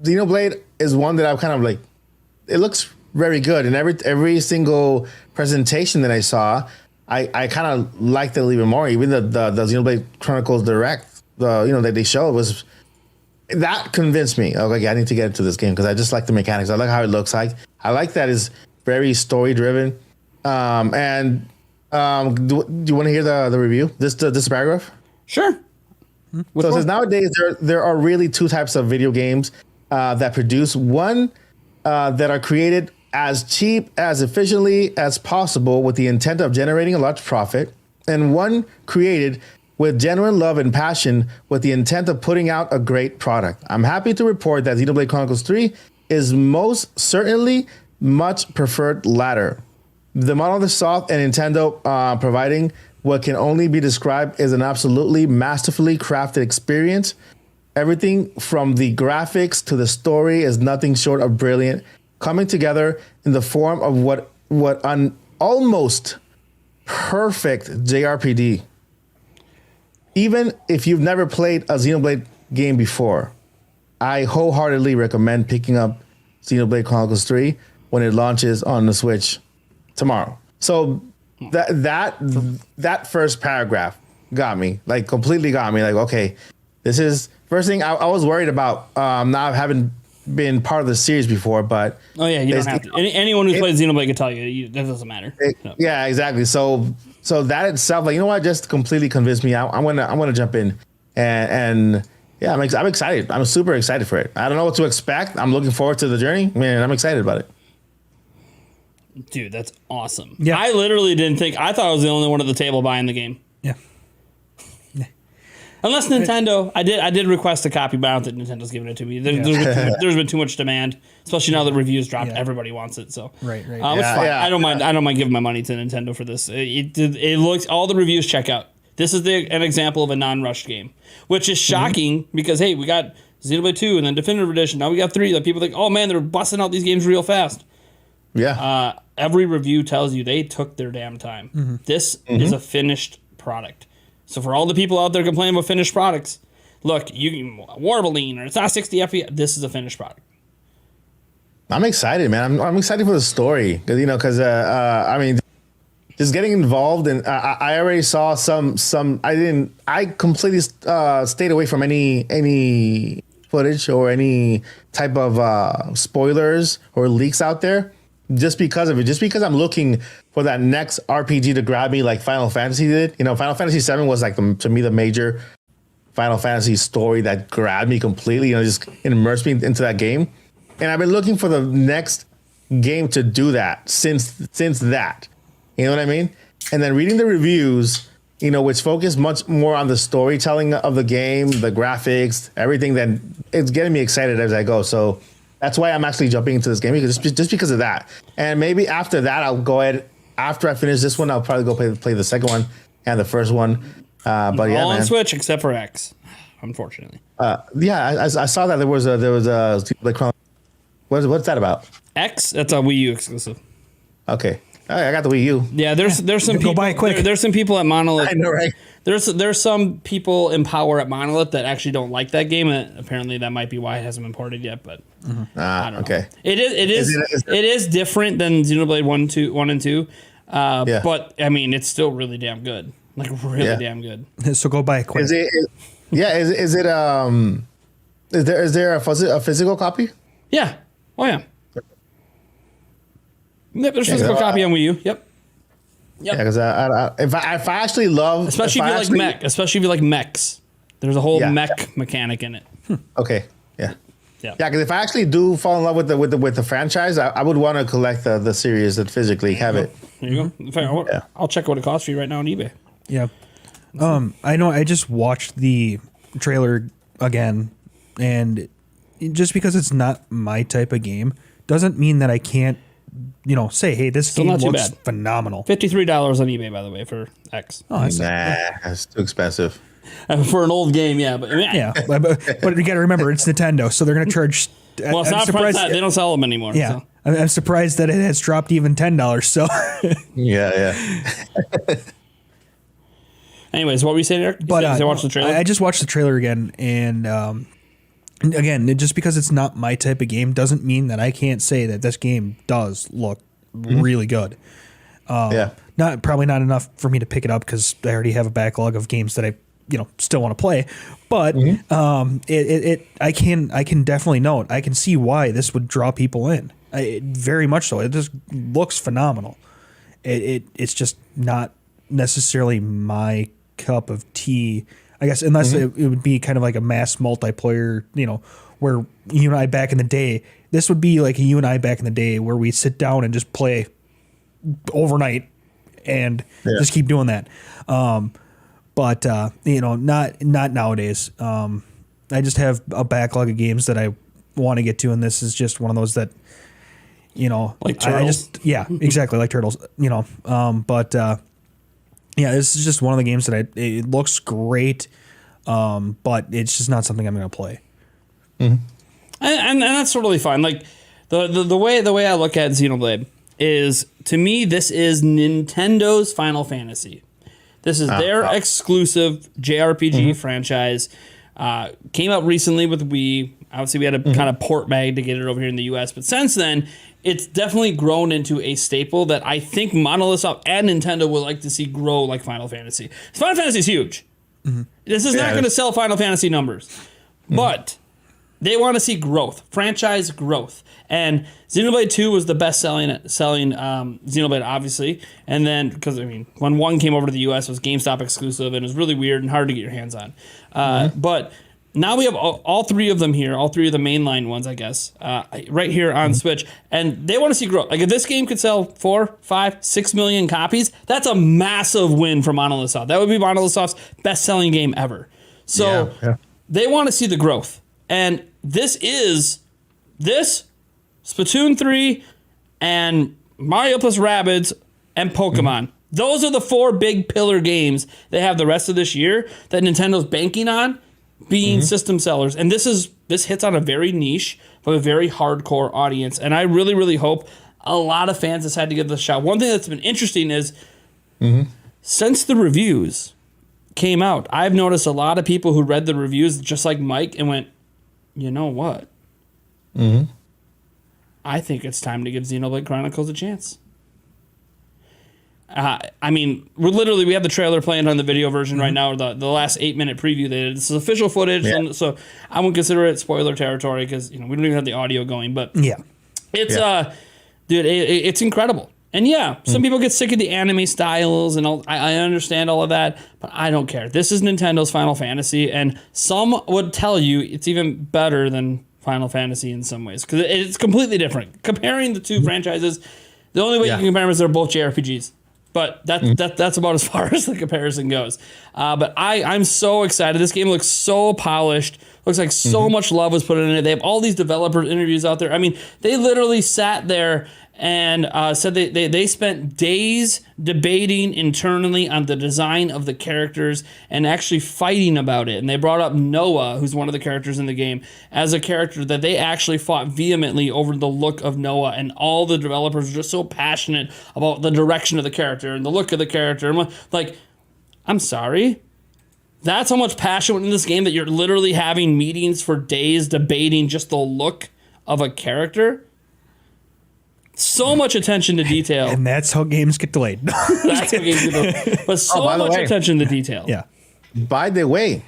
Xenoblade is one that I've kind of like, it looks very good, and every single presentation that I saw, I kind of liked it even more. Even the Xenoblade Chronicles Direct. That they show was that convinced me. Oh, okay, I need to get into this game because I just like the mechanics. I like how it looks like. I like that it's very story driven. Do you want to hear the review? This paragraph? Sure. So it says nowadays there are really two types of video games that produce one that are created as cheap as efficiently as possible with the intent of generating a large profit, and one created with genuine love and passion with the intent of putting out a great product. I'm happy to report that Xenoblade Chronicles 3 is most certainly much preferred latter. The Monolith Soft and Nintendo providing what can only be described as an absolutely masterfully crafted experience. Everything from the graphics to the story is nothing short of brilliant, coming together in the form of what an almost perfect JRPG. Even if you've never played a Xenoblade game before, I wholeheartedly recommend picking up Xenoblade Chronicles 3 when it launches on the Switch tomorrow. So that first paragraph got me, like completely got me. Like, okay, this is first thing I was worried about not having been part of the series before, but you don't have to. Anyone who's played Xenoblade can tell you that doesn't matter. Yeah, exactly. So that itself, like, you know what, just completely convinced me. I'm gonna jump in, and yeah, I'm excited. I'm super excited for it. I don't know what to expect. I'm looking forward to the journey. Man, I'm excited about it. Dude, that's awesome. Yeah. I literally didn't think. I thought I was the only one at the table buying the game. Yeah. Unless Nintendo, I did request a copy, but I don't think Nintendo's giving it to me. There's been too much demand, especially now that reviews dropped. Yeah. Everybody wants it, so right. It's fine. Yeah. I don't mind giving my money to Nintendo for this. It looks, all the reviews check out. This is an example of a non-rushed game, which is shocking because, hey, we got Xenoblade 2 and then Definitive Edition. Now we got 3. Like, people think, oh, man, they're busting out these games real fast. Yeah. Every review tells you they took their damn time. This is a finished product. So for all the people out there complaining about finished products, look, you can Warbling or it's not 60 FPS. This is a finished product. I'm excited, man. I'm excited for the story because I mean, just getting involved and I already saw some. I completely stayed away from any footage or any type of spoilers or leaks out there. Just because of it, just because I'm looking for that next RPG to grab me like Final Fantasy did. Final Fantasy VII was like to me the major Final Fantasy story that grabbed me completely. Just immersed me into that game. And I've been looking for the next game to do that since that. You know what I mean? And then reading the reviews, which focus much more on the storytelling of the game, the graphics, everything. Then it's getting me excited as I go. So. That's why I'm actually jumping into this game, just because of that. And maybe after that, I'll go ahead. After I finish this one, I'll probably go play the second one and the first one. But yeah, all on man. Switch except for X, unfortunately. Yeah, I saw that there was a what's that about? X, that's a Wii U exclusive. Okay, I got the Wii U. Yeah, there's some people. Buy it quick. There's some people at Monolith. I know, right? There's some people in power at Monolith that actually don't like that game, and apparently that might be why it hasn't been ported yet. But I don't know. It is different than Xenoblade 1 and 2. Yeah. But I mean, it's still really damn good. Like really damn good. So go buy it quick. Is there a physical copy? Yeah. Oh yeah. Yep, there's a physical copy on Wii U. Yep. Yeah, because if I actually love, especially if you like mechs, there's a whole mech mechanic in it. Okay, yeah. Yeah, because if I actually do fall in love with the franchise, I would want to collect the series and physically have it. There you go. In fact, I'll check what it costs for you right now on eBay. Yeah. I know I just watched the trailer again, and just because it's not my type of game doesn't mean that I can't say, hey, this game looks phenomenal. $53 on eBay, by the way, for X. Oh, that's too expensive. For an old game, yeah. But but you got to remember, it's Nintendo, so they're going to charge. Well, it's not surprised that they don't sell them anymore. Yeah. So. I'm surprised that it has dropped even $10, so. Yeah. Anyways, what were you saying, Eric? I watched the trailer? I just watched the trailer again, and again, just because it's not my type of game doesn't mean that I can't say that this game does look really good. Probably not enough for me to pick it up because I already have a backlog of games that I still want to play. But I can definitely note, I can see why this would draw people in. Very much so. It just looks phenomenal. It's just not necessarily my cup of tea, I guess, unless it would be kind of like a mass multiplayer, where you and I back in the day, this would be like you and I back in the day where we sit down and just play overnight and just keep doing that. But not nowadays. I just have a backlog of games that I want to get to, and this is just one of those that, like Turtles. Exactly, like Turtles. This is just one of the games that it looks great, but it's just not something I'm going to play. And that's totally fine. Like the way I look at Xenoblade is, to me, this is Nintendo's Final Fantasy. This is their exclusive JRPG franchise. Came out recently with Wii. Obviously, we had to kind of port bag to get it over here in the US, but since then, it's definitely grown into a staple that I think Monolith and Nintendo would like to see grow like Final Fantasy. Final Fantasy is huge. This is not going to sell Final Fantasy numbers, but they want to see growth, franchise growth. And Xenoblade 2 was the best selling Xenoblade, obviously. And then, because, when 1 came over to the US, it was GameStop exclusive, and it was really weird and hard to get your hands on. But now we have all 3 of them here, all 3 of the mainline ones, I guess, right here on Switch. And they want to see growth. Like, if this game could sell 4, 5, 6 million copies, that's a massive win for Monolith Soft. That would be Monolith Soft's best-selling game ever. So they want to see the growth. And this, Splatoon 3, and Mario plus Rabbids, and Pokemon. Those are the 4 big pillar games they have the rest of this year that Nintendo's banking on being system sellers. And this hits on a very niche, but a very hardcore audience. And I really, really hope a lot of fans decide to give this a shot. One thing that's been interesting is since the reviews came out, I've noticed a lot of people who read the reviews just like Mike and went, you know what? I think it's time to give Xenoblade Chronicles a chance. I mean, we have the trailer playing on the video version right now, or the last 8-minute preview they did. This is official footage, so I won't consider it spoiler territory because we don't even have the audio going. But it's dude, it's incredible. And some people get sick of the anime styles, and I understand all of that, but I don't care. This is Nintendo's Final Fantasy, and some would tell you it's even better than Final Fantasy in some ways because it's completely different. Comparing the two franchises, the only way you can compare them is they're both JRPGs. But that's about as far as the comparison goes. But I'm so excited. This game looks so polished. Looks like so much love was put in it. They have all these developer interviews out there. I mean, they literally sat there and said they spent days debating internally on the design of the characters and actually fighting about it. And they brought up Noah, who's one of the characters in the game, as a character that they actually fought vehemently over the look of Noah. And all the developers were just so passionate about the direction of the character and the look of the character. And like, I'm sorry. That's how much passion went in this game that you're literally having meetings for days debating just the look of a character. So much attention to detail. And that's how games get delayed. That's how games get delayed. But so much attention to detail. Yeah. By the way,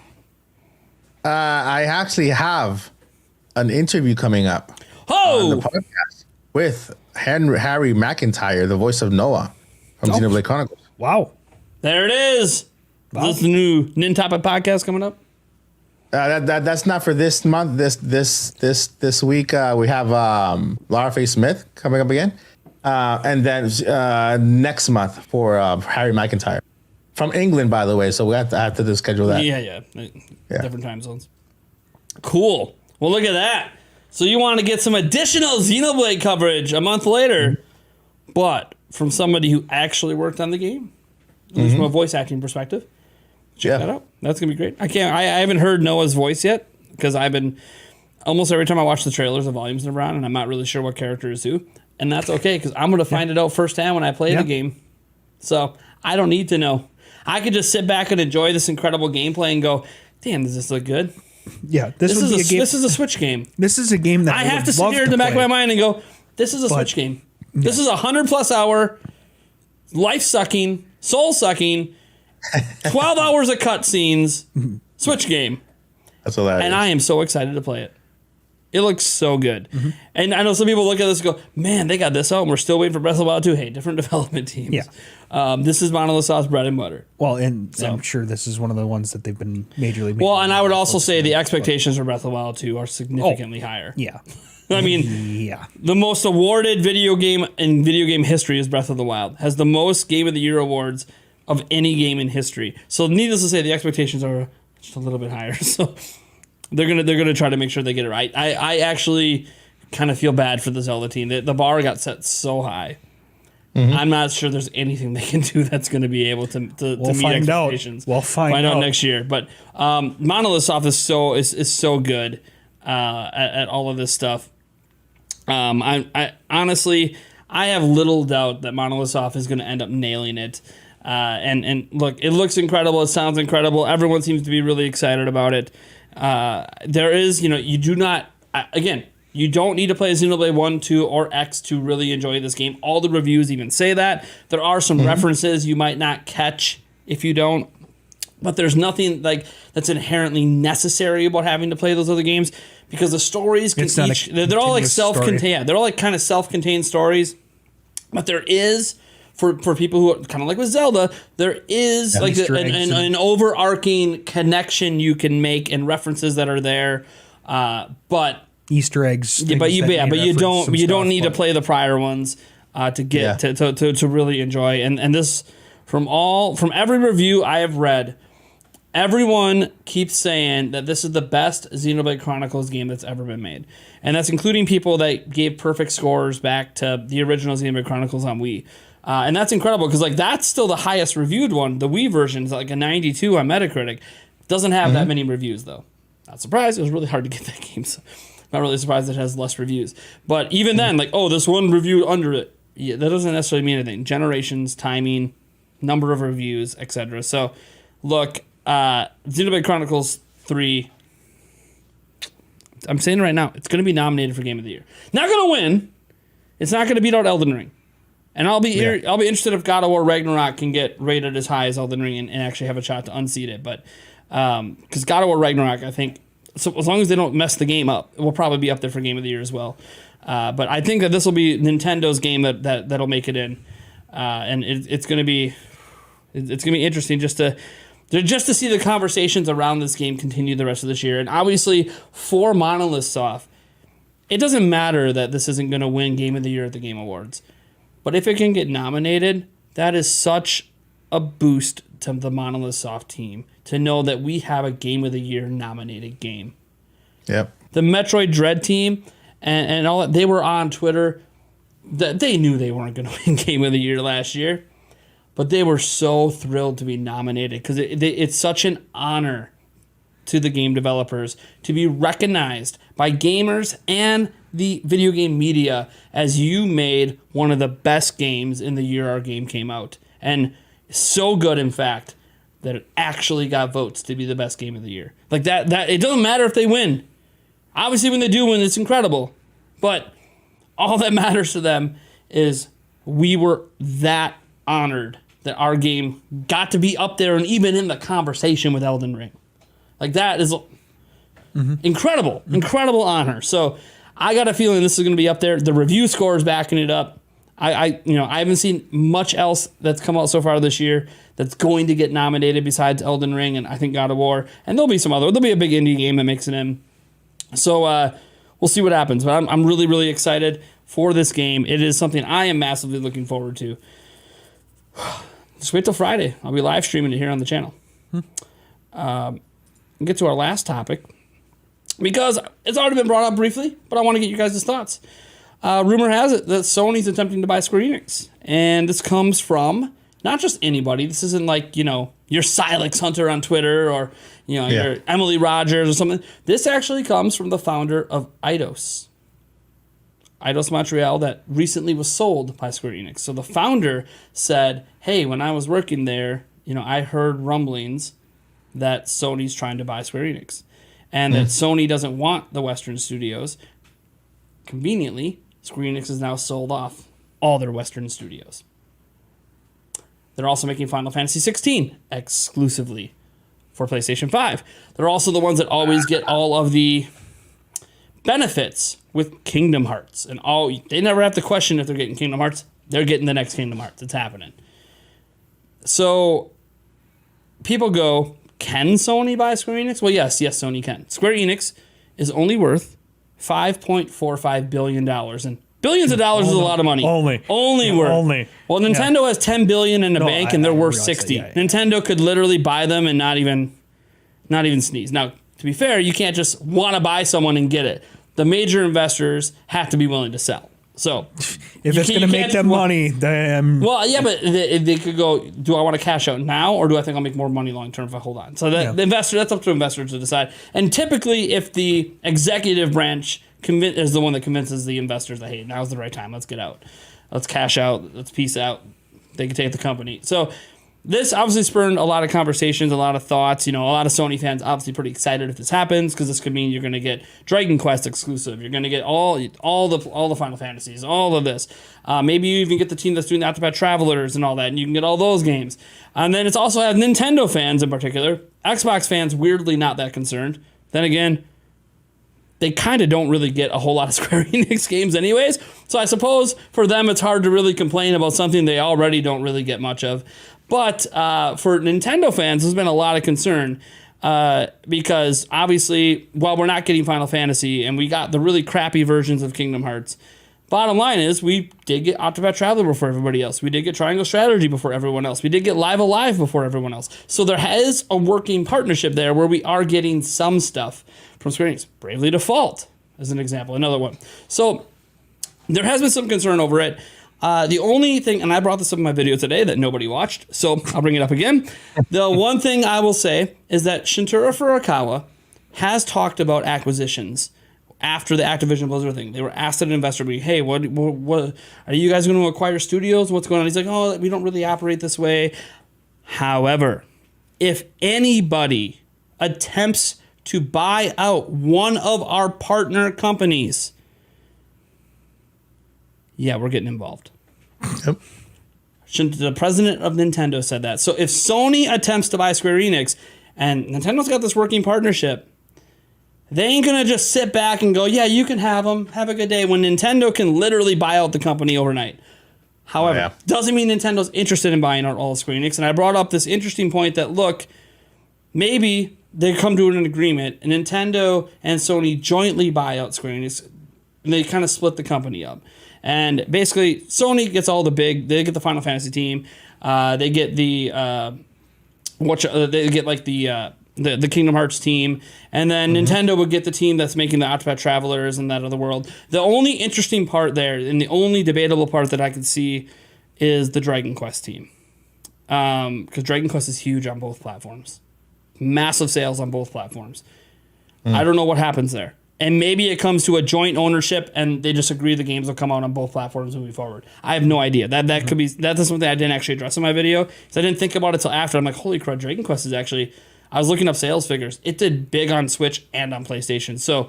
I actually have an interview coming up on the podcast with Harry McIntyre, the voice of Noah from Xenoblade Chronicles. Wow. There it is. Wow. Is this the new Nintopic podcast coming up? That's not for this month. This week we have Lara Faye Smith coming up again, and then next month for Harry McIntyre from England, by the way. So we have to schedule that. Yeah. Different time zones. Cool. Well, look at that. So you want to get some additional Xenoblade coverage a month later, but from somebody who actually worked on the game, at least from a voice acting perspective. Check that out. That's gonna be great. I haven't heard Noah's voice yet because I've been almost every time I watch the trailers, the volume's never on, and I'm not really sure what character is who. And that's okay because I'm gonna find it out firsthand when I play the game. So I don't need to know. I could just sit back and enjoy this incredible gameplay and go, "Damn, does this look good?" Yeah, this is a Switch game. This is a game that I have to sit here in the back of my mind and go, "This is a Switch game. This is 100+ hour, life sucking, soul sucking." 12 hours of cutscenes, Switch game. That's hilarious. And I am so excited to play it. It looks so good. And I know some people look at this and go, man, they got this out and we're still waiting for Breath of the Wild 2. Hey, different development teams. Yeah. This is Monolith Soft's bread and butter. Well, and I'm sure this is one of the ones that they've been majorly making. Well, and I would also say the expectations for Breath of the Wild 2 are significantly higher. Yeah. I mean, the most awarded video game in video game history is Breath of the Wild. Has the most Game of the Year awards of any game in history. So needless to say, the expectations are just a little bit higher. So they're gonna try to make sure they get it right. I actually kind of feel bad for the Zelda team. The bar got set so high. I'm not sure there's anything they can do that's going to be able to meet expectations. We'll find out next year. But Monolith Soft is so good at all of this stuff. I honestly have little doubt that Monolith Soft is going to end up nailing it. And look, it looks incredible. It sounds incredible. Everyone seems to be really excited about it. There is, you do not, again, you don't need to play Xenoblade 1, 2, or X to really enjoy this game. All the reviews even say that. There are some references you might not catch if you don't. But there's nothing like that's inherently necessary about having to play those other games because the stories they're all like self-contained. Yeah, they're all like kind of self-contained stories. But there is, for people who are kind of like with Zelda, there is like an overarching connection you can make and references that are there. But Easter eggs. Yeah, but you don't need to play the prior ones to get to really enjoy. And this from every review I have read, everyone keeps saying that this is the best Xenoblade Chronicles game that's ever been made. And that's including people that gave perfect scores back to the original Xenoblade Chronicles on Wii. And that's incredible because like that's still the highest reviewed one. The Wii version is like a 92 on Metacritic. Doesn't have that many reviews though. Not surprised. It was really hard to get that game. So not really surprised it has less reviews. But even then, like, oh, this one review under it. Yeah, that doesn't necessarily mean anything. Generations, timing, number of reviews, etc. So look, Xenoblade Chronicles 3. I'm saying it right now, it's going to be nominated for Game of the Year. Not going to win. It's not going to beat out Elden Ring. And I'll be interested if God of War Ragnarok can get rated as high as Elden Ring and actually have a shot to unseat it. But because God of War Ragnarok, I think, so as long as they don't mess the game up, it will probably be up there for Game of the Year as well. But I think that this will be Nintendo's game that'll make it in, and it's going to be interesting just to see the conversations around this game continue the rest of this year. And obviously, for Monolith Soft, it doesn't matter that this isn't going to win Game of the Year at the Game Awards. But if it can get nominated, that is such a boost to the Monolith Soft team to know that we have a Game of the Year nominated game. Yep. The Metroid Dread team and all that, they were on Twitter. They knew they weren't going to win Game of the Year last year, but they were so thrilled to be nominated because it's such an honor to the game developers to be recognized by gamers and the video game media as you made one of the best games in the year our game came out. And so good, in fact, that it actually got votes to be the best game of the year. Like that it doesn't matter if they win. Obviously, when they do win, it's incredible. But all that matters to them is we were that honored that our game got to be up there and even in the conversation with Elden Ring. Like that is incredible honor. So I got a feeling this is going to be up there. The review score is backing it up. I haven't seen much else that's come out so far this year that's going to get nominated besides Elden Ring and I think God of War. And there'll be there'll be a big indie game that makes it in. So we'll see what happens. But I'm really, really excited for this game. It is something I am massively looking forward to. Just wait till Friday. I'll be live streaming it here on the channel. Get to our last topic because it's already been brought up briefly, but I want to get you guys' thoughts. Rumor has it that Sony's attempting to buy Square Enix, and this comes from not just anybody. This isn't like, your Silex Hunter on Twitter or, your Emily Rogers or something. This actually comes from the founder of Eidos Montreal that recently was sold by Square Enix. So the founder said, hey, when I was working there, I heard rumblings that Sony's trying to buy Square Enix and that Sony doesn't want the Western studios. Conveniently, Square Enix has now sold off all their Western studios. They're also making Final Fantasy 16 exclusively for PlayStation 5. They're also the ones that always get all of the benefits with Kingdom Hearts. And they never have to question if they're getting Kingdom Hearts. They're getting the next Kingdom Hearts. It's happening. So people go, can Sony buy Square Enix? Well, yes, Sony can. Square Enix is only worth $5.45 billion. And billions of dollars is a lot of money. Only worth. Well, Nintendo has $10 billion in the bank, and they're worth $60. Nintendo could literally buy them and not even sneeze. Now, to be fair, you can't just want to buy someone and get it. The major investors have to be willing to sell. So if it's going to make them money, then well, yeah, but they could go, do I want to cash out now, or do I think I'll make more money long term if I hold on? So the investor, that's up to investors to decide. And typically, if the executive branch is the one that convinces the investors that, hey, now's the right time, let's get out, let's cash out, let's peace out, they can take the company. So this obviously spurred a lot of conversations, a lot of thoughts. A lot of Sony fans obviously pretty excited if this happens because this could mean you're going to get Dragon Quest exclusive. You're going to get all the Final Fantasies, all of this. Maybe you even get the team that's doing the Octopath Travelers and all that, and you can get all those games. And then it's also have Nintendo fans in particular. Xbox fans, weirdly not that concerned. Then again, they kind of don't really get a whole lot of Square Enix games anyways. So I suppose for them it's hard to really complain about something they already don't really get much of. But for Nintendo fans, there's been a lot of concern because obviously, while we're not getting Final Fantasy and we got the really crappy versions of Kingdom Hearts, bottom line is we did get Octopath Traveler before everybody else. We did get Triangle Strategy before everyone else. We did get Live Alive before everyone else. So there is a working partnership there where we are getting some stuff from Square Enix. Bravely Default, as an example, another one. So there has been some concern over it. The only thing, and I brought this up in my video today that nobody watched, so I'll bring it up again. The one thing I will say is that Shintaro Furukawa has talked about acquisitions after the Activision Blizzard thing. They were asked at an investor meeting, hey, what are you guys going to acquire studios? What's going on? He's like, oh, we don't really operate this way. However, if anybody attempts to buy out one of our partner companies, yeah, we're getting involved. Yep. The president of Nintendo said that. So if Sony attempts to buy Square Enix, and Nintendo's got this working partnership, they ain't going to just sit back and go, yeah, you can have them. Have a good day. When Nintendo can literally buy out the company overnight. However, doesn't mean Nintendo's interested in buying out all of Square Enix. And I brought up this interesting point that, look, maybe they come to an agreement, and Nintendo and Sony jointly buy out Square Enix, and they kind of split the company up. And basically, Sony gets all they get the Final Fantasy team, they get the the Kingdom Hearts team, and then Nintendo would get the team that's making the Octopath Travelers and that other world. The only interesting part there, and the only debatable part that I could see, is the Dragon Quest team, because Dragon Quest is huge on both platforms, massive sales on both platforms. I don't know what happens there. And maybe it comes to a joint ownership, and they just agree the games will come out on both platforms moving forward. I have no idea. That could be that's something I didn't actually address in my video, because I didn't think about it till after. I'm like, holy crap, Dragon Quest is actually. I was looking up sales figures. It did big on Switch and on PlayStation. So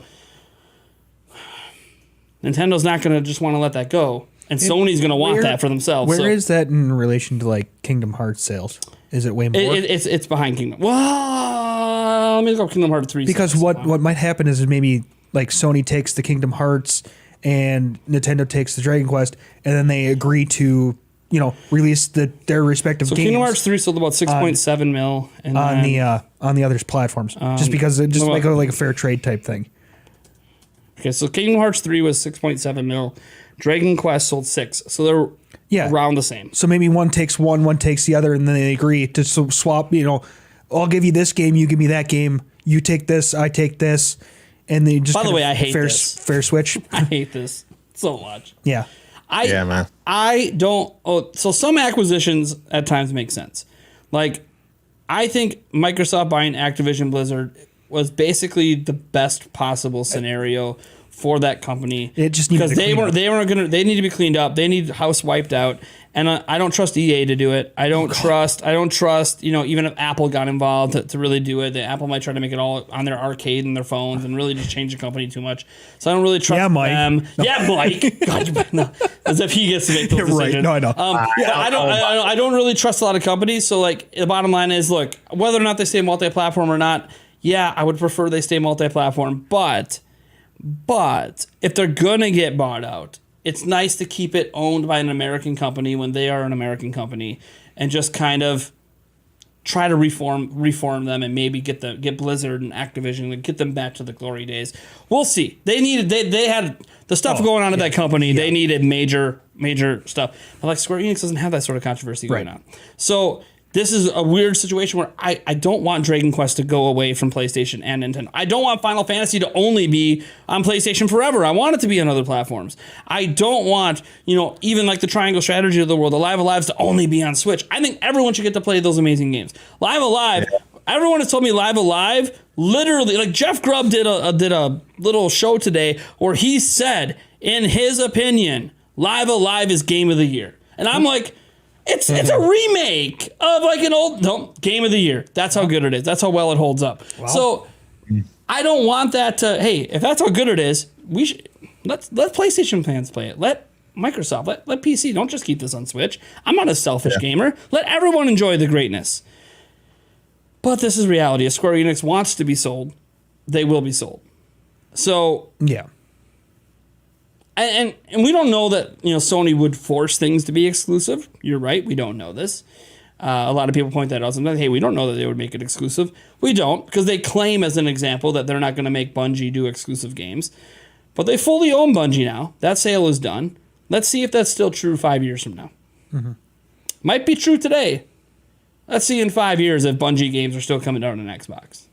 Nintendo's not going to just want to let that go, and Sony's going to want that for themselves. Where is that in relation to like Kingdom Hearts sales? Is it way more? It's behind Kingdom. Well, let me look up Kingdom Hearts 3. Because what might happen is maybe like Sony takes the Kingdom Hearts and Nintendo takes the Dragon Quest, and then they agree to release their respective games. So Kingdom Hearts 3 sold about 6.7 mil on the other's platforms, just because it like a fair trade type thing. Okay, so Kingdom Hearts 3 was 6.7 mil. Dragon Quest sold 6, so they're around the same. So maybe one takes one takes the other, and then they agree to swap. I'll give you this game, you give me that game. You take this, I take this, and they just. By the way, I hate this. Fair switch. I hate this so much. Yeah. Man. I don't. So some acquisitions at times make sense. Like, I think Microsoft buying Activision Blizzard was basically the best possible scenario for that company. It just needed because they need to be cleaned up. They need house wiped out. And I don't trust EA to do it. I don't trust, even if Apple got involved to really do it, Apple might try to make it all on their arcade and their phones and really just change the company too much. So I don't really trust them. No. Yeah, Mike. God, no. As if he gets to make those decisions. Right. No, I know. I don't really trust a lot of companies. So like the bottom line is, look, whether or not they stay multi-platform or not, yeah, I would prefer they stay multi-platform. But if they're going to get bought out, it's nice to keep it owned by an American company when they are an American company, and just kind of try to reform them and maybe get Blizzard and Activision and get them back to the glory days. We'll see. They had the stuff going on at that company. Yeah. They needed major stuff. But like Square Enix doesn't have that sort of controversy going on. So this is a weird situation where I don't want Dragon Quest to go away from PlayStation and Nintendo. I don't want Final Fantasy to only be on PlayStation forever. I want it to be on other platforms. I don't want, even like the Triangle Strategy of the world, the Live Alives, to only be on Switch. I think everyone should get to play those amazing games. Live Alive, everyone has told me Live Alive, literally, like Jeff Grubb did a little show today where he said, in his opinion, Live Alive is Game of the Year. And I'm like, It's a remake of like an old Game of the Year. That's how good it is. That's how well it holds up. Wow. So I don't want that to. Hey, if that's how good it is, we should let PlayStation fans play it. Let Microsoft, let PC. Don't just keep this on Switch. I'm not a selfish gamer. Let everyone enjoy the greatness. But this is reality. If Square Enix wants to be sold, they will be sold. So yeah. And we don't know that Sony would force things to be exclusive. You're right. We don't know this. A lot of people point that out. Sometimes, hey, we don't know that they would make it exclusive. We don't, because they claim, as an example, that they're not going to make Bungie do exclusive games. But they fully own Bungie now. That sale is done. Let's see if that's still true 5 years from now. Mm-hmm. Might be true today. Let's see in 5 years if Bungie games are still coming out on Xbox.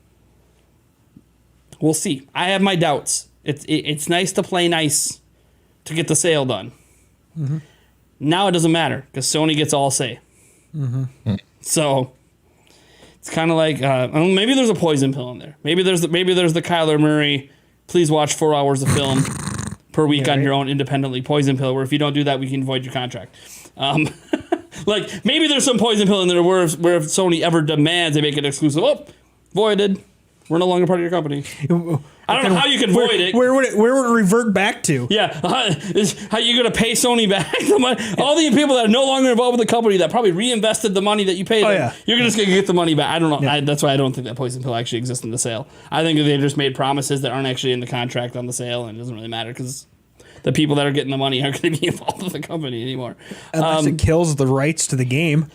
We'll see. I have my doubts. It's nice to play nice to get the sale done. Mm-hmm. Now it doesn't matter because Sony gets all say. So it's kind of like maybe there's a poison pill in there. Maybe there's the Kyler Murray. Please watch 4 hours of film per week on your own independently poison pill. Where if you don't do that, we can void your contract. Like maybe there's some poison pill in there where if Sony ever demands they make it exclusive, voided. We're no longer part of your company. I don't know how you can void it. Where would it revert back to? Yeah, how you going to pay Sony back the money? All the people that are no longer involved with the company that probably reinvested the money that you paid them, you're just going to get the money back. I don't know. Yeah. That's why I don't think that poison pill actually exists in the sale. I think they just made promises that aren't actually in the contract on the sale, and it doesn't really matter because the people that are getting the money aren't going to be involved with the company anymore. Unless it kills the rights to the game.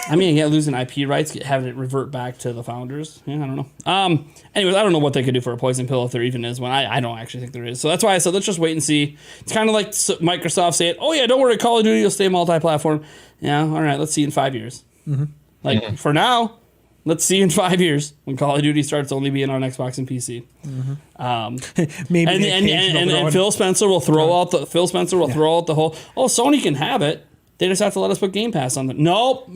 I mean, losing IP rights, having it revert back to the founders. Yeah, I don't know. Anyways, I don't know what they could do for a poison pill if there even is one. I don't actually think there is. So that's why I said let's just wait and see. It's kind of like Microsoft saying, "Oh yeah, don't worry, Call of Duty will stay multi-platform." Yeah, all right, let's see in 5 years. For now, let's see in 5 years when Call of Duty starts only being on Xbox and PC. Maybe and Phil Spencer will throw out the whole. Oh, Sony can have it. They just have to let us put Game Pass on them. Nope.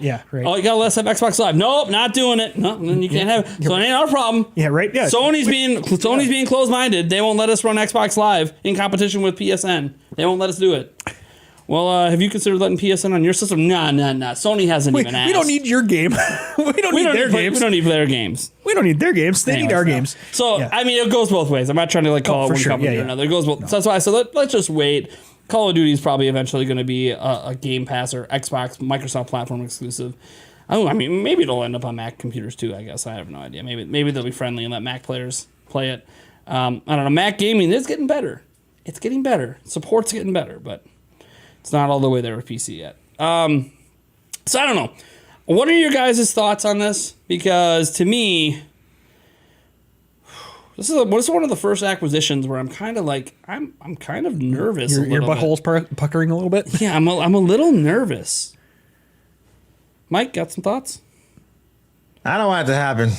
Yeah, right. Oh, you gotta let us have Xbox Live. Nope, not doing it. No, then you can't have it. So it ain't our problem. Yeah, right. Yeah. Sony's being closed-minded. They won't let us run Xbox Live in competition with PSN. They won't let us do it. Well, have you considered letting PSN on your system? Nah. Sony hasn't even asked. We don't need your game. we don't need their games. We don't need their games. We don't need their games. They need our games. So, I mean, it goes both ways. I'm not trying to call it one company or another. It goes both. No. So that's why I said let's just wait. Call of Duty is probably eventually going to be a Game Pass or Xbox, Microsoft platform exclusive. I mean, maybe it'll end up on Mac computers too, I guess. I have no idea. Maybe they'll be friendly and let Mac players play it. I don't know. Mac gaming is getting better. It's getting better. Support's getting better, but it's not all the way there with PC yet. So I don't know. What are your guys' thoughts on this? Because to me, this is one of the first acquisitions where I'm kind of I'm kind of nervous. Your butthole's puckering a little bit. Yeah, I'm a little nervous. Mike, got some thoughts? I don't want it to happen.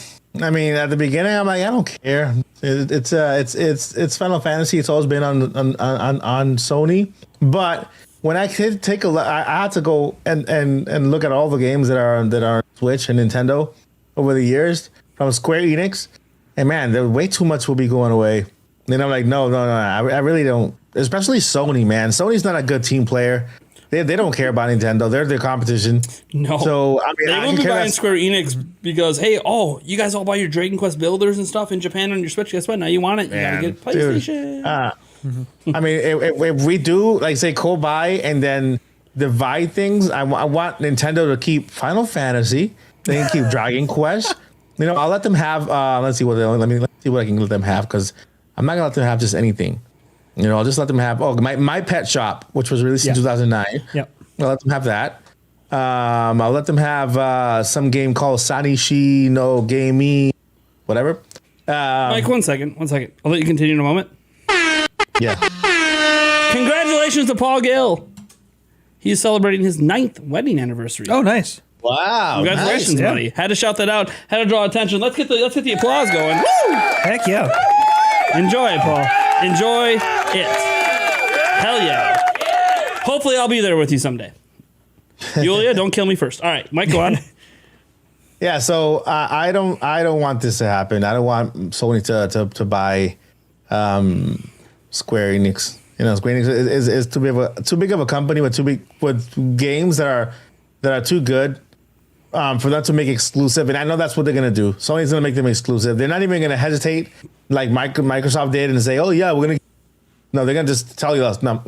I mean, at the beginning, I'm like, I don't care. It's Final Fantasy. It's always been on Sony. But when I could take a look, I had to go and look at all the games that are on Switch and Nintendo over the years from Square Enix. And man, there way too much will be going away. And I'm like, no. I really don't. Especially Sony, man. Sony's not a good team player. They don't care about Nintendo. They're their competition. No. So I mean, they won't be buying Square Enix because you guys all buy your Dragon Quest builders and stuff in Japan on your Switch. Guess what? Now you want it. You gotta get PlayStation. I mean, if we do say co-buy and then divide things, I want Nintendo to keep Final Fantasy. They can keep Dragon Quest. I'll let them have. Let's see what I can let them have because I'm not gonna let them have just anything. I'll just let them have. Oh, my Pet Shop, which was released in 2009. Yep. I'll let them have that. I'll let them have some game called Sanishi no Gamey, whatever. Mike, one second. I'll let you continue in a moment. Yeah. Congratulations to Paul Gill. He's celebrating his 9th wedding anniversary. Oh, nice. Wow. Congratulations, buddy. Had to shout that out. Had to draw attention. Let's get the applause going. Woo! Heck yeah. Enjoy it, Paul. Enjoy it. Hell yeah. Hopefully I'll be there with you someday. Yulia, don't kill me first. All right, Mike, go on. Yeah, so I don't want this to happen. I don't want Sony to buy Square Enix. Square Enix is too big of a company with games that are too good for them to make exclusive. And I know that's what they're gonna do. Sony's gonna make them exclusive. They're not even gonna hesitate like Microsoft did and say, "Oh yeah, we're gonna." No, they're gonna just tell you, "No,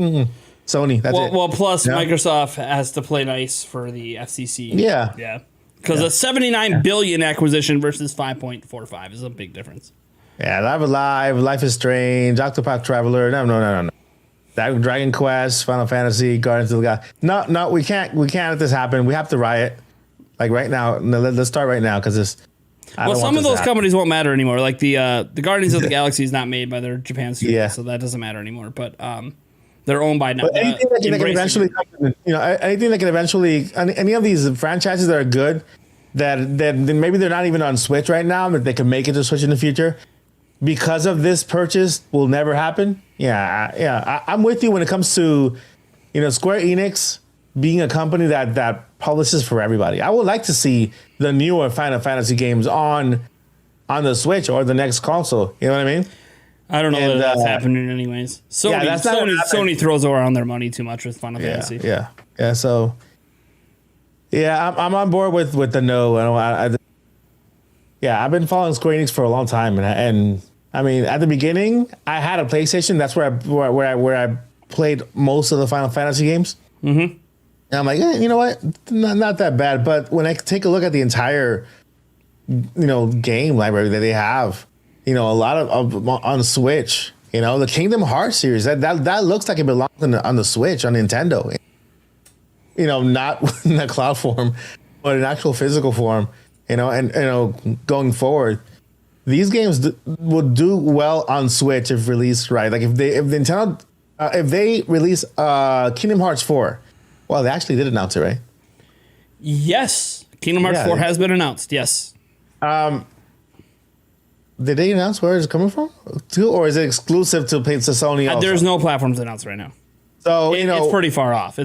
Sony." That's it. Well, plus Microsoft has to play nice for the FCC. Yeah. Because a $79 billion acquisition versus 5.45 is a big difference. Yeah, Life is Strange, Octopath Traveler. No. That Dragon Quest, Final Fantasy, Guardians of the Galaxy. No, we can't let this happen. We have to riot. Like right now. No, let's start right now because this. Some of those companies won't matter anymore. Like the Guardians of the Galaxy is not made by their Japan studio, so that doesn't matter anymore. But they're owned by now. Anything that can eventually, anything that can eventually, any of these franchises that are good, that maybe they're not even on Switch right now, but they can make it to Switch in the future. Because of this purchase, will never happen. Yeah. I'm with you when it comes to Square Enix being a company that publishes for everybody. I would like to see the newer Final Fantasy games on the Switch or the next console. You know what I mean? I don't know whether that's happening anyways. Sony throws around their money too much with Final Fantasy. Yeah. So, I'm on board with the no. I've been following Square Enix for a long time, and I mean, at the beginning, I had a PlayStation. That's where I played most of the Final Fantasy games. Mm-hmm. And I'm like, you know what? Not that bad. But when I take a look at the entire, game library that they have, a lot of on Switch, the Kingdom Hearts series that looks like it belongs on the Switch on Nintendo. Not in a cloud form, but in actual physical form. Going forward, these games would do well on Switch if released right. Like if Nintendo if they release Kingdom Hearts 4, well, they actually did announce it, right? Yes, Kingdom Hearts 4 has been announced. Yes. Did they announce where it's coming from? Or is it exclusive to Sony? Also? There's no platforms announced right now. So it's pretty far off.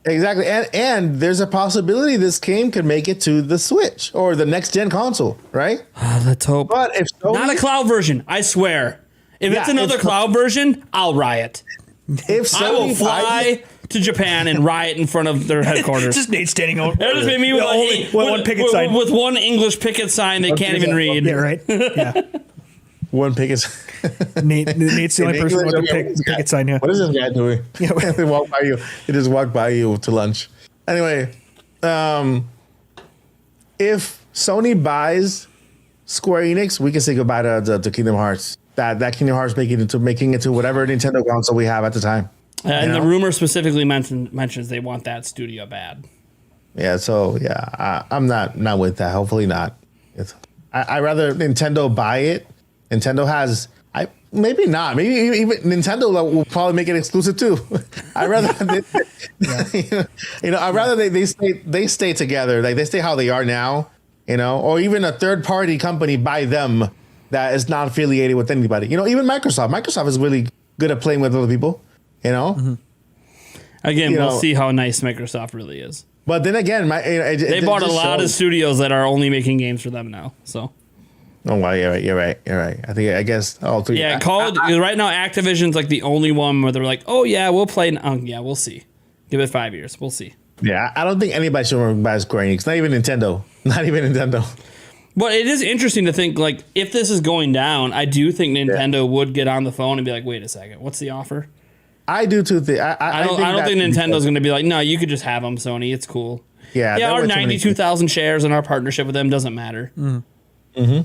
Exactly, and there's a possibility this game could make it to the Switch or the next gen console, right? Let's hope. But if Sony, not a cloud version, I swear. If it's another cloud version, I'll riot. If Sony I will fly to Japan and riot in front of their headquarters. Just Nate standing out. It'll just be me with one picket sign. With one English picket sign they can't even read. Yeah, right. Yeah. One picket. Nate's the only person with a picket sign. Yeah. What is this guy doing? Yeah. They walk by you. He just walked by you to lunch. Anyway, if Sony buys Square Enix, we can say goodbye to Kingdom Hearts. That Kingdom Hearts making it to whatever Nintendo console we have at the time. And the rumor specifically mentions they want that studio bad. Yeah. So I'm not with that. Hopefully not. I rather Nintendo buy it. Nintendo has, maybe not. Maybe even Nintendo will probably make it exclusive too. I'd rather, I'd rather they stay together. Like they stay how they are now, or even a third party company buy them that is not affiliated with anybody. Even Microsoft. Microsoft is really good at playing with other people. Mm-hmm. Again, we'll see how nice Microsoft really is. But then again, they bought a lot of studios that are only making games for them now. So. Oh wow, you're right. I guess all three. Yeah, right now Activision's like the only one where they're like, oh yeah, we'll play. Yeah, we'll see. Give it 5 years, we'll see. Yeah, I don't think anybody should buy Square Enix. Not even Nintendo. But it is interesting to think like if this is going down, I do think Nintendo would get on the phone and be like, wait a second, what's the offer? I do too. I don't think Nintendo's going to be like, no, you could just have them, Sony. It's cool. Yeah, our 92,000 shares in our partnership with them doesn't matter. Mm-hmm.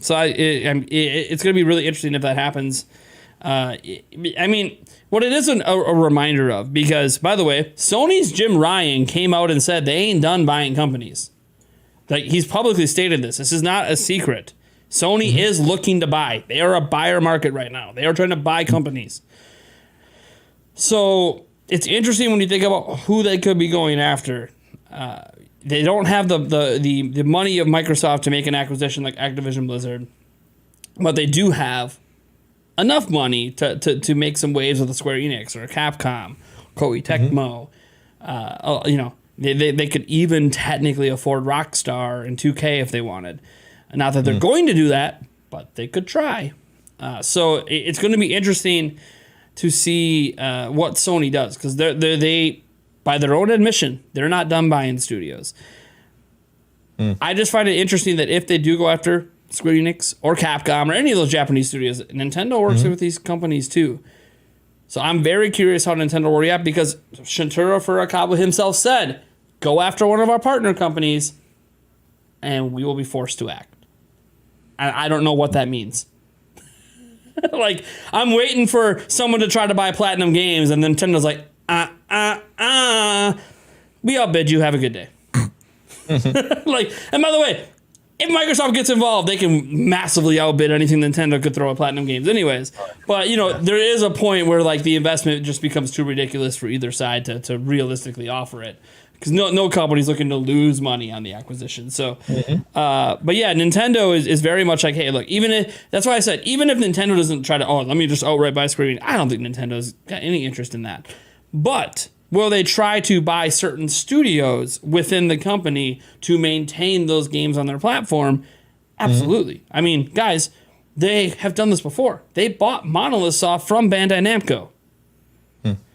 So it's going to be really interesting if that happens. I mean, what it is a reminder of, because, by the way, Sony's Jim Ryan came out and said they ain't done buying companies. Like, he's publicly stated this. This is not a secret. Sony is looking to buy. They are a buyer market right now. They are trying to buy companies. So it's interesting when you think about who they could be going after. They don't have the money of Microsoft to make an acquisition like Activision Blizzard, but they do have enough money to make some waves with a Square Enix or a Capcom, Koei Tecmo. They could even technically afford Rockstar and 2K if they wanted. Not that they're going to do that, but they could try. So it's going to be interesting to see what Sony does, because they by their own admission, they're not done buying studios. I just find it interesting that if they do go after Square Enix or Capcom or any of those Japanese studios, Nintendo works with these companies too. So I'm very curious how Nintendo will react, because Shintaro Furukawa himself said, go after one of our partner companies and we will be forced to act. I don't know what that means. Like, I'm waiting for someone to try to buy Platinum Games, and Nintendo's like, we outbid you, have a good day. Like, and by the way, if Microsoft gets involved, they can massively outbid anything Nintendo could throw at Platinum Games anyways. But, there is a point where, like, the investment just becomes too ridiculous for either side to realistically offer it. Because no company's looking to lose money on the acquisition. So, but yeah, Nintendo is very much like, hey, look, that's why I said, even if Nintendo doesn't try to, let me just outright buy Square Enix, I don't think Nintendo's got any interest in that. But will they try to buy certain studios within the company to maintain those games on their platform? Absolutely. I mean, guys, they have done this before. They bought Monolith Soft from Bandai Namco.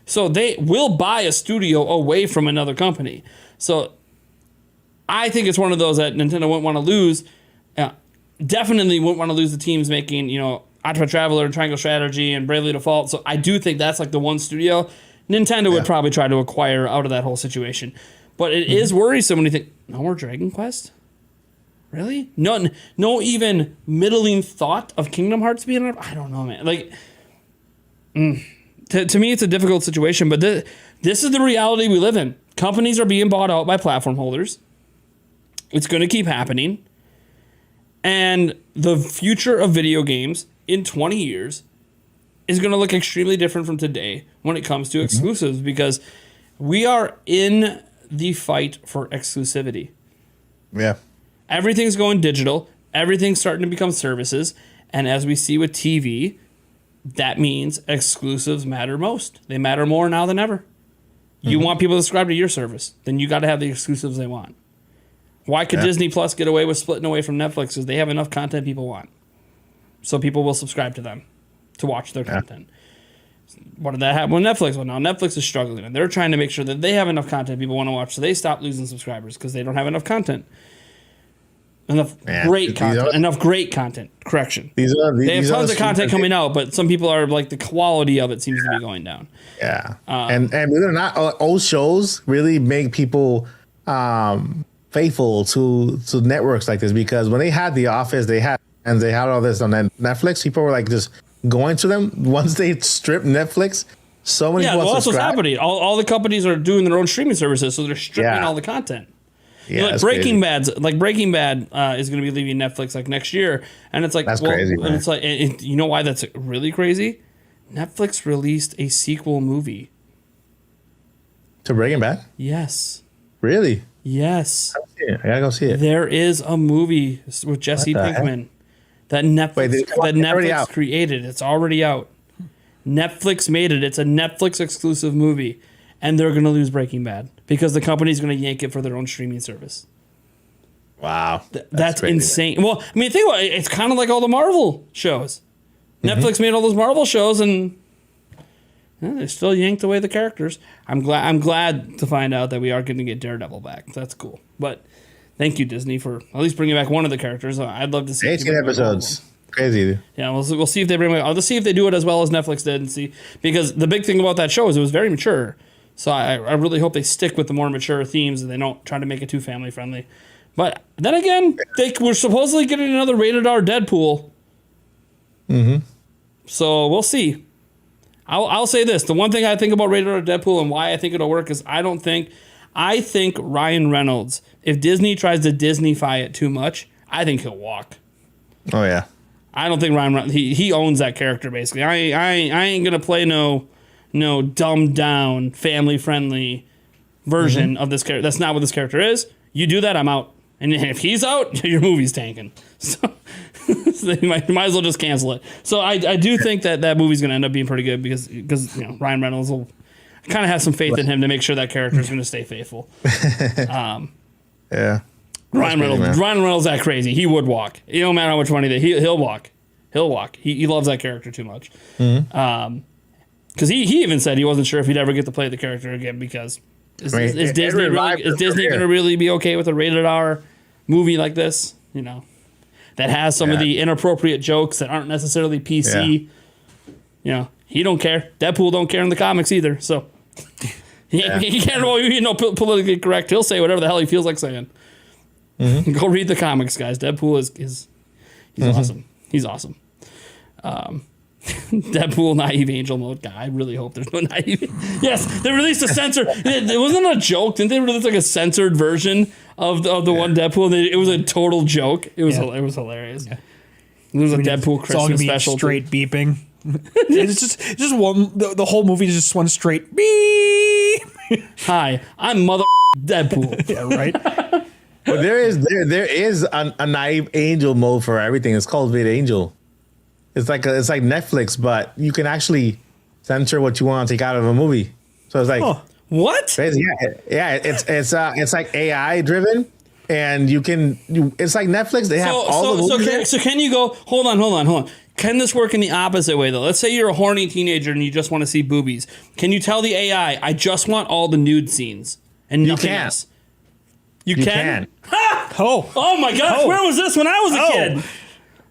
So they will buy a studio away from another company. So I think it's one of those that Nintendo wouldn't want to lose. Definitely wouldn't want to lose the teams making, Octopath Traveler, Triangle Strategy, and Bravely Default. So I do think that's like the one studio Nintendo would probably try to acquire out of that whole situation. But it is worrisome when you think, no more Dragon Quest? Really? No even middling thought of Kingdom Hearts being on? I don't know, man. Like, to me, it's a difficult situation, but this is the reality we live in. Companies are being bought out by platform holders. It's going to keep happening. And the future of video games in 20 years is going to look extremely different from today when it comes to exclusives, because we are in the fight for exclusivity. Yeah. Everything's going digital. Everything's starting to become services. And as we see with TV, that means exclusives matter most. They matter more now than ever. You want people to subscribe to your service, then you got to have the exclusives they want. Why could Disney Plus get away with splitting away from Netflix? Because they have enough content people want. So people will subscribe to them to watch their content. What did that happen with Netflix? Well, now Netflix is struggling, and they're trying to make sure that they have enough content people want to watch, so they stop losing subscribers because they don't have enough content. Enough great content. Correction. They have tons of content coming out, but some people are like, the quality of it seems to be going down. Yeah. And believe it or not, old shows really make people faithful to networks like this, because when they had The Office, they had all this on Netflix, people were like just going to them. Once they stripped Netflix, so many people that's what's happening. All the companies are doing their own streaming services, so they're stripping all the content. Yeah, like Breaking Bad is going to be leaving Netflix like next year, and it's like that's crazy. Man. And it's like, you know why that's really crazy? Netflix released a sequel movie to Breaking Bad. Yes. Really? Yes. I gotta go see it. There is a movie with Jesse Pinkman that Netflix created. It's already out. Netflix made it. It's a Netflix exclusive movie, and they're gonna lose Breaking Bad because the company's going to yank it for their own streaming service. Wow. That's insane. Well, I mean, think about it. It's kind of like all the Marvel shows. Netflix made all those Marvel shows, and they still yanked away the characters. I'm glad to find out that we are going to get Daredevil back. That's cool. But thank you, Disney, for at least bringing back one of the characters. I'd love to see 18 episodes. Crazy. Yeah, we'll see if they bring back. I'll just see if they do it as well as Netflix did, and see, because the big thing about that show is it was very mature. So I really hope they stick with the more mature themes and they don't try to make it too family friendly. But then again, they were supposedly getting another rated R Deadpool. So we'll see. I'll say this: the one thing I think about rated R Deadpool and why I think it'll work is I think Ryan Reynolds, if Disney tries to Disney-fy it too much, I think he'll walk. Oh yeah. I don't think Ryan Reynolds, he owns that character basically. I ain't gonna play no dumbed down, family friendly version of this character. That's not what this character is. You do that, I'm out. And if he's out, your movie's tanking. So you might as well just cancel it. So I do think that movie's going to end up being pretty good because Ryan Reynolds will kind of have some faith in him to make sure that character is going to stay faithful. Yeah. Ryan Reynolds that crazy. He would walk. It don't matter how much money he'll walk. He'll walk. He loves that character too much. Because he even said he wasn't sure if he'd ever get to play the character again because is Disney going to really be okay with a rated R movie like this? That has some of the inappropriate jokes that aren't necessarily PC. He don't care. Deadpool don't care in the comics either. So he can't politically correct. He'll say whatever the hell he feels like saying. Go read the comics, guys. Deadpool is awesome. He's awesome. Deadpool naive angel mode guy. I really hope there's no naive. Yes, they released a censored. It wasn't a joke. Didn't they release like a censored version of the one Deadpool? It was a total joke. It was hilarious. Yeah. It was a Deadpool Christmas special. Straight beeping. It's just one. The whole movie is just one straight beep. Hi, I'm mother Deadpool. Yeah, right. But there is a naive angel mode for everything. It's called Vid Angel. It's like Netflix, but you can actually censor what you want to take out of a movie. So it's like what? It's like AI driven, and it's like Netflix. They have all the movies. So can you go? Hold on. Can this work in the opposite way though? Let's say you're a horny teenager and you just want to see boobies. Can you tell the AI, I just want all the nude scenes and nothing else? You can. Ha! Oh my gosh! Where was this when I was a kid?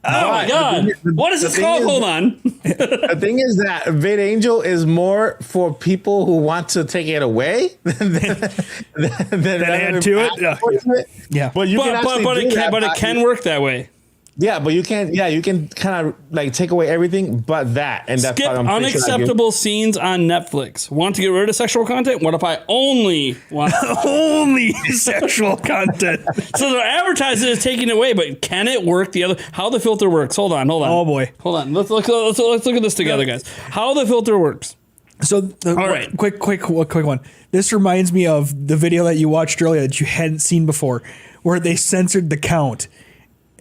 Oh my god! What is this called? Hold on. The thing is that VidAngel is more for people who want to take it away than add to it. Yeah, but it can work that way. Yeah, but you can. Yeah, you can kind of like take away everything, but that and that's skip unacceptable scenes on Netflix. Want to get rid of sexual content? What if I only want only sexual content? So they're advertising is taking it away, but can it work the other? How the filter works? Hold on. Oh boy, hold on. Let's look at this together, guys. How the filter works. So all right, quick one. This reminds me of the video that you watched earlier that you hadn't seen before, where they censored the count.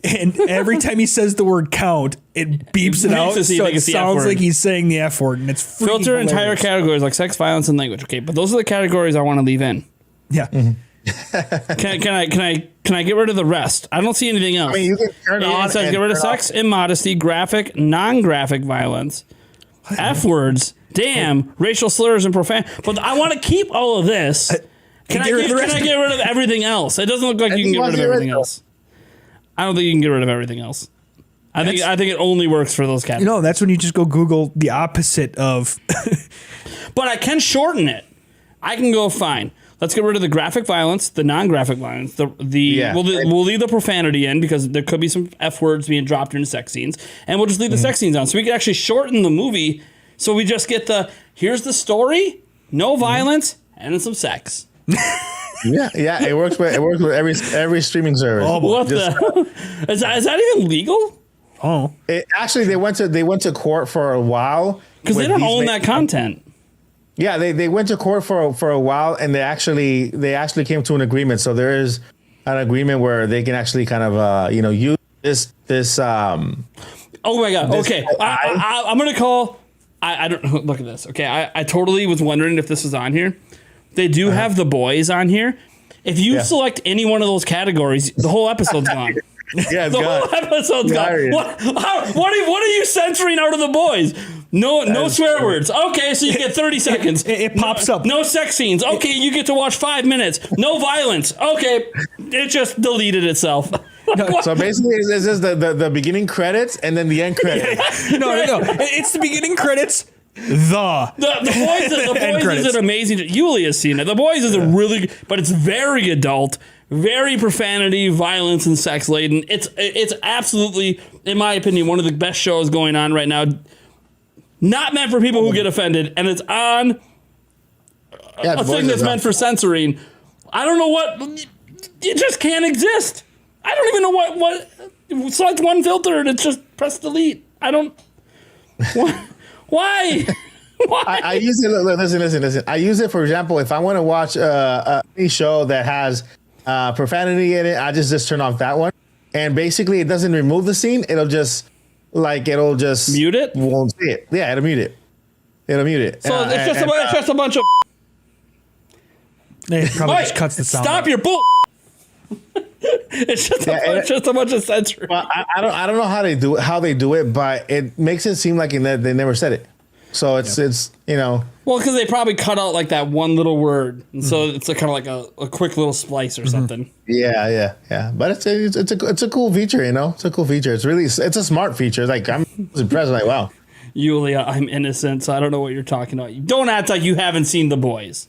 And every time he says the word count, it beeps it out. So it sounds like he's saying the F word. And it's filter entire categories like sex, violence, and language. Okay, but those are the categories I want to leave in. Yeah. Can I get rid of the rest? I don't see anything else. I mean, you can turn on. It says get rid of sex, immodesty, graphic, non-graphic violence, F words, damn, racial slurs, and profane. But I want to keep all of this. Can I get rid of everything else? It doesn't look like you can get rid of everything else. I don't think you can get rid of everything else. I think it only works for those categories. No, that's when you just go Google the opposite of. But I can shorten it. I can go fine. Let's get rid of the graphic violence, the non-graphic violence. We'll leave the profanity in because there could be some F words being dropped into sex scenes, and we'll just leave the sex scenes on. So we can actually shorten the movie. So we just get here's the story, no violence, and then some sex. Yeah, it works with every streaming service. Oh, what is that even legal? Oh, they went to court for a while because they don't own that content. Yeah, they went to court for a while, and they actually came to an agreement. So there is an agreement where they can actually kind of use this. Oh my god! Okay, I'm gonna call. I don't look at this. Okay, I totally was wondering if this was on here. They do have the boys on here. If you select any one of those categories, the whole episode's gone. Yeah, the whole episode's gone. What are you censoring out of the boys? No swear words. Okay, so you get 30 seconds. It pops up. No sex scenes. Okay, you get to watch 5 minutes. No violence. Okay, it just deleted itself. So basically, this is the beginning credits and then the end credits. No. It's the beginning credits. The boys is an amazing. Yulia's seen it. The boys is a really, but it's very adult, very profanity, violence, and sex laden. It's absolutely, in my opinion, one of the best shows going on right now. Not meant for people who get offended, and it's on a thing that's meant for censoring. I don't know what. It just can't exist. I don't even know what. Select one filter and it's just press delete. I don't. Why? I use it. Listen. I use it, for example, if I want to watch any show that has profanity in it, I just turn off that one. And basically, it doesn't remove the scene. It'll just mute it. Won't see it. Yeah, it'll mute it. So it's just a bunch of. It probably just cuts the sound. Stop your bull. It's just a bunch of censoring. Well, I don't know how they do it, but it makes it seem like they never said it. So it's Well, because they probably cut out like that one little word, and so it's kind of like a quick little splice or something. Yeah. But it's a cool feature, It's a cool feature. It's a smart feature. Like I'm impressed. Like wow. Yulia, I'm innocent, so I don't know what you're talking about. Don't act like you haven't seen The Boys.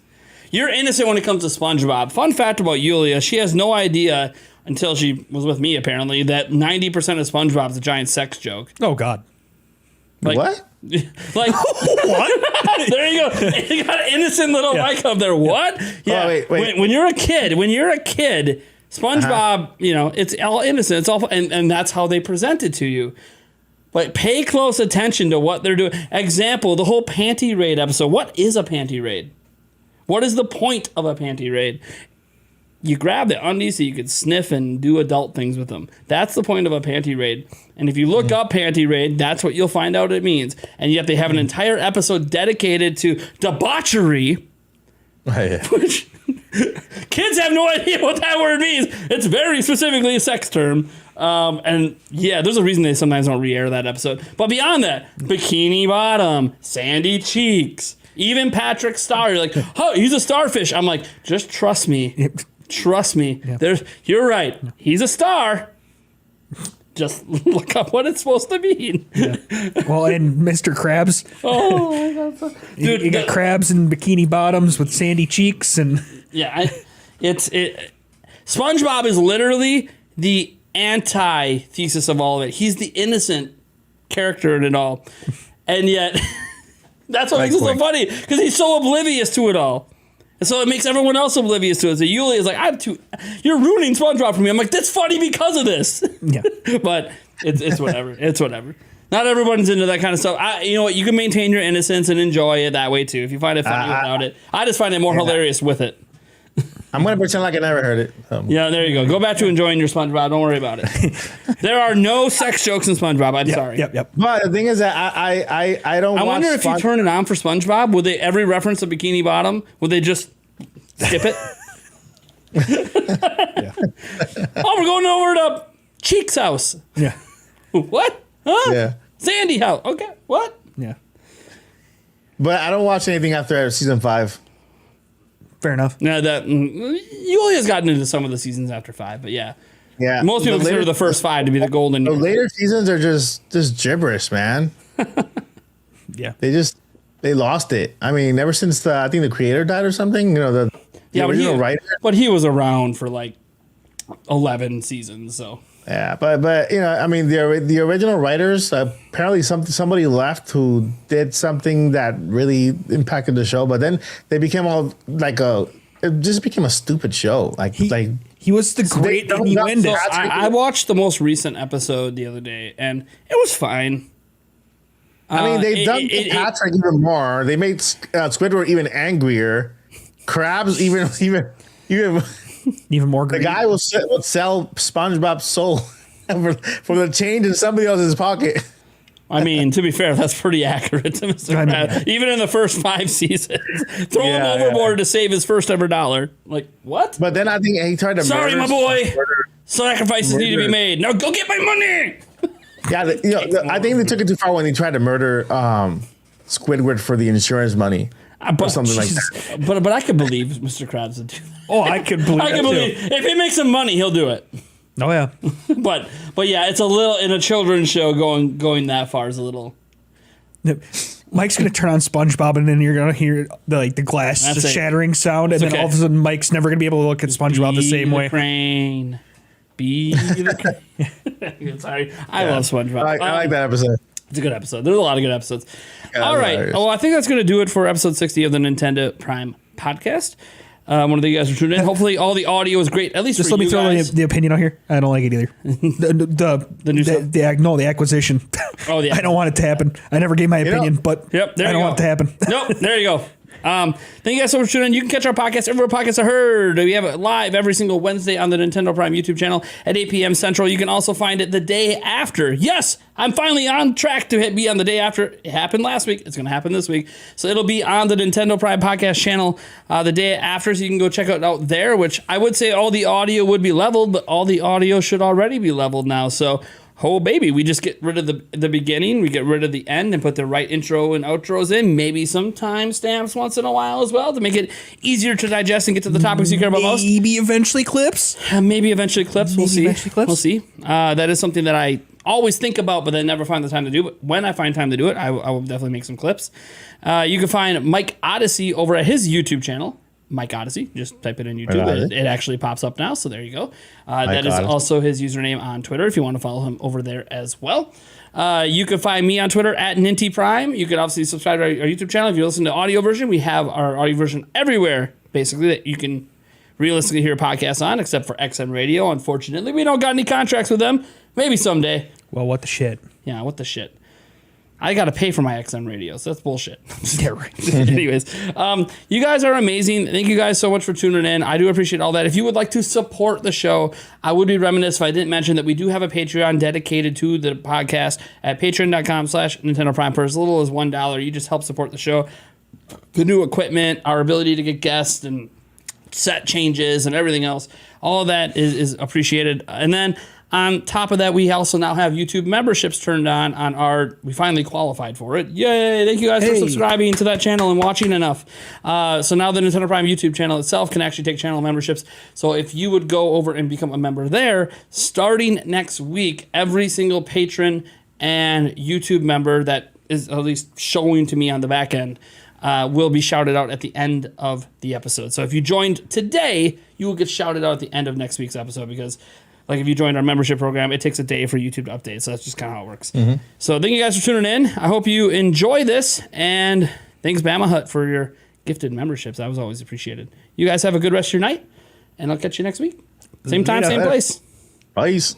You're innocent when it comes to SpongeBob. Fun fact about Yulia, she has no idea until she was with me, apparently, that 90% of SpongeBob is a giant sex joke. Oh, God. Like, what? Like, what? There you go. You got an innocent little mic up there. What? Yeah. Oh, wait. When you're a kid, SpongeBob, it's all innocent. It's all, and that's how they present it to you. But pay close attention to what they're doing. Example, the whole panty raid episode. What is a panty raid? What is the point of a panty raid? You grab the undies so you can sniff and do adult things with them. That's the point of a panty raid. And if you look up panty raid, that's what you'll find out it means. And yet they have an entire episode dedicated to debauchery Which kids have no idea what that word means. It's very specifically a sex term. And yeah, there's a reason they sometimes don't re-air that episode. But beyond that, bikini bottom, sandy cheeks, even Patrick Star. You're like, oh, he's a starfish. I'm like, just trust me. Trust me. Yep. You're right. He's a star. Just look up what it's supposed to mean. Yeah. Well, and Mr. Krabs. Oh my God, dude! You got crabs in bikini bottoms with sandy cheeks, and SpongeBob is literally the antithesis of all of it. He's the innocent character in it all, and yet that's what makes it so funny because he's so oblivious to it all. And so it makes everyone else oblivious to it. So Yulia is like, you're ruining SpongeBob for me. I'm like, that's funny because of this. Yeah. But it's whatever. It's whatever. Not everyone's into that kind of stuff. You know what? You can maintain your innocence and enjoy it that way too. If you find it funny without it. I just find it more hilarious with it. I'm going to pretend like I never heard it. Yeah, there you go. Go back to enjoying your SpongeBob. Don't worry about it. There are no sex jokes in SpongeBob. I'm sorry. Yep. But the thing is that I don't. I wonder if you turn it on for SpongeBob, would they every reference to Bikini Bottom? Would they just skip it? Oh, we're going over to Cheek's house. Yeah. What? Huh? Yeah. Sandy house. Okay. What? Yeah. But I don't watch anything after season 5. Fair enough. No, Yulia's gotten into some of the seasons after 5, but yeah. Yeah. Most people consider the first 5 to be the golden. The later seasons are just gibberish, man. Yeah. They lost it. I mean, ever since I think the creator died or something, the original writer. But he was around for like 11 seasons, so. Yeah, but I mean, the original writers, apparently somebody left who did something that really impacted the show, but then they became all like it just became a stupid show. He was the great innuendo. So I watched the most recent episode the other day, and it was fine. I mean, they've done Patrick even more. They made Squidward even angrier. Krabs even more greedy. The guy will sell SpongeBob's soul for the change in somebody else's pocket. I mean, to be fair, that's pretty accurate to Mr. Krabs. Even in the first 5 seasons. Throw him overboard to save his first ever dollar. Like, what? But then I think he tried to Sorry, my boy. Sacrifices need to be made. Now go get my money. Yeah, I think they took it too far when they tried to murder Squidward for the insurance money. Or something like that. But I could believe Mr. Krabs would do that. Oh, I could believe if it makes him money, he'll do it. Oh yeah. but yeah, it's a little in a children's show going that far is a little. Mike's gonna turn on SpongeBob, and then you're gonna hear the glass shattering sound, and then all of a sudden Mike's never gonna be able to look at SpongeBob the same way. Crane. Be the crane. Sorry, I love SpongeBob. I like that episode. It's a good episode. There's a lot of good episodes. All right. Hilarious. Well, I think that's going to do it for episode 60 of the Nintendo Prime podcast. One of you guys are tuning in. Hopefully, all the audio is great. At least just for let me you throw guys. the opinion out here. I don't like it either. The acquisition. Oh, yeah. I don't want it to happen. I never gave my opinion, but I don't want it to happen. Nope. There you go. Thank you guys so much for tuning in. You can catch our podcast everywhere podcasts are heard. We have it live every single Wednesday on the Nintendo Prime YouTube channel at 8 p.m. Central. You can also find it the day after. Yes, I'm finally on track to be on the day after. It happened last week. It's going to happen this week. So it'll be on the Nintendo Prime podcast channel the day after. So you can go check it out there, which I would say all the audio would be leveled, but all the audio should already be leveled now. So oh, baby, we just get rid of the beginning, we get rid of the end and put the right intro and outros in. Maybe some timestamps once in a while as well to make it easier to digest and get to the topics you care about most. Maybe eventually clips. Maybe eventually clips. We'll see. We'll see. That is something that I always think about, but then never find the time to do. But when I find time to do it, I will definitely make some clips. You can find Mike Odyssey over at his YouTube channel. Mike Odyssey. Just type it in YouTube. It actually pops up now, so there you go. That is also his username on Twitter if you want to follow him over there as well. You can find me on Twitter at Ninty Prime. You can obviously subscribe to our YouTube channel. If you listen to audio version, we have our audio version everywhere, basically, that you can realistically hear podcasts on, except for XM Radio. Unfortunately, we don't got any contracts with them. Maybe someday. Well, what the shit? Yeah, what the shit? I got to pay for my XM radio, so that's bullshit. Yeah, right. Anyways, you guys are amazing. Thank you guys so much for tuning in. I do appreciate all that. If you would like to support the show, I would be remiss if I didn't mention that we do have a Patreon dedicated to the podcast at patreon.com/Nintendo Prime. For as little as $1, you just help support the show. the new equipment, our ability to get guests and set changes and everything else. All of that is appreciated. And then on top of that, we also now have YouTube memberships turned on our, we finally qualified for it. Yay. Thank you guys for subscribing to that channel and watching enough. So now the Nintendo Prime YouTube channel itself can actually take channel memberships. So if you would go over and become a member there, starting next week, every single patron and YouTube member that is at least showing to me on the back end will be shouted out at the end of the episode. So if you joined today, you will get shouted out at the end of next week's episode because, like, if you joined our membership program, it takes a day for YouTube to update. So that's just kind of how it works. Mm-hmm. So thank you guys for tuning in. I hope you enjoy this. And thanks, Bama Hut, for your gifted memberships. That was always appreciated. You guys have a good rest of your night. And I'll catch you next week. Same time, same place. Peace.